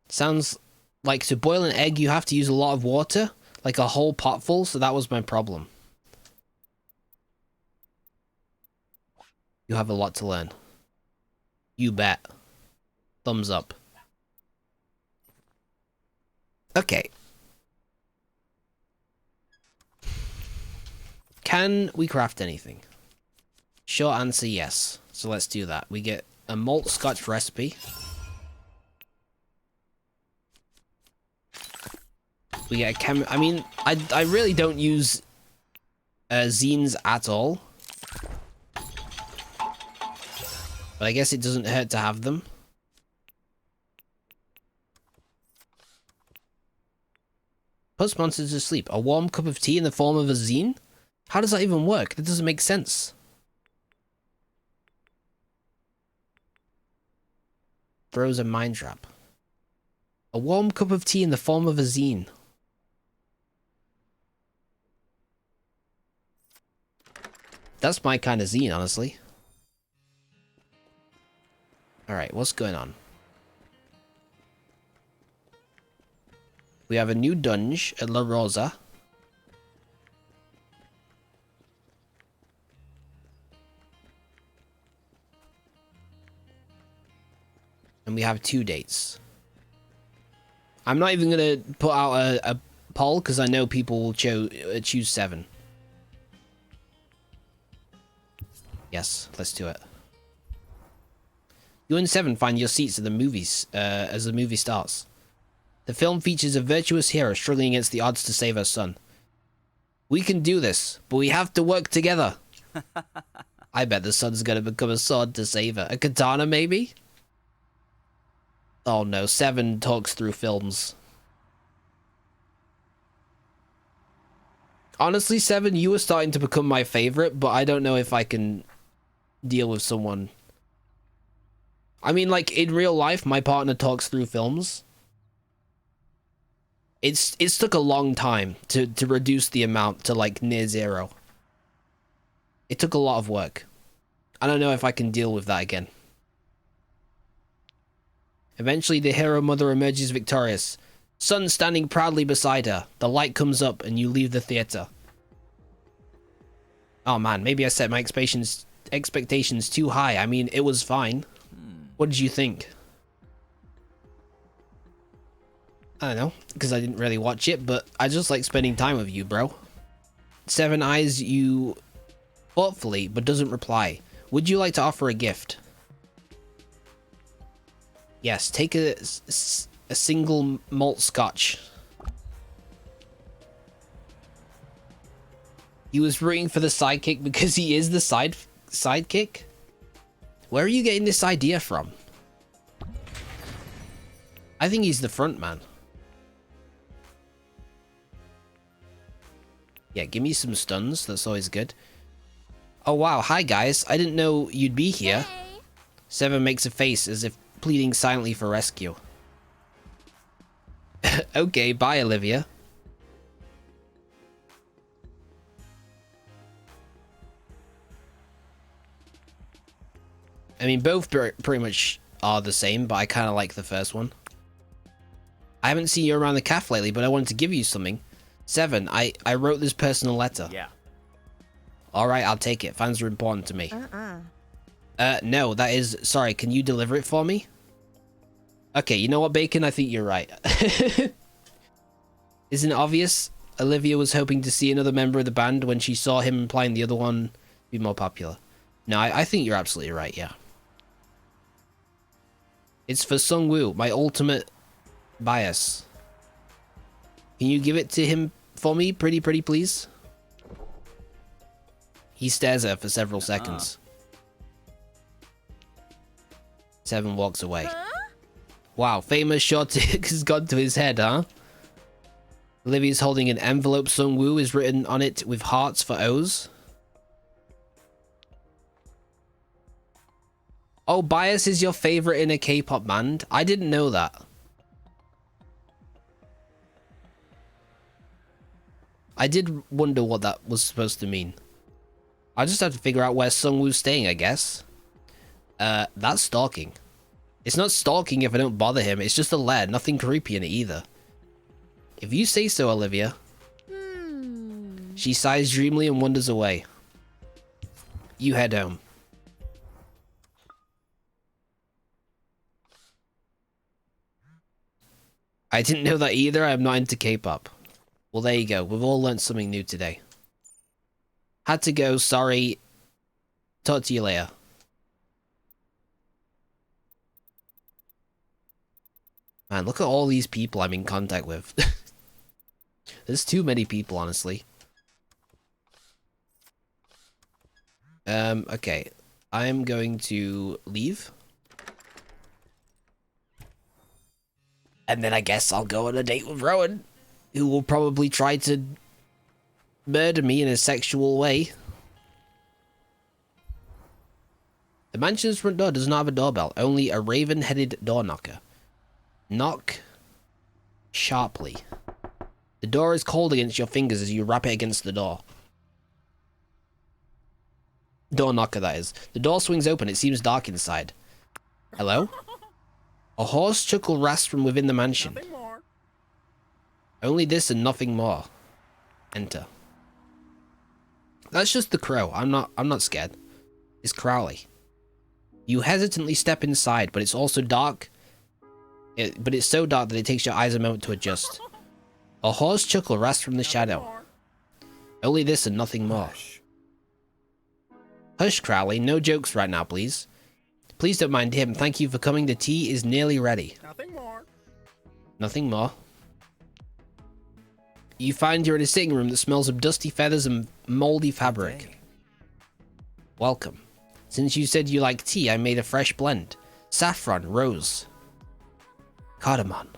Sounds like to boil an egg you have to use a lot of water, like a whole pot full, so that was my problem. You have a lot to learn. You bet. Thumbs up. Okay. Can we craft anything? Short answer, yes. So let's do that. We get a malt scotch recipe. We get a I mean, I really don't use zines at all. But I guess it doesn't hurt to have them. Put monsters to sleep. A warm cup of tea in the form of a zine? How does that even work? That doesn't make sense. Throws a mind trap. A warm cup of tea in the form of a zine. That's my kind of zine, honestly. Alright, what's going on? We have a new dungeon at La Rosa. And we have 2 dates. I'm not even gonna put out a poll because I know people will choose 7. Yes, let's do it. You and 7 find your seats at the movies as the movie starts. The film features a virtuous hero struggling against the odds to save her son. We can do this, but we have to work together. I bet the son's gonna become a sword to save her. A katana, maybe? Oh no, 7 talks through films. Honestly, 7, you were starting to become my favorite, but I don't know if I can deal with someone. I mean, like, in real life, my partner talks through films. It's took a long time to reduce the amount to, like, near 0. It took a lot of work. I don't know if I can deal with that again. Eventually, the hero mother emerges victorious. Son standing proudly beside her. The light comes up and you leave the theater. Oh man, maybe I set my expectations too high. I mean, it was fine. What did you think? I don't know, because I didn't really watch it, but I just like spending time with you, bro. 7 eyes you thoughtfully, but doesn't reply. Would you like to offer a gift? Yes, take a single malt scotch. He was rooting for the sidekick because he is the sidekick? Where are you getting this idea from? I think he's the front man. Yeah, give me some stuns. That's always good. Oh wow, hi guys. I didn't know you'd be here. Hey. 7 makes a face as if pleading silently for rescue. Okay, bye Olivia. I mean, both pretty much are the same, but I kind of like the first one. I haven't seen you around the cafe lately, but I wanted to give you something. 7, I wrote this personal letter. Yeah. Alright, I'll take it. Fans are important to me. No, that is... Sorry, can you deliver it for me? Okay, you know what, Bacon? I think you're right. Isn't it obvious? Olivia was hoping to see another member of the band when she saw him implying the other one would be more popular. No, I think you're absolutely right, yeah. It's for Sungwoo, my ultimate bias. Can you give it to him for me, pretty please? He stares at her for several seconds. 7 walks away. Wow, famous shot has gone to his head, huh? Olivia's holding an envelope. Sungwoo is written on it with hearts for O's. Oh, Bias is your favorite in a K-pop band? I didn't know that. I did wonder what that was supposed to mean. I just have to figure out where Sungwoo's staying, I guess. That's stalking. It's not stalking if I don't bother him. It's just a lair. Nothing creepy in it either. If you say so, Olivia. She sighs dreamily and wanders away. You head home. I didn't know that either. I'm not into K-pop. Well, there you go. We've all learned something new today. Had to go. Sorry. Talk to you later. Man, look at all these people I'm in contact with. There's too many people, honestly. Okay. I'm going to leave. And then I guess I'll go on a date with Rowan, who will probably try to murder me in a sexual way. The mansion's front door does not have a doorbell, only a raven-headed door knocker. Knock sharply. The door is cold against your fingers as you rap it against the door. Door knocker, that is. The door swings open. It seems dark inside. Hello? A hoarse chuckle rasps from within the mansion. Nothing more. Only this and nothing more. Enter. That's just the crow. I'm not scared. It's Crowley. You hesitantly step inside, but it's also dark. But it's so dark that it takes your eyes a moment to adjust. A hoarse chuckle rasps from the shadow. Only this and nothing more. Hush. Hush, Crowley. No jokes right now, please. Please don't mind him. Thank you for coming. The tea is nearly ready. Nothing more. Nothing more. You find you're in a sitting room that smells of dusty feathers and moldy fabric. Welcome. Since you said you like tea, I made a fresh blend. Saffron, rose, cardamom.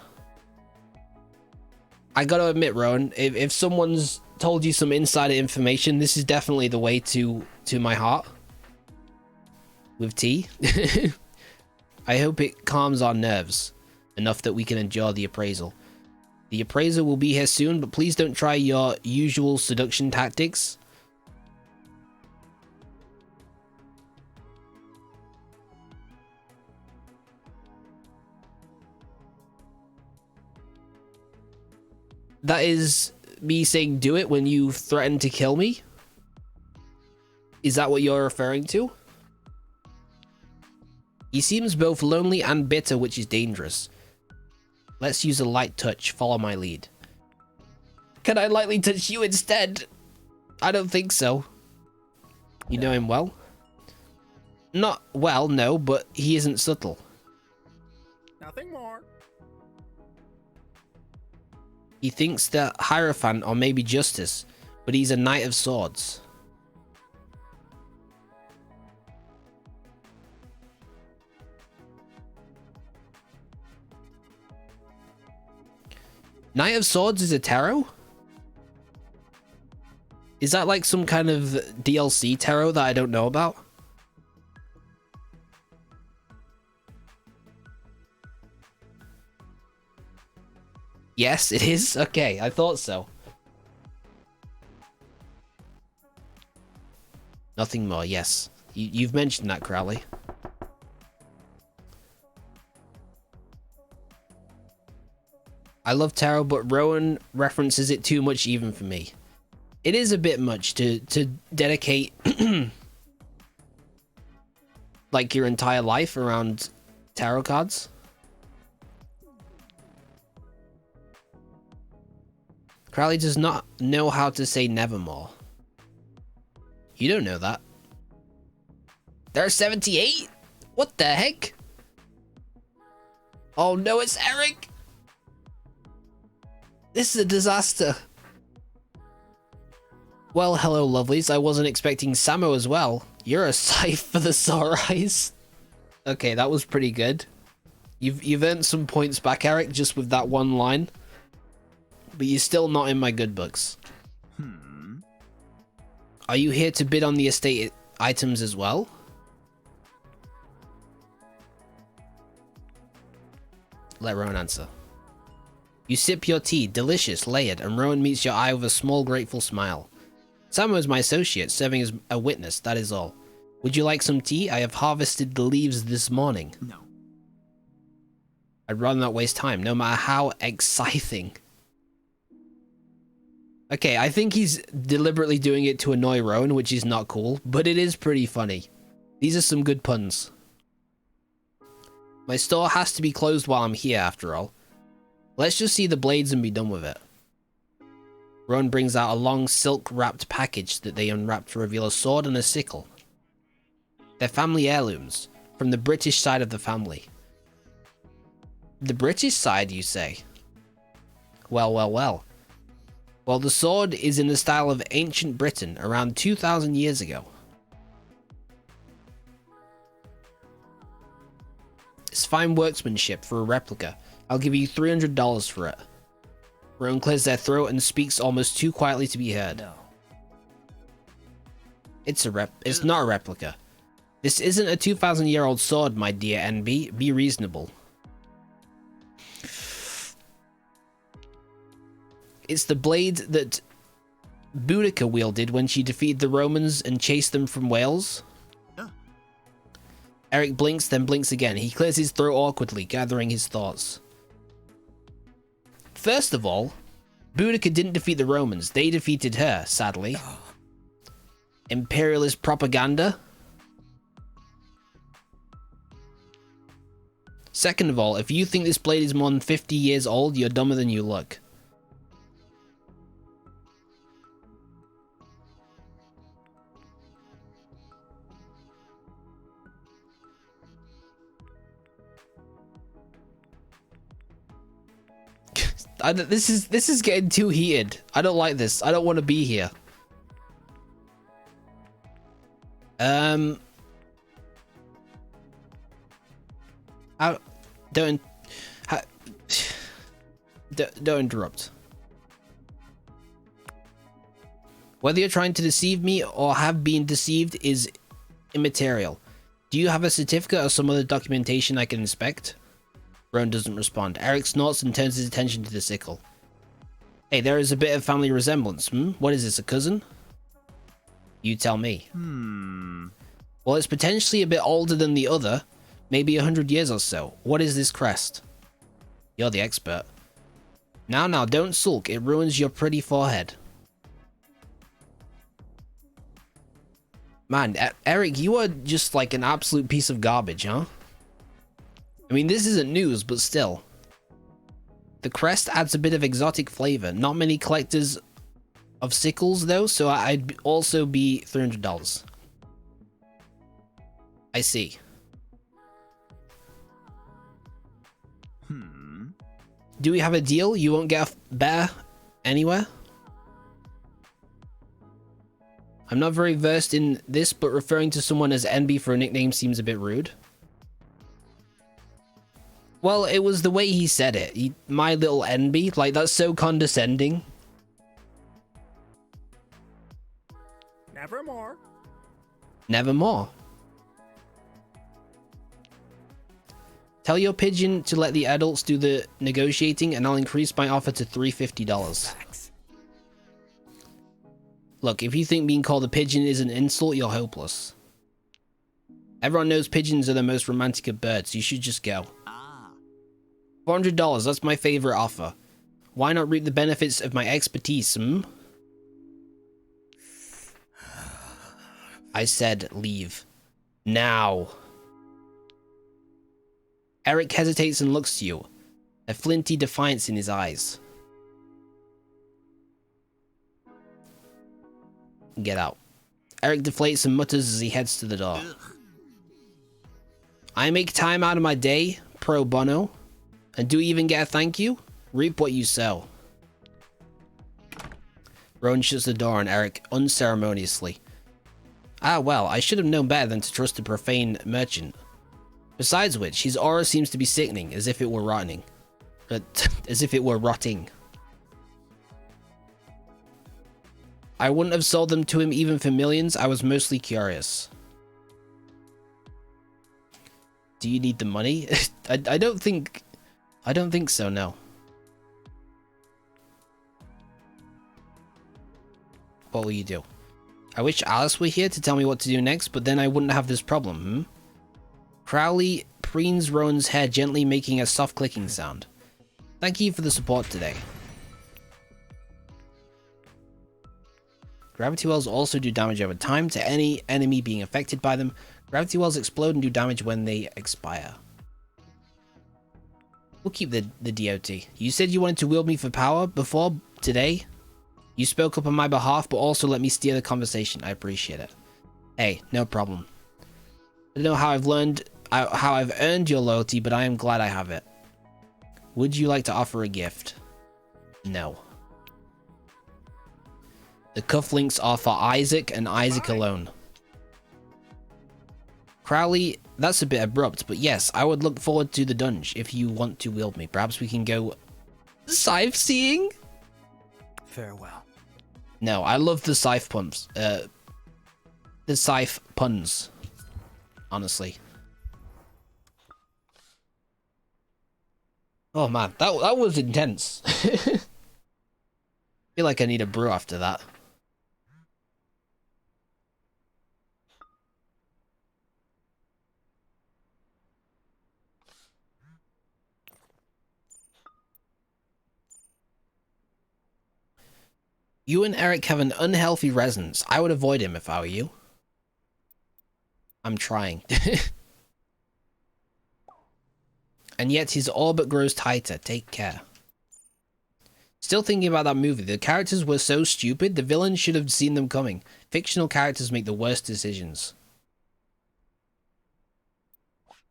I gotta admit, Rowan, if someone's told you some insider information, this is definitely the way to my heart. With tea. I hope it calms our nerves enough that we can endure the appraisal. The appraiser will be here soon, but please don't try your usual seduction tactics. That is me saying do it when you threaten to kill me? Is that what you're referring to? He seems both lonely and bitter, which is dangerous. Let's use a light touch. Follow my lead. Can I lightly touch you instead? I don't think so. You know him well? Not well, no, but he isn't subtle. Nothing more. He thinks that Hierophant or maybe Justice, but he's a Knight of Swords. Knight of Swords is a tarot? Is that like some kind of DLC tarot that I don't know about? Yes, it is? Okay, I thought so. Nothing more, yes. You've mentioned that, Crowley. I love tarot, but Rowan references it too much even for me. It is a bit much to dedicate like your entire life around tarot cards. Crowley does not know how to say nevermore. You don't know that. There are 78? What the heck? Oh no, it's Eric! This is a disaster. Well, hello lovelies, I wasn't expecting Samo as well. You're a sight for the sore eyes. Okay, that was pretty good. You've earned some points back, Eric, just with that one line. But you're still not in my good books. Are you here to bid on the estate items as well? Let Rowan answer. You sip your tea, delicious, layered, and Rowan meets your eye with a small, grateful smile. Samo is my associate, serving as a witness, that is all. Would you like some tea? I have harvested the leaves this morning. No. I'd rather not waste time, no matter how exciting. Okay, I think he's deliberately doing it to annoy Rowan, which is not cool, but it is pretty funny. These are some good puns. My store has to be closed while I'm here, after all. Let's just see the blades and be done with it. Rowan brings out a long silk-wrapped package that they unwrap to reveal a sword and a sickle. They're family heirlooms, from the British side of the family. The British side, you say? Well, well, well. Well, the sword is in the style of ancient Britain, around 2,000 years ago. It's fine workmanship for a replica. I'll give you $300 for it. Rowan clears their throat and speaks almost too quietly to be heard. No. It's not a replica. This isn't a 2,000-year-old sword, my dear NB. Be reasonable. It's the blade that Boudica wielded when she defeated the Romans and chased them from Wales. Eric blinks, then blinks again. He clears his throat awkwardly, gathering his thoughts. First of all, Boudica didn't defeat the Romans. They defeated her, sadly. Imperialist propaganda. Second of all, if you think this blade is more than 50 years old, you're dumber than you look. This is getting too heated. I don't like this. I don't want to be here. Don't interrupt. Whether you're trying to deceive me or have been deceived is immaterial. Do you have a certificate or some other documentation I can inspect? Rowan doesn't respond. Eric snorts and turns his attention to the sickle. Hey, there is a bit of family resemblance. What is this, a cousin? You tell me. Well, it's potentially a bit older than the other. Maybe 100 years or so. What is this crest? You're the expert. Now, don't sulk. It ruins your pretty forehead. Man, Eric, you are just like an absolute piece of garbage, huh? I mean, this isn't news, but still. The crest adds a bit of exotic flavor. Not many collectors of sickles, though, so I'd also be $300. I see. Do we have a deal? You won't get a bear anywhere? I'm not very versed in this, but referring to someone as NB for a nickname seems a bit rude. Well, it was the way he said it. My little NB, like, that's so condescending. Nevermore. Nevermore. Tell your pigeon to let the adults do the negotiating, and I'll increase my offer to $350. Facts. Look, if you think being called a pigeon is an insult, you're hopeless. Everyone knows pigeons are the most romantic of birds. You should just go. $400, that's my favorite offer. Why not reap the benefits of my expertise, hmm? I said leave. Now. Eric hesitates and looks to you, a flinty defiance in his eyes. Get out. Eric deflates and mutters as he heads to the door. I make time out of my day, pro bono, and do even get a thank you? Reap what you sow. Rowan shuts the door on Eric unceremoniously. Ah well, I should have known better than to trust a profane merchant. Besides which, his aura seems to be sickening, as if it were rotting. As if it were rotting. I wouldn't have sold them to him even for millions, I was mostly curious. Do you need the money? I don't think so, no. What will you do? I wish Alice were here to tell me what to do next, but then I wouldn't have this problem, hmm? Crowley preens Rowan's hair, gently making a soft clicking sound. Thank you for the support today. Gravity wells also do damage over time to any enemy being affected by them. Gravity wells explode and do damage when they expire. We'll keep the DOT. You said you wanted to wield me for power before today? You spoke up on my behalf, but also let me steer the conversation. I appreciate it. Hey, no problem. I don't know how I've earned your loyalty, but I am glad I have it. Would you like to offer a gift? No. The cufflinks are for Isaac and Isaac alone. Crowley, that's a bit abrupt, but yes, I would look forward to the dungeon if you want to wield me. Perhaps we can go scythe-seeing? Farewell. No, I love the scythe puns. The scythe puns. Honestly. Oh man, that was intense. Feel like I need a brew after that. You and Eric have an unhealthy resonance. I would avoid him if I were you. I'm trying. And yet his orbit grows tighter. Take care. Still thinking about that movie. The characters were so stupid, the villain should have seen them coming. Fictional characters make the worst decisions.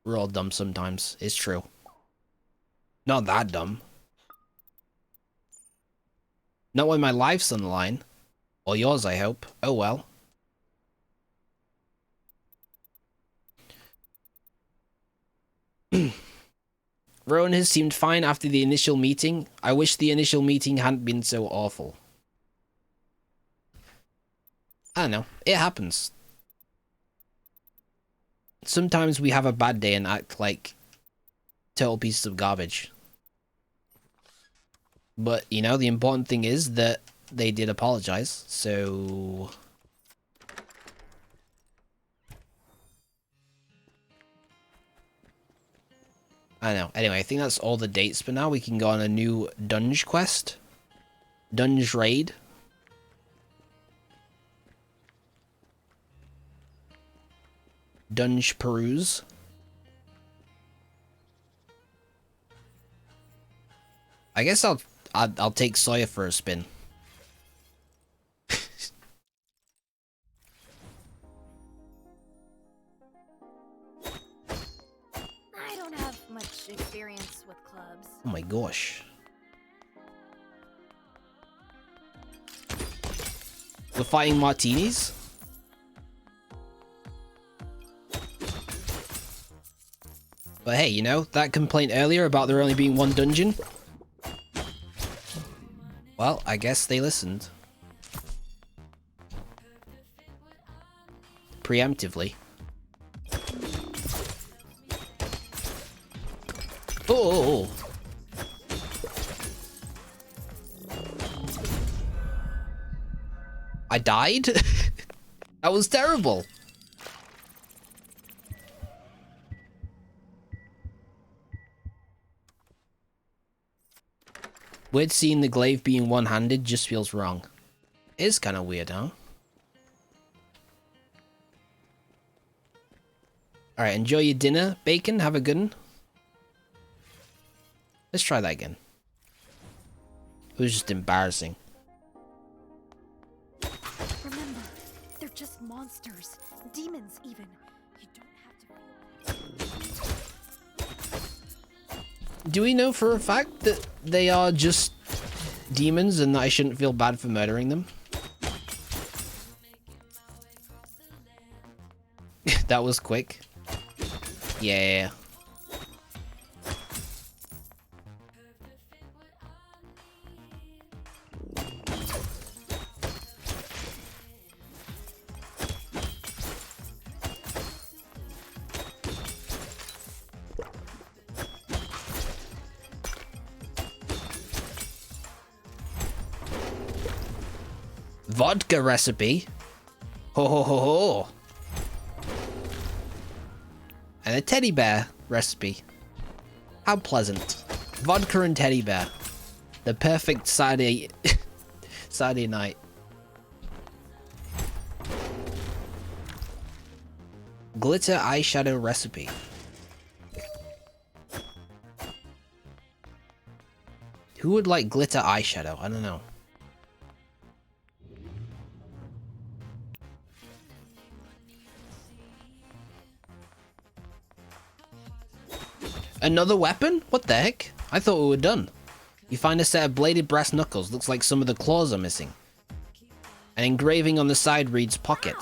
We're all dumb sometimes. It's true. Not that dumb. Not when my life's on the line. Or yours, I hope. Oh well. Rowan has seemed fine after the initial meeting. I wish the initial meeting hadn't been so awful. I don't know. It happens. Sometimes we have a bad day and act like total pieces of garbage. But, you know, the important thing is that they did apologize, so... I know. Anyway, I think that's all the dates for now. We can go on a new dunge quest. Dunge raid. Dunge peruse. I guess I'll take Sawyer for a spin. I don't have much experience with clubs. Oh my gosh. We're fighting martinis? But hey, you know, that complaint earlier about there only being one dungeon? Well, I guess they listened. Preemptively. Oh! I died? That was terrible. Weird seeing the glaive being one-handed just feels wrong. It is kind of weird, huh? Alright, enjoy your dinner, bacon. Have a good one. Let's try that again. It was just embarrassing. Remember, they're just monsters. Demons, even. You don't have to. Do we know for a fact that they are just demons and that I shouldn't feel bad for murdering them? That was quick. Yeah. Vodka recipe. Ho ho ho ho. And a teddy bear recipe. How pleasant. Vodka and teddy bear. The perfect Saturday Saturday night. Glitter eyeshadow recipe. Who would like glitter eyeshadow? I don't know. Another weapon? What the heck? I thought we were done. You find a set of bladed brass knuckles. Looks like some of the claws are missing. An engraving on the side reads pocket.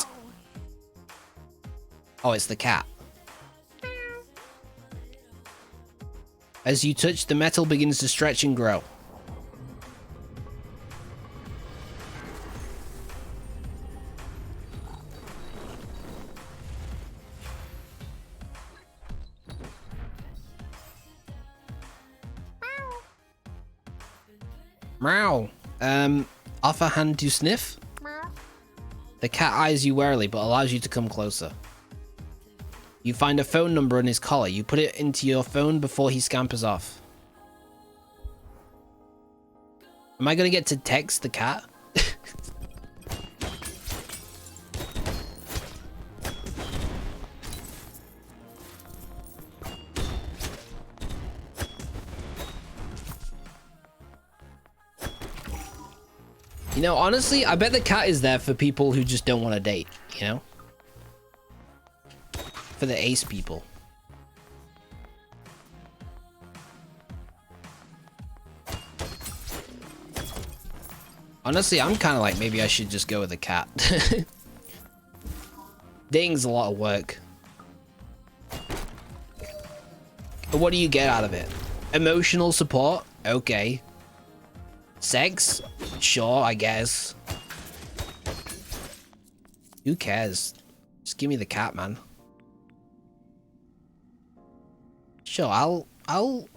Oh, it's the cat. As you touch, the metal begins to stretch and grow. Meow. Offer hand to sniff? The cat eyes you warily, but allows you to come closer. You find a phone number on his collar. You put it into your phone before he scampers off. Am I gonna get to text the cat? You know, honestly, I bet the cat is there for people who just don't want to date, you know? For the ace people. Honestly, I'm kind of like, maybe I should just go with the cat. Dating's a lot of work. But what do you get out of it? Emotional support? Okay. Sex? Sure, I guess. Who cares? Just give me the cat, man. Sure, I'll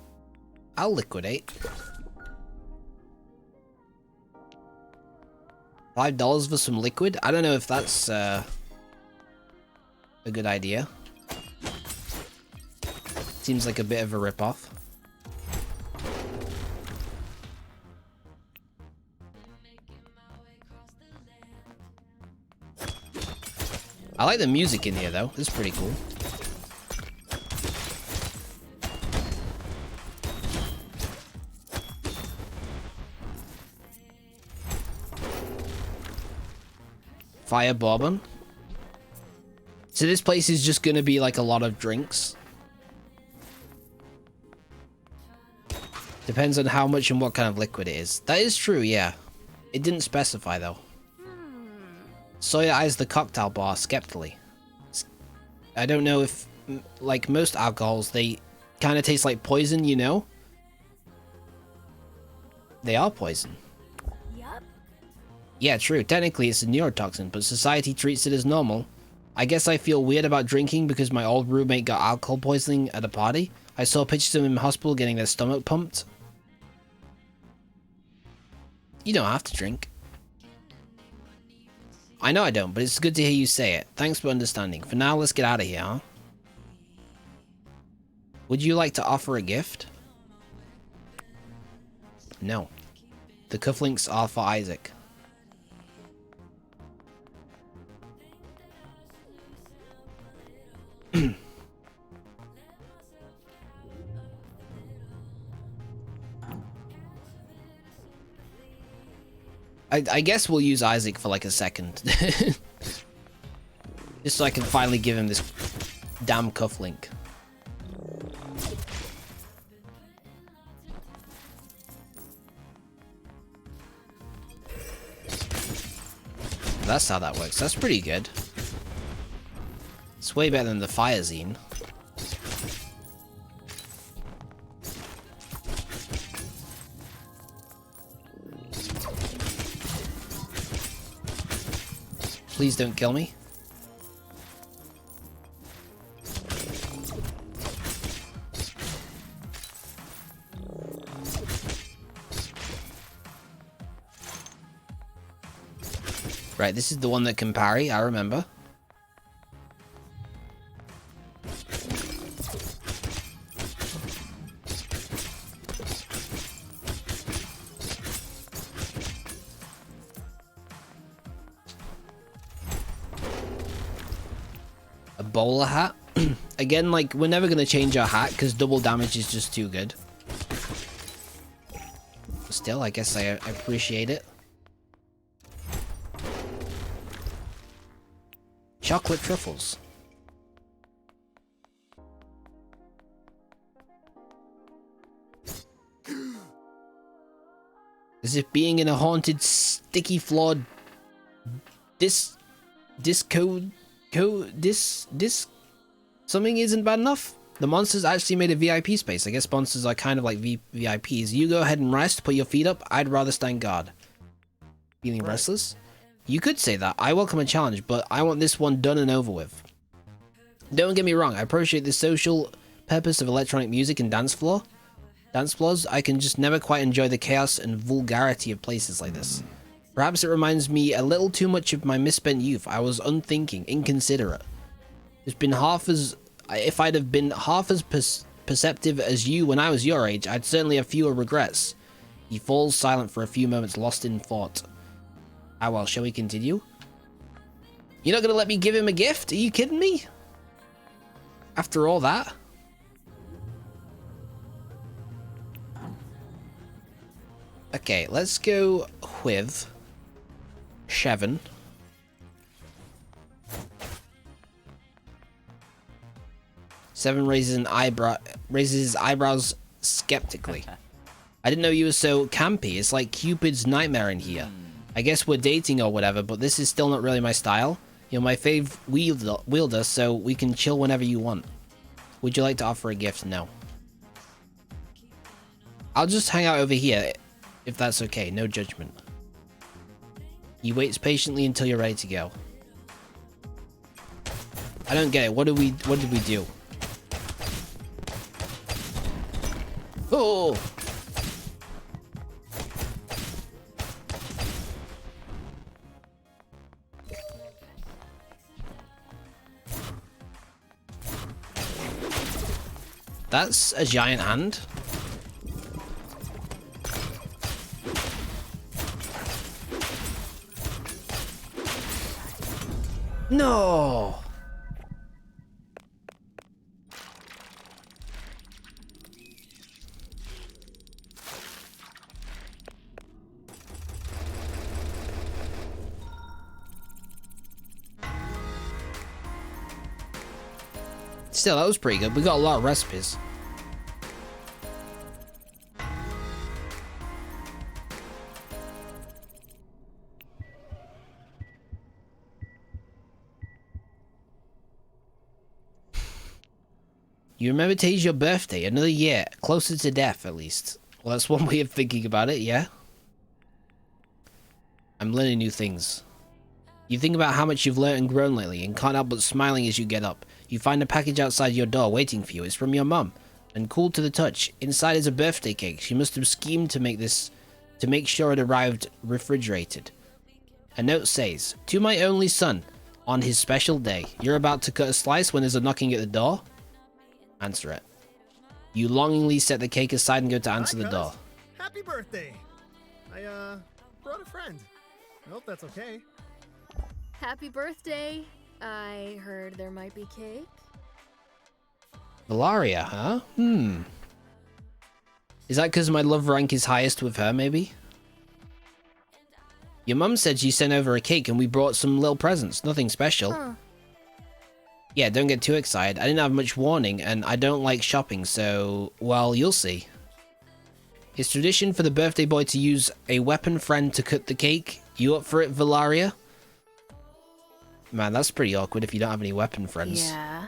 liquidate. $5 for some liquid? I don't know if that's a good idea. Seems like a bit of a rip-off. I like the music in here, though. It's pretty cool. Fire bourbon. So this place is just gonna be like a lot of drinks. Depends on how much and what kind of liquid it is. That is true, yeah. It didn't specify, though. Sawyer eyes the cocktail bar skeptically. I don't know if, like most alcohols, they kind of taste like poison, you know? They are poison. Yup. Yeah, true. Technically, it's a neurotoxin, but society treats it as normal. I guess I feel weird about drinking because my old roommate got alcohol poisoning at a party. I saw pictures of him in hospital getting their stomach pumped. You don't have to drink. I know I don't, but it's good to hear you say it. Thanks for understanding. For now, let's get out of here, huh? Would you like to offer a gift? No. The cufflinks are for Isaac. I guess we'll use Isaac for like a second. Just so I can finally give him this damn cufflink. That's how that works. That's pretty good. It's way better than the fire zine. Please don't kill me. Right, this is the one that can parry, I remember. A bowler hat. Again, like, we're never going to change our hat because double damage is just too good. Still, I guess I appreciate it. Chocolate truffles. As if being in a haunted, sticky, flawed something isn't bad enough. The monsters actually made a VIP space. I guess sponsors are kind of like VIPs. You go ahead and rest, put your feet up. I'd rather stand guard. Feeling restless? You could say that. I welcome a challenge, but I want this one done and over with. Don't get me wrong, I appreciate the social purpose of electronic music and dance floors. I can just never quite enjoy the chaos and vulgarity of places like this. Perhaps it reminds me a little too much of my misspent youth. I was unthinking, inconsiderate. If I'd have been half as perceptive as you when I was your age, I'd certainly have fewer regrets. He falls silent for a few moments, lost in thought. Ah well, shall we continue? You're not gonna let me give him a gift? Are you kidding me? After all that? Okay, let's go with Shevin. Seven raises his eyebrows skeptically. I didn't know you were so campy. It's like Cupid's nightmare in here. I guess we're dating or whatever, but this is still not really my style. You're my fave wielder, so we can chill whenever you want. Would you like to offer a gift? No. I'll just hang out over here, if that's okay. No judgment. He waits patiently until you're ready to go. I don't get it. What did we do? Oh! That's a giant hand. No. Still, that was pretty good. We got a lot of recipes. You remember today's your birthday, another year, closer to death at least. Well, that's one way of thinking about it, yeah? I'm learning new things. You think about how much you've learned and grown lately and can't help but smiling as you get up. You find a package outside your door waiting for you. It's from your mum. And cool to the touch, inside is a birthday cake. She must have schemed to make sure it arrived refrigerated. A note says, "To my only son, on his special day. You're about to cut a slice when there's a knocking at the door? Answer it." You longingly set the cake aside and go to answer the door. Happy birthday! I brought a friend. I hope that's okay. Happy birthday. I heard there might be cake. Valaria, huh? Is that because my love rank is highest with her, maybe? Your mum said she sent over a cake and we brought some little presents. Nothing special. Huh. Yeah, don't get too excited. I didn't have much warning and I don't like shopping, so, well, you'll see. It's tradition for the birthday boy to use a weapon friend to cut the cake. You up for it, Valaria? Man, that's pretty awkward if you don't have any weapon friends. Yeah.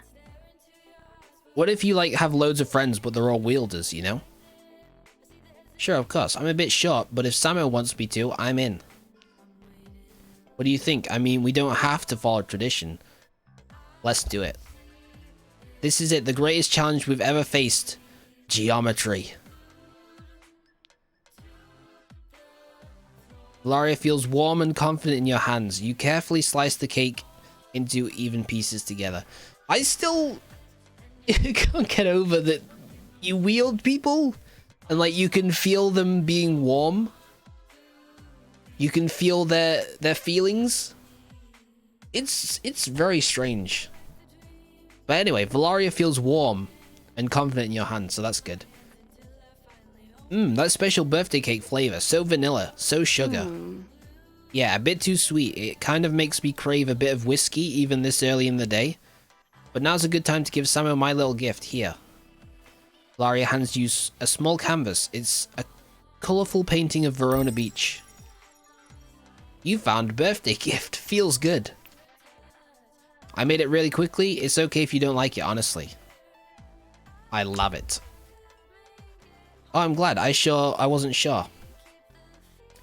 What if you, like, have loads of friends but they're all wielders, you know? Sure, of course. I'm a bit short, but if Samo wants me to, I'm in. What do you think? I mean, we don't have to follow tradition. Let's do it. This is it, the greatest challenge we've ever faced. Geometry. Valaria feels warm and confident in your hands. You carefully slice the cake into even pieces together. I still can't get over that you wield people and like you can feel them being warm. You can feel their feelings. It's very strange. But anyway, Valaria feels warm and confident in your hands, so that's good. That special birthday cake flavor. So vanilla, so sugar. Yeah, a bit too sweet. It kind of makes me crave a bit of whiskey even this early in the day. But now's a good time to give Samo my little gift. Here. Valaria hands you a small canvas. It's a colourful painting of Verona Beach. You found a birthday gift. Feels good. I made it really quickly. It's okay if you don't like it, honestly. I love it. Oh, I'm glad. I wasn't sure.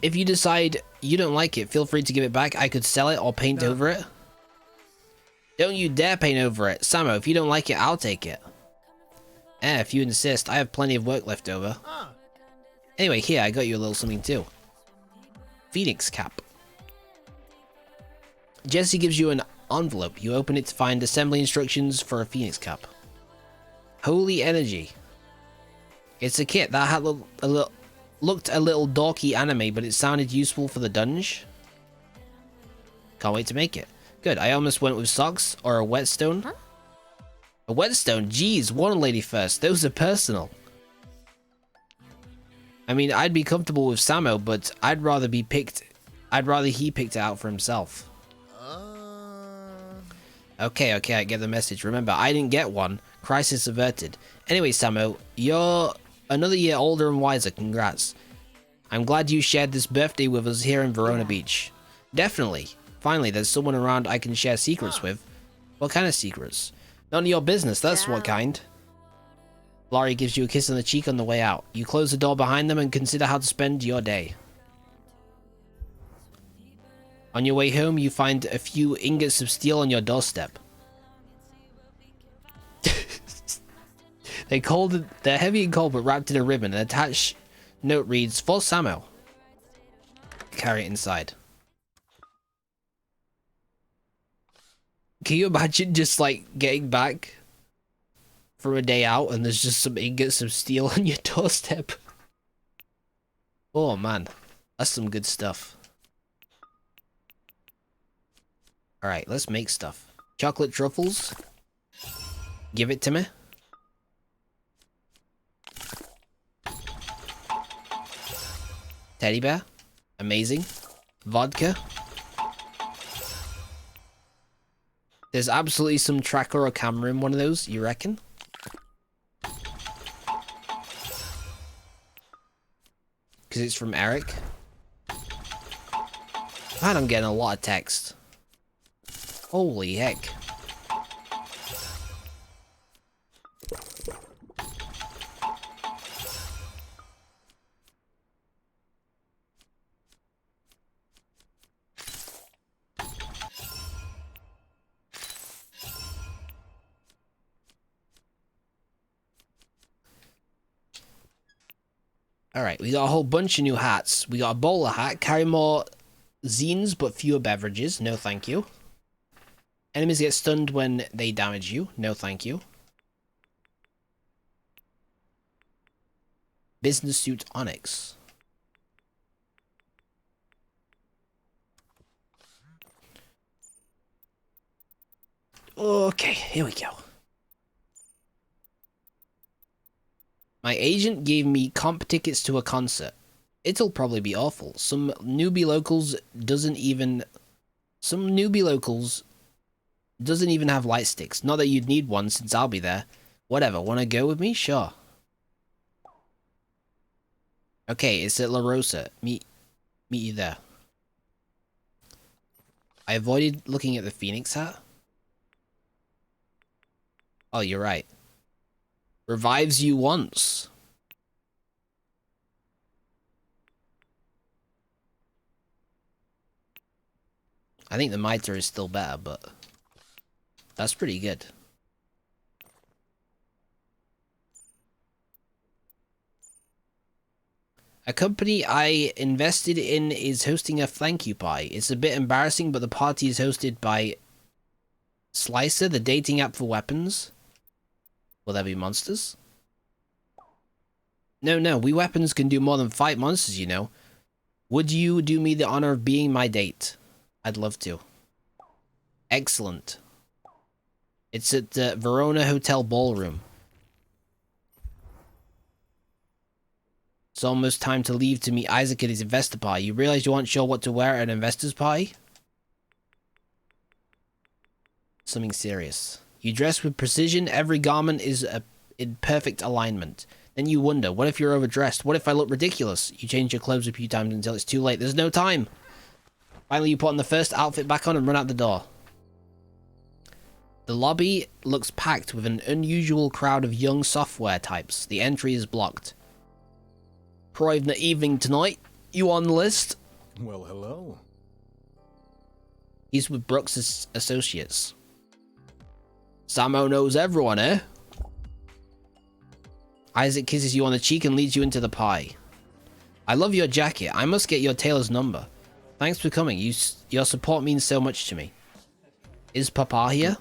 If you decide you don't like it, feel free to give it back. I could sell it or paint over it. Don't you dare paint over it. Samo, if you don't like it, I'll take it. If you insist, I have plenty of work left over. Anyway, here, I got you a little something too. Phoenix cap. Jesse gives you an envelope. You open it to find assembly instructions for a phoenix cap. Holy energy. It's a kit that had looked a little dorky anime, but it sounded useful for the dungeon. Can't wait to make it. Good, I almost went with socks or a whetstone. Huh? A whetstone? Geez, one lady first. Those are personal. I mean, I'd be comfortable with Samo, but I'd rather he picked it out for himself. Okay, I get the message. Remember, I didn't get one. Crisis averted. Anyway, Samo, you're another year older and wiser. Congrats. I'm glad you shared this birthday with us here in Verona Beach. Definitely. Finally, there's someone around I can share secrets with. What kind of secrets? None of your business, that's what kind. Laurie gives you a kiss on the cheek on the way out. You close the door behind them and consider how to spend your day. On your way home, you find a few ingots of steel on your doorstep. They're heavy and cold but wrapped in a ribbon. An attached note reads, "For Samo." Carry it inside. Can you imagine just like getting back from a day out and there's just some ingots of steel on your doorstep? Oh man, that's some good stuff. Alright, let's make stuff. Chocolate truffles. Give it to me. Teddy bear. Amazing. Vodka. There's absolutely some tracker or camera in one of those, you reckon? Because it's from Eric. Man, I'm getting a lot of text. Holy heck. Alright, we got a whole bunch of new hats. We got a bowler hat. Carry more zines but fewer beverages. No thank you. Enemies get stunned when they damage you. No thank you. Business suit Onyx. Okay, here we go. My agent gave me comp tickets to a concert. It'll probably be awful. Some newbie locals doesn't even have light sticks. Not that you'd need one since I'll be there. Whatever, wanna go with me? Sure. Okay, it's at La Rosa. Meet you there. I avoided looking at the Phoenix hat. Oh, you're right. Revives you once. I think the mitre is still better, but that's pretty good. A company I invested in is hosting a thank you party. It's a bit embarrassing, but the party is hosted by Slicer, the dating app for weapons. Will there be monsters? No, we weapons can do more than fight monsters, you know. Would you do me the honor of being my date? I'd love to. Excellent. It's at the Verona Hotel Ballroom. It's almost time to leave to meet Isaac at his investor party. You realize you aren't sure what to wear at an investor's party? Something serious. You dress with precision. Every garment is in perfect alignment. Then you wonder, what if you're overdressed? What if I look ridiculous? You change your clothes a few times until it's too late. There's no time. Finally, you put on the first outfit back on and run out the door. The lobby looks packed with an unusual crowd of young software types. The entry is blocked. Private evening tonight. You on the list? Well, hello. He's with Brooks' associates. Samo knows everyone, eh? Isaac kisses you on the cheek and leads you into the pie. I love your jacket. I must get your tailor's number. Thanks for coming. Your support means so much to me. Is Papa here?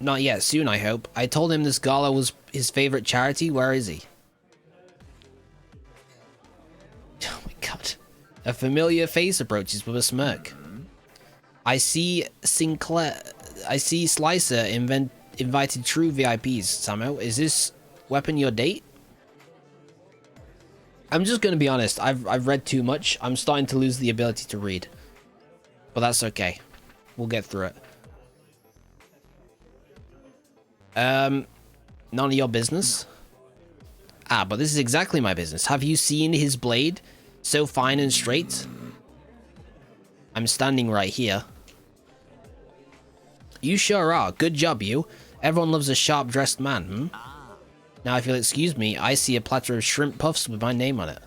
Not yet. Soon, I hope. I told him this gala was his favorite charity. Where is he? Oh my god. A familiar face approaches with a smirk. I see Slicer invited true VIPs, Samo. Is this weapon your date? I'm just gonna be honest, I've read too much. I'm starting to lose the ability to read. But that's okay. We'll get through it. None of your business? Ah, but this is exactly my business. Have you seen his blade? So fine and straight? I'm standing right here. You sure are. Good job, you. Everyone loves a sharp-dressed man, Now, if you'll excuse me, I see a platter of shrimp puffs with my name on it.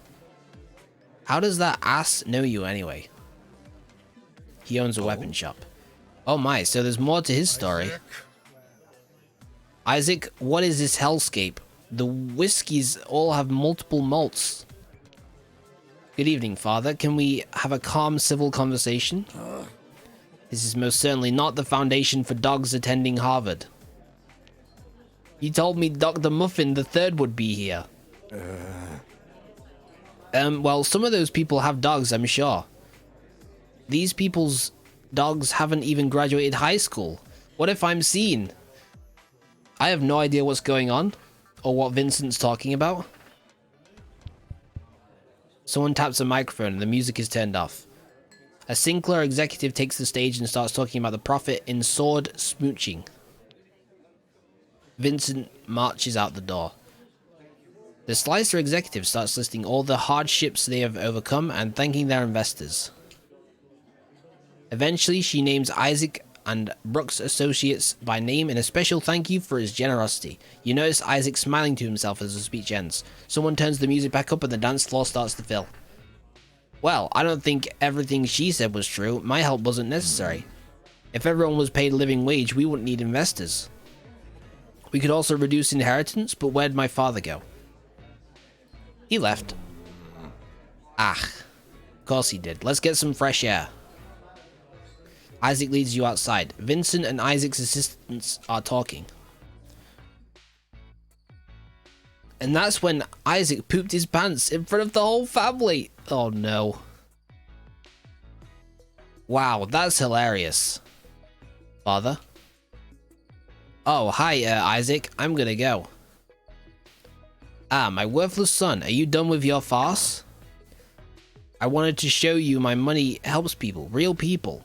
How does that ass know you anyway? He owns a weapon shop. Oh my, so there's more to his story. Isaac, what is this hellscape? The whiskeys all have multiple malts. Good evening, Father. Can we have a calm, civil conversation? This is most certainly not the foundation for dogs attending Harvard. You told me Dr. Muffin III would be here. Well, some of those people have dogs, I'm sure. These people's dogs haven't even graduated high school. What if I'm seen? I have no idea what's going on, or what Vincent's talking about. Someone taps a microphone and the music is turned off. A Sinclair executive takes the stage and starts talking about the profit in sword smooching. Vincent marches out the door. The Slicer executive starts listing all the hardships they have overcome and thanking their investors. Eventually, she names Isaac and Brooks' associates by name in a special thank you for his generosity. You notice Isaac smiling to himself as the speech ends. Someone turns the music back up and the dance floor starts to fill. Well, I don't think everything she said was true. My help wasn't necessary. If everyone was paid a living wage, we wouldn't need investors. We could also reduce inheritance, but where'd my father go? He left. Ah, of course he did. Let's get some fresh air. Isaac leads you outside. Vincent and Isaac's assistants are talking. And that's when Isaac pooped his pants in front of the whole family. Oh no. Wow, that's hilarious. Father? Oh, hi, Isaac. I'm gonna go. Ah, my worthless son, are you done with your farce? I wanted to show you my money helps people, real people.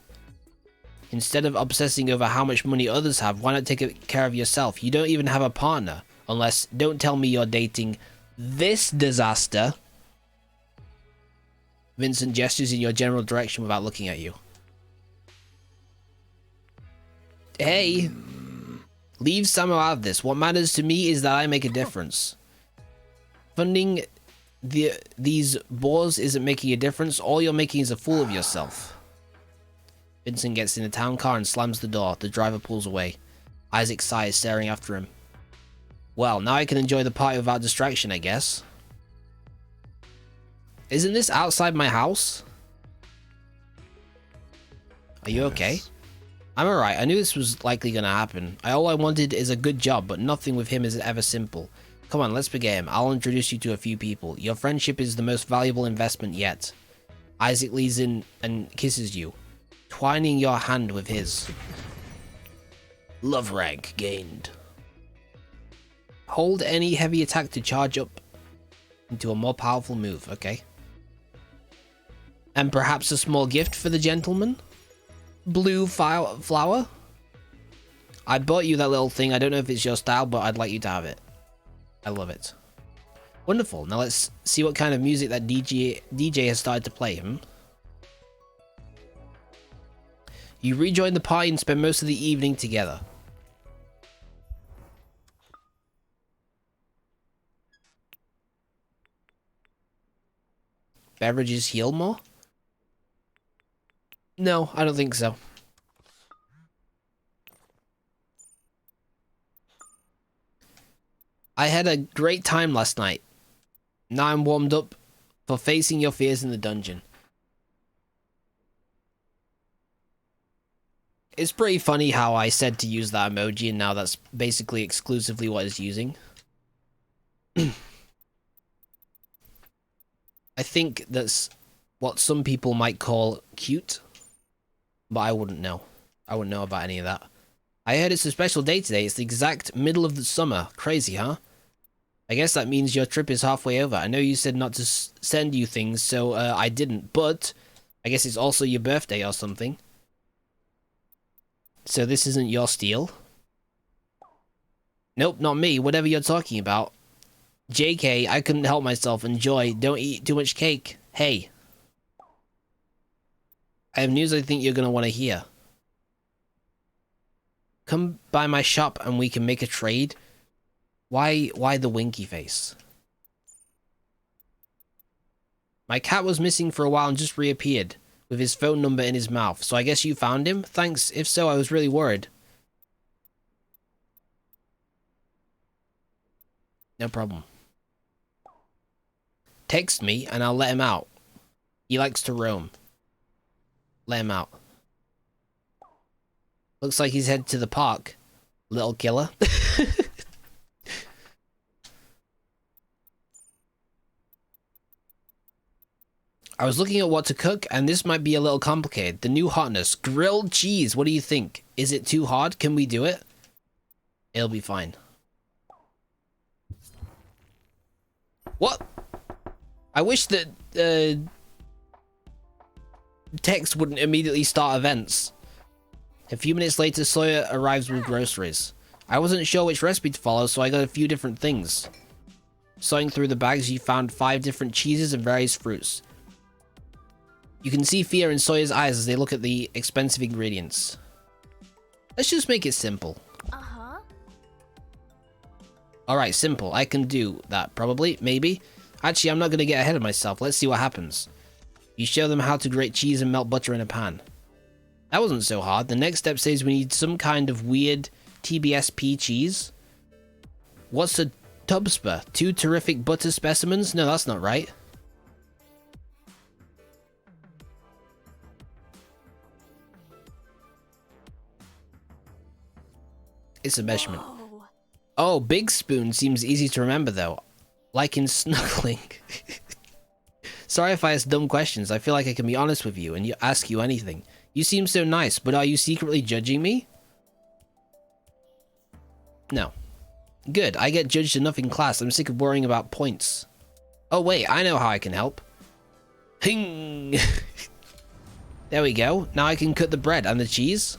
Instead of obsessing over how much money others have, why not take care of yourself? You don't even have a partner. Unless, don't tell me you're dating this disaster. Vincent gestures in your general direction without looking at you. Hey! Leave Samuel out of this. What matters to me is that I make a difference. Funding these bores isn't making a difference. All you're making is a fool of yourself. Vincent gets in a town car and slams the door. The driver pulls away. Isaac sighs, staring after him. Well, now I can enjoy the party without distraction, I guess. Isn't this outside my house? Are you okay? I'm alright. I knew this was likely gonna happen. All I wanted is a good job, but nothing with him is ever simple. Come on, let's begin. I'll introduce you to a few people. Your friendship is the most valuable investment yet. Isaac leans in and kisses you, twining your hand with his. Love rank gained. Hold any heavy attack to charge up into a more powerful move, okay? And perhaps a small gift for the gentleman? Blue flower? I bought you that little thing. I don't know if it's your style, but I'd like you to have it. I love it. Wonderful. Now let's see what kind of music that DJ has started to play. You rejoin the party and spend most of the evening together. Beverages heal more? No, I don't think so. I had a great time last night. Now I'm warmed up for facing your fears in the dungeon. It's pretty funny how I said to use that emoji and now that's basically exclusively what it's using. I think that's what some people might call cute. But I wouldn't know. I wouldn't know about any of that. I heard it's a special day today. It's the exact middle of the summer. Crazy, huh? I guess that means your trip is halfway over. I know you said not to send you things, so I didn't. But I guess it's also your birthday or something. So this isn't your steal? Nope, not me. Whatever you're talking about. JK, I couldn't help myself. Enjoy. Don't eat too much cake. Hey. I have news I think you're going to want to hear. Come by my shop and we can make a trade. Why the winky face? My cat was missing for a while and just reappeared, with his phone number in his mouth, so I guess you found him? Thanks, if so, I was really worried. No problem. Text me and I'll let him out. He likes to roam. Let him out. Looks like he's headed to the park. Little killer. I was looking at what to cook, and this might be a little complicated. The new hotness. Grilled cheese. What do you think? Is it too hard? Can we do it? It'll be fine. What? I wish that text wouldn't immediately start events. A few minutes later, Sawyer arrives with groceries. I wasn't sure which recipe to follow, so I got a few different things. Sorting through the bags, you found 5 different cheeses and various fruits. You can see fear in Sawyer's eyes as they look at the expensive ingredients. Let's just make it simple. Uh-huh. Alright, simple. I can do that, probably, maybe. Actually, I'm not going to get ahead of myself. Let's see what happens. You show them how to grate cheese and melt butter in a pan. That wasn't so hard. The next step says we need some kind of weird TBSP cheese. What's a tubspa? 2 terrific butter specimens? No, that's not right. It's a measurement. Whoa. Oh, big spoon seems easy to remember though. Like in snuggling. Sorry if I ask dumb questions. I feel like I can be honest with you and ask you anything. You seem so nice, but are you secretly judging me? No. Good, I get judged enough in class. I'm sick of worrying about points. Oh wait, I know how I can help. Hing! There we go. Now I can cut the bread and the cheese.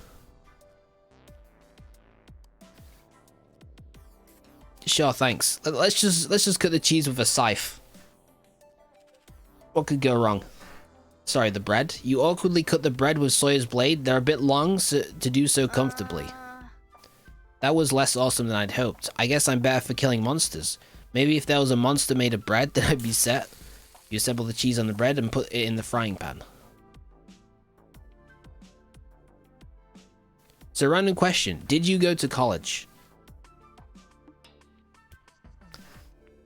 Sure, thanks. Let's just cut the cheese with a scythe. What could go wrong? Sorry, the bread. You awkwardly cut the bread with Sawyer's blade. They're a bit long to do so comfortably. That was less awesome than I'd hoped. I guess I'm better for killing monsters. Maybe if there was a monster made of bread, then I'd be set. You assemble the cheese on the bread and put it in the frying pan. So, random question. Did you go to college?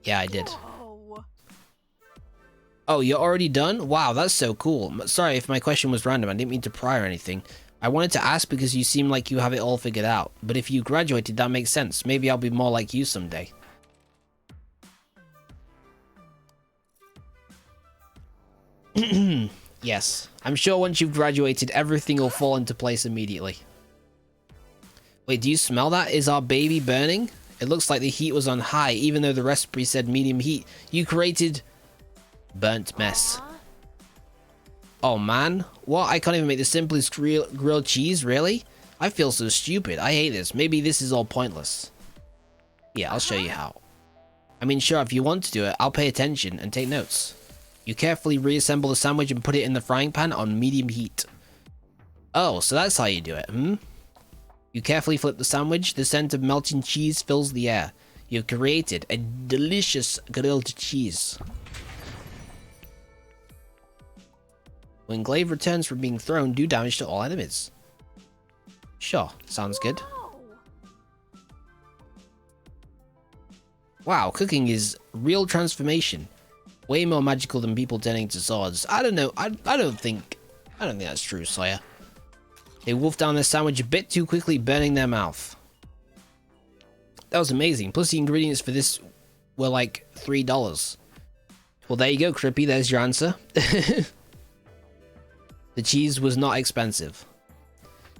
Yeah, I did. Whoa. Oh, you're already done? Wow, that's so cool. Sorry if my question was random. I didn't mean to pry or anything. I wanted to ask because you seem like you have it all figured out. But if you graduated, that makes sense. Maybe I'll be more like you someday. Yes. I'm sure once you've graduated, everything will fall into place immediately. Wait, do you smell that? Is our baby burning? It looks like the heat was on high, even though the recipe said medium heat. You created... burnt mess. Oh man, what? I can't even make the simplest grilled cheese, really? I feel so stupid. I hate this. Maybe this is all pointless. Yeah, I'll show you how. I mean, sure, if you want to do it, I'll pay attention and take notes. You carefully reassemble the sandwich and put it in the frying pan on medium heat. Oh, so that's how you do it, hmm? You carefully flip the sandwich. The scent of melting cheese fills the air. You've created a delicious grilled cheese. When Glaive returns from being thrown, do damage to all enemies. Sure, sounds good. Wow, cooking is real transformation. Way more magical than people turning to swords. I don't know. I don't think that's true, Sawyer. They wolfed down their sandwich a bit too quickly, burning their mouth. That was amazing. Plus the ingredients for this were like $3. Well, there you go, Crippy. There's your answer. The cheese was not expensive.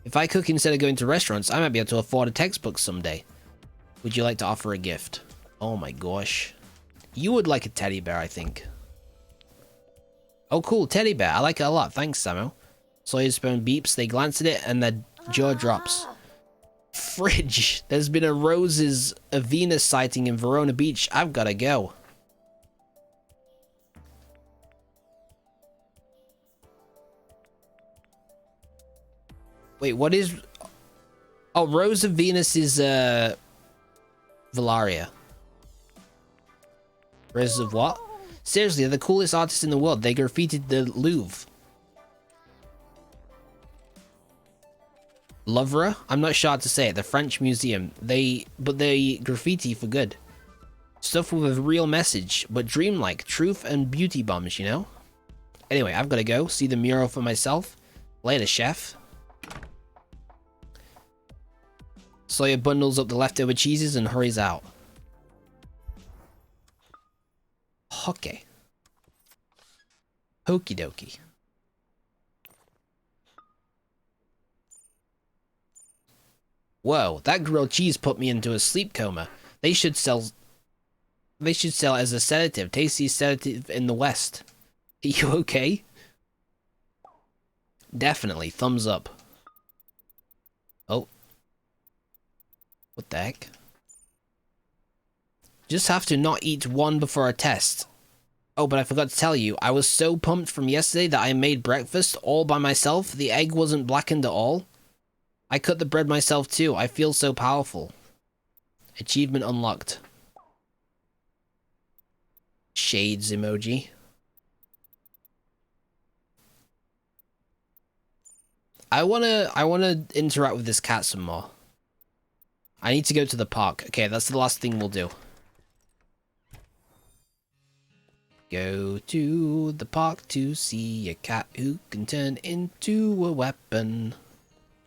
If I cook instead of going to restaurants, I might be able to afford a textbook someday. Would you like to offer a gift? Oh my gosh. You would like a teddy bear, I think. Oh cool, teddy bear. I like it a lot. Thanks, Samo. Sawyer's phone beeps. They glance at it and their jaw drops. Fridge. There's been a Venus sighting in Verona Beach. I've gotta go. Wait, what is... Oh, Rose of Venus is, Valaria. Roses of what? Seriously, they're the coolest artists in the world. They graffitied the Louvre. Louvre? I'm not sure how to say it. The French museum. But they graffiti for good. Stuff with a real message, but dreamlike. Truth and beauty bombs, you know? Anyway, I've got to go. See the mural for myself. Later, chef. Sawyer bundles up the leftover cheeses and hurries out. Okay. Okie dokie. Whoa, that grilled cheese put me into a sleep coma. They should sell as a sedative. Tastiest sedative in the West. Are you okay? Definitely. Thumbs up. Oh. What the heck? Just have to not eat one before a test. Oh, but I forgot to tell you, I was so pumped from yesterday that I made breakfast all by myself. The egg wasn't blackened at all. I cut the bread myself too. I feel so powerful. Achievement unlocked. Shades emoji. I wanna interact with this cat some more. I need to go to the park. Okay, that's the last thing we'll do. Go to the park to see a cat who can turn into a weapon.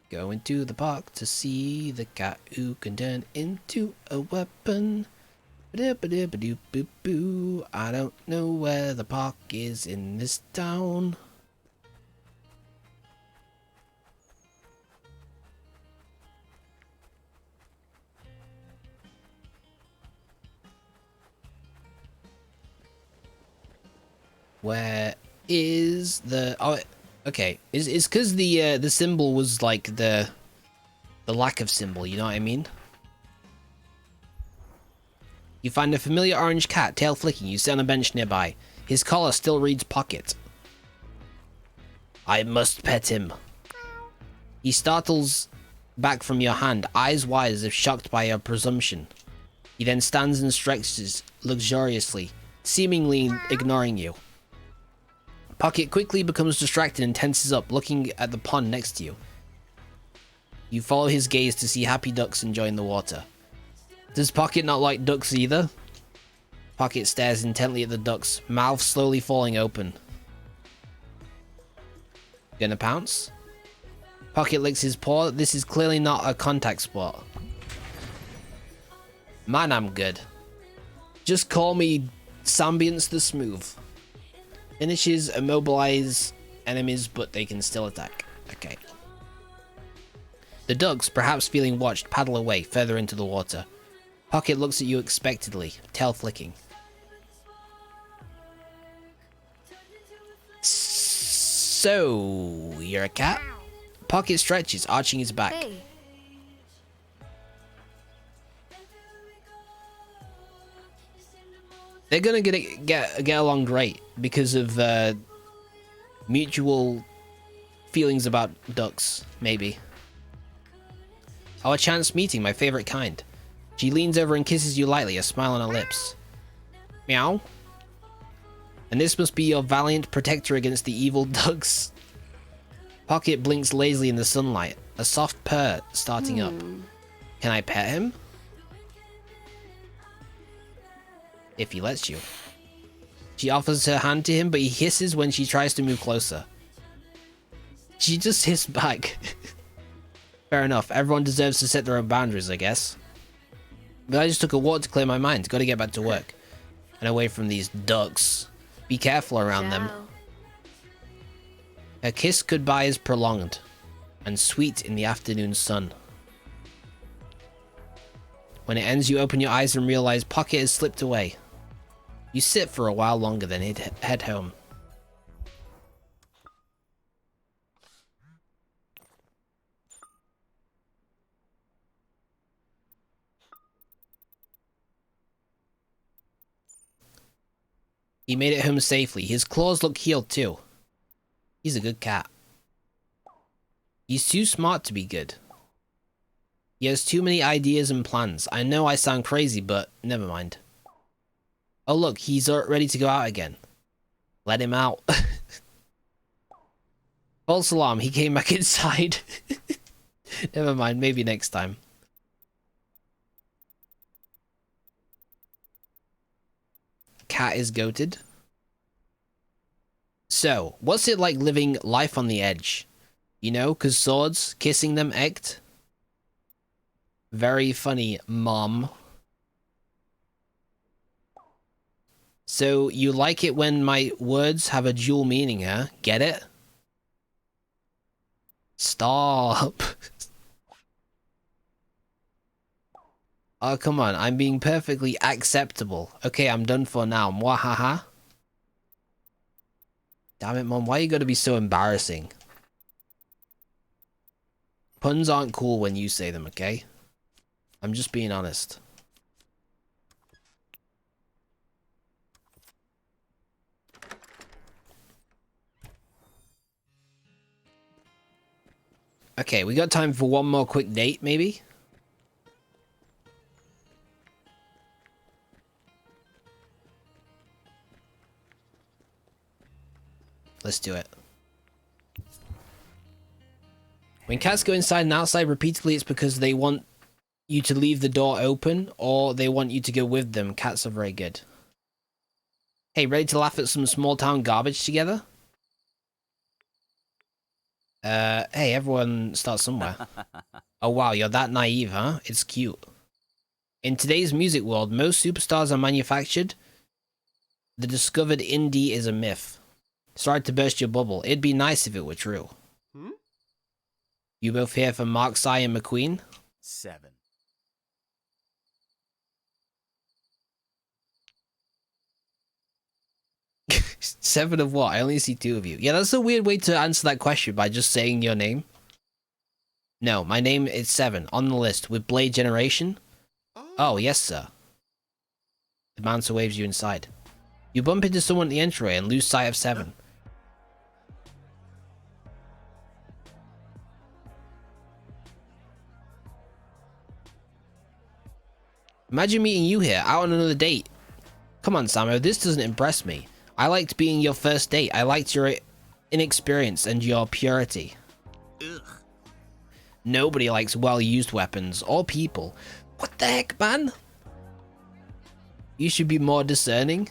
Go into the park to see the cat who can turn into a weapon. Ba-da-ba-da-ba-doo-boo-boo. I don't know where the park is in this town. Where is the... Oh, okay. It's because the symbol was like the lack of symbol, you know what I mean? You find a familiar orange cat, tail flicking. You sit on a bench nearby. His collar still reads pocket. I must pet him. He startles back from your hand, eyes wide as if shocked by your presumption. He then stands and stretches luxuriously, seemingly ignoring you. Pocket quickly becomes distracted and tenses up, looking at the pond next to you. You follow his gaze to see happy ducks enjoying the water. Does Pocket not like ducks either? Pocket stares intently at the ducks, mouth slowly falling open. Gonna pounce? Pocket licks his paw. This is clearly not a contact sport. Man, I'm good. Just call me Sambience the Smooth. Finishes immobilize enemies, but they can still attack. Okay. The ducks, perhaps feeling watched, paddle away, further into the water. Pocket looks at you expectantly, tail flicking. So, you're a cat? Pocket stretches, arching his back. Hey, They're gonna get along great because of mutual feelings about ducks, maybe. Our chance meeting, my favorite kind. She leans over and kisses you lightly, a smile on her lips. Meow. And this must be your valiant protector against the evil ducks. Pocket blinks lazily in the sunlight, a soft purr starting up. Can I pet him? If he lets you. She offers her hand to him, but he hisses when she tries to move closer. She just hissed back. Fair enough, everyone deserves to set their own boundaries, I guess. But I just took a walk to clear my mind, gotta get back to work. And away from these ducks. Be careful around them. ciao. Her kiss goodbye is prolonged, and sweet in the afternoon sun. When it ends, you open your eyes and realize Pocket has slipped away. You sit for a while longer, then head home. He made it home safely. His claws look healed too. He's a good cat. He's too smart to be good. He has too many ideas and plans. I know I sound crazy, but never mind. Oh look, he's ready to go out again. Let him out. False alarm, he came back inside. Never mind, maybe next time. Cat is goated. So, what's it like living life on the edge? You know, 'cause swords, kissing them, echt? Very funny, mom. So, you like it when my words have a dual meaning, huh? Get it? Stop. Oh, come on. I'm being perfectly acceptable. Okay, I'm done for now. Mwahaha. Damn it, Mom. Why you gotta be so embarrassing? Puns aren't cool when you say them, okay? I'm just being honest. Okay, we got time for one more quick date, maybe? Let's do it. When cats go inside and outside repeatedly, it's because they want you to leave the door open, or they want you to go with them. Cats are very good. Hey, ready to laugh at some small town garbage together? Hey, everyone starts somewhere. Oh wow, you're that naive, huh? It's cute. In today's music world, most superstars are manufactured. The discovered indie is a myth. Sorry to burst your bubble. It'd be nice if it were true. You both here for Marksai and McQueen? 7. 7 of what? I only see 2 of you. Yeah, that's a weird way to answer that question by just saying your name. No, my name is 7 on the list with Blade Generation. Oh, yes, sir. The bouncer waves you inside. You bump into someone at the entryway and lose sight of 7. Imagine meeting you here, out on another date. Come on, Samo, this doesn't impress me. I liked being your first date. I liked your inexperience and your purity. Ugh. Nobody likes well-used weapons or people. What the heck, man? You should be more discerning.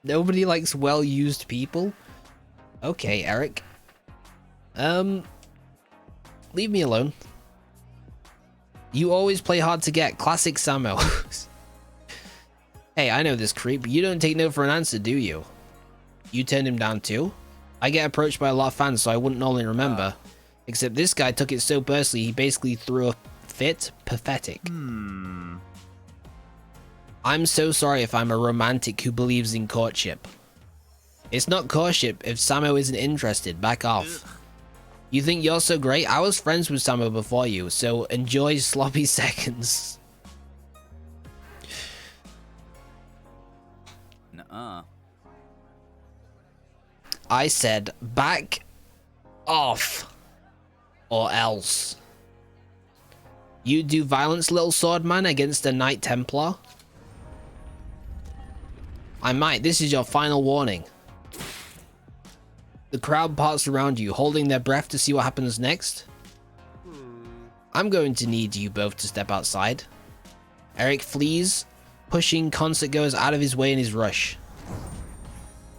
Nobody likes well-used people? Okay, Eric. Leave me alone. You always play hard to get. Classic Samo. Hey, I know this creep. You don't take no for an answer, do you? You turned him down too? I get approached by a lot of fans, so I wouldn't normally remember. Except this guy took it so personally, he basically threw a fit. Pathetic. I'm so sorry if I'm a romantic who believes in courtship. It's not courtship if Samo isn't interested. Back off. You think you're so great? I was friends with Samo before you, so enjoy sloppy seconds. Nuh-uh. I said back off or else. You do violence, little sword man, against a Knight Templar? I might. This is your final warning. The crowd parts around you, holding their breath to see what happens next. I'm going to need you both to step outside. Eric flees, pushing concert goers out of his way in his rush.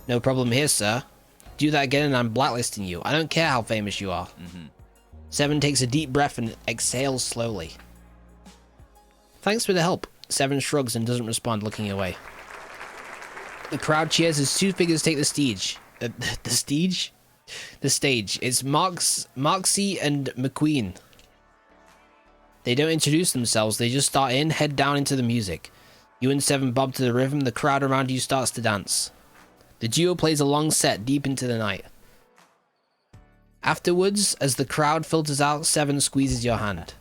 No problem here, sir. Do that again and I'm blacklisting you. I don't care how famous you are. 7 takes a deep breath and exhales slowly. Thanks for the help. 7 shrugs and doesn't respond, looking away. The crowd cheers as 2 figures take the stage. The stage? The stage. It's Marksy and McQueen. They don't introduce themselves, they just start in, head down into the music. You and 7 bob to the rhythm, the crowd around you starts to dance. The duo plays a long set deep into the night. Afterwards, as the crowd filters out, 7 squeezes your hand.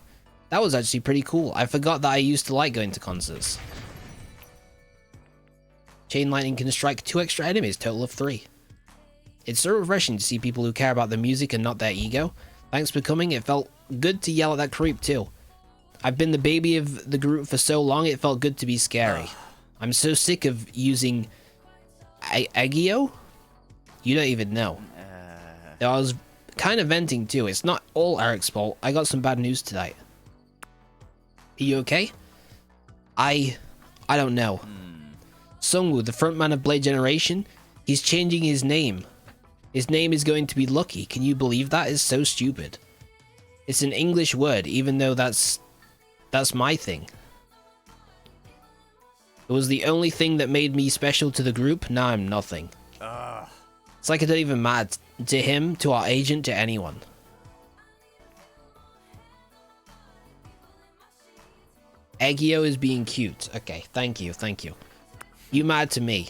That was actually pretty cool. I forgot that I used to like going to concerts. Chain lightning can strike 2 extra enemies, total of 3. It's so refreshing to see people who care about the music and not their ego. Thanks for coming, it felt good to yell at that creep too. I've been the baby of the group for so long, it felt good to be scary. I'm so sick of using Agio? You don't even know. I was kind of venting too. It's not all Eric's fault. I got some bad news tonight. Are you okay? I don't know. Sungwoo, the frontman of Blade Generation, he's changing his name. His name is going to be Lucky. Can you believe that? It's so stupid. It's an English word, even though that's my thing. It was the only thing that made me special to the group. Now I'm nothing. It's like I don't even matter to him, to our agent, to anyone. Eggio is being cute. Okay, thank you. You mad to me.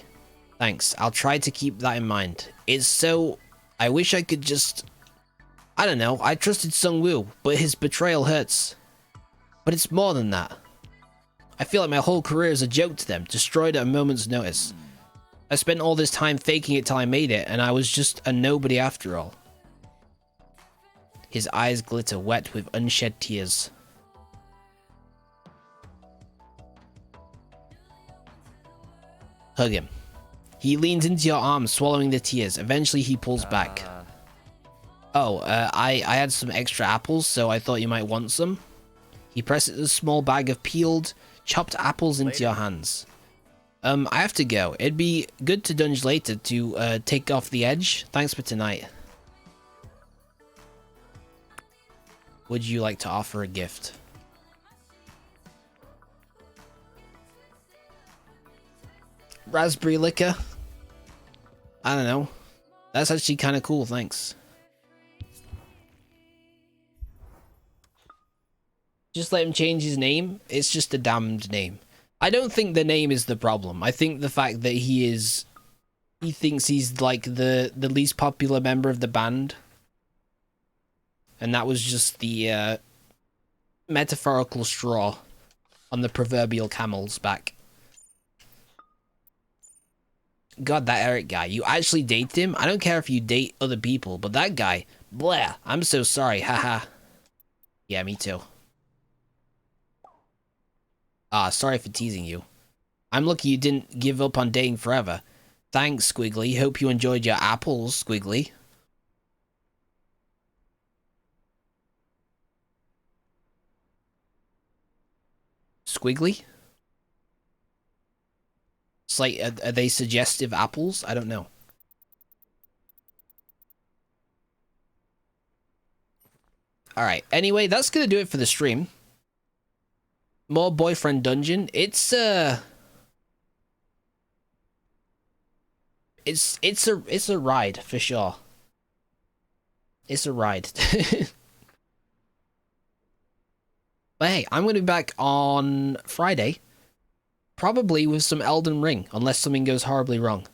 Thanks, I'll try to keep that in mind. It's so... I wish I could just... I don't know, I trusted Sungwoo, but his betrayal hurts. But it's more than that. I feel like my whole career is a joke to them, destroyed at a moment's notice. I spent all this time faking it till I made it, and I was just a nobody after all. His eyes glitter wet with unshed tears. Hug him. He leans into your arms, swallowing the tears. Eventually, he pulls back. I had some extra apples, so I thought you might want some. He presses a small bag of peeled, chopped apples into your hands. I have to go. It'd be good to dunge later to take off the edge. Thanks for tonight. Would you like to offer a gift? Raspberry liquor? I don't know. That's actually kind of cool, thanks. Just let him change his name. It's just a damned name. I don't think the name is the problem. I think the fact that he thinks he's like the least popular member of the band. And that was just the metaphorical straw on the proverbial camel's back. God, that Eric guy. You actually date him? I don't care if you date other people, but that guy, blah. I'm so sorry, haha. Yeah, me too. Ah, sorry for teasing you. I'm lucky you didn't give up on dating forever. Thanks, Squiggly. Hope you enjoyed your apples, Squiggly. Squiggly? It's like, are they suggestive apples? I don't know. Alright, anyway, that's gonna do it for the stream. More Boyfriend Dungeon. It's a ride, for sure. It's a ride. But hey, I'm gonna be back on Friday. Probably with some Elden Ring, unless something goes horribly wrong.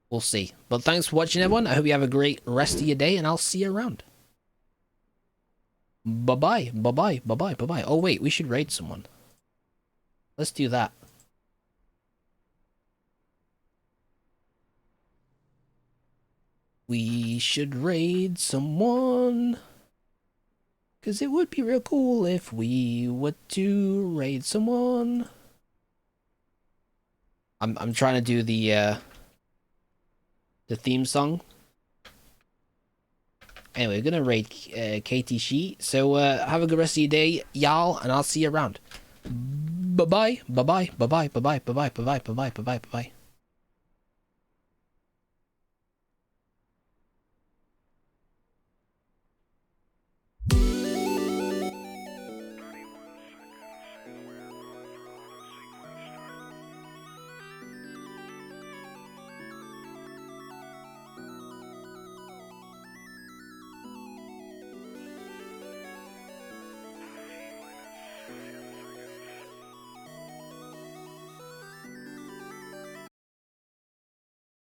We'll see. But thanks for watching, everyone. I hope you have a great rest of your day, and I'll see you around. Bye-bye. Bye-bye. Bye-bye. Bye-bye. Oh, wait. We should raid someone. Let's do that. We should raid someone. Because it would be real cool if we were to raid someone. I'm trying to do the theme song. Anyway, we're gonna raid KT She. So have a good rest of your day, y'all, and I'll see you around. Bye bye. Bye bye. Bye bye. Bye bye. Bye bye. Bye bye. Bye bye. Bye bye. Bye bye.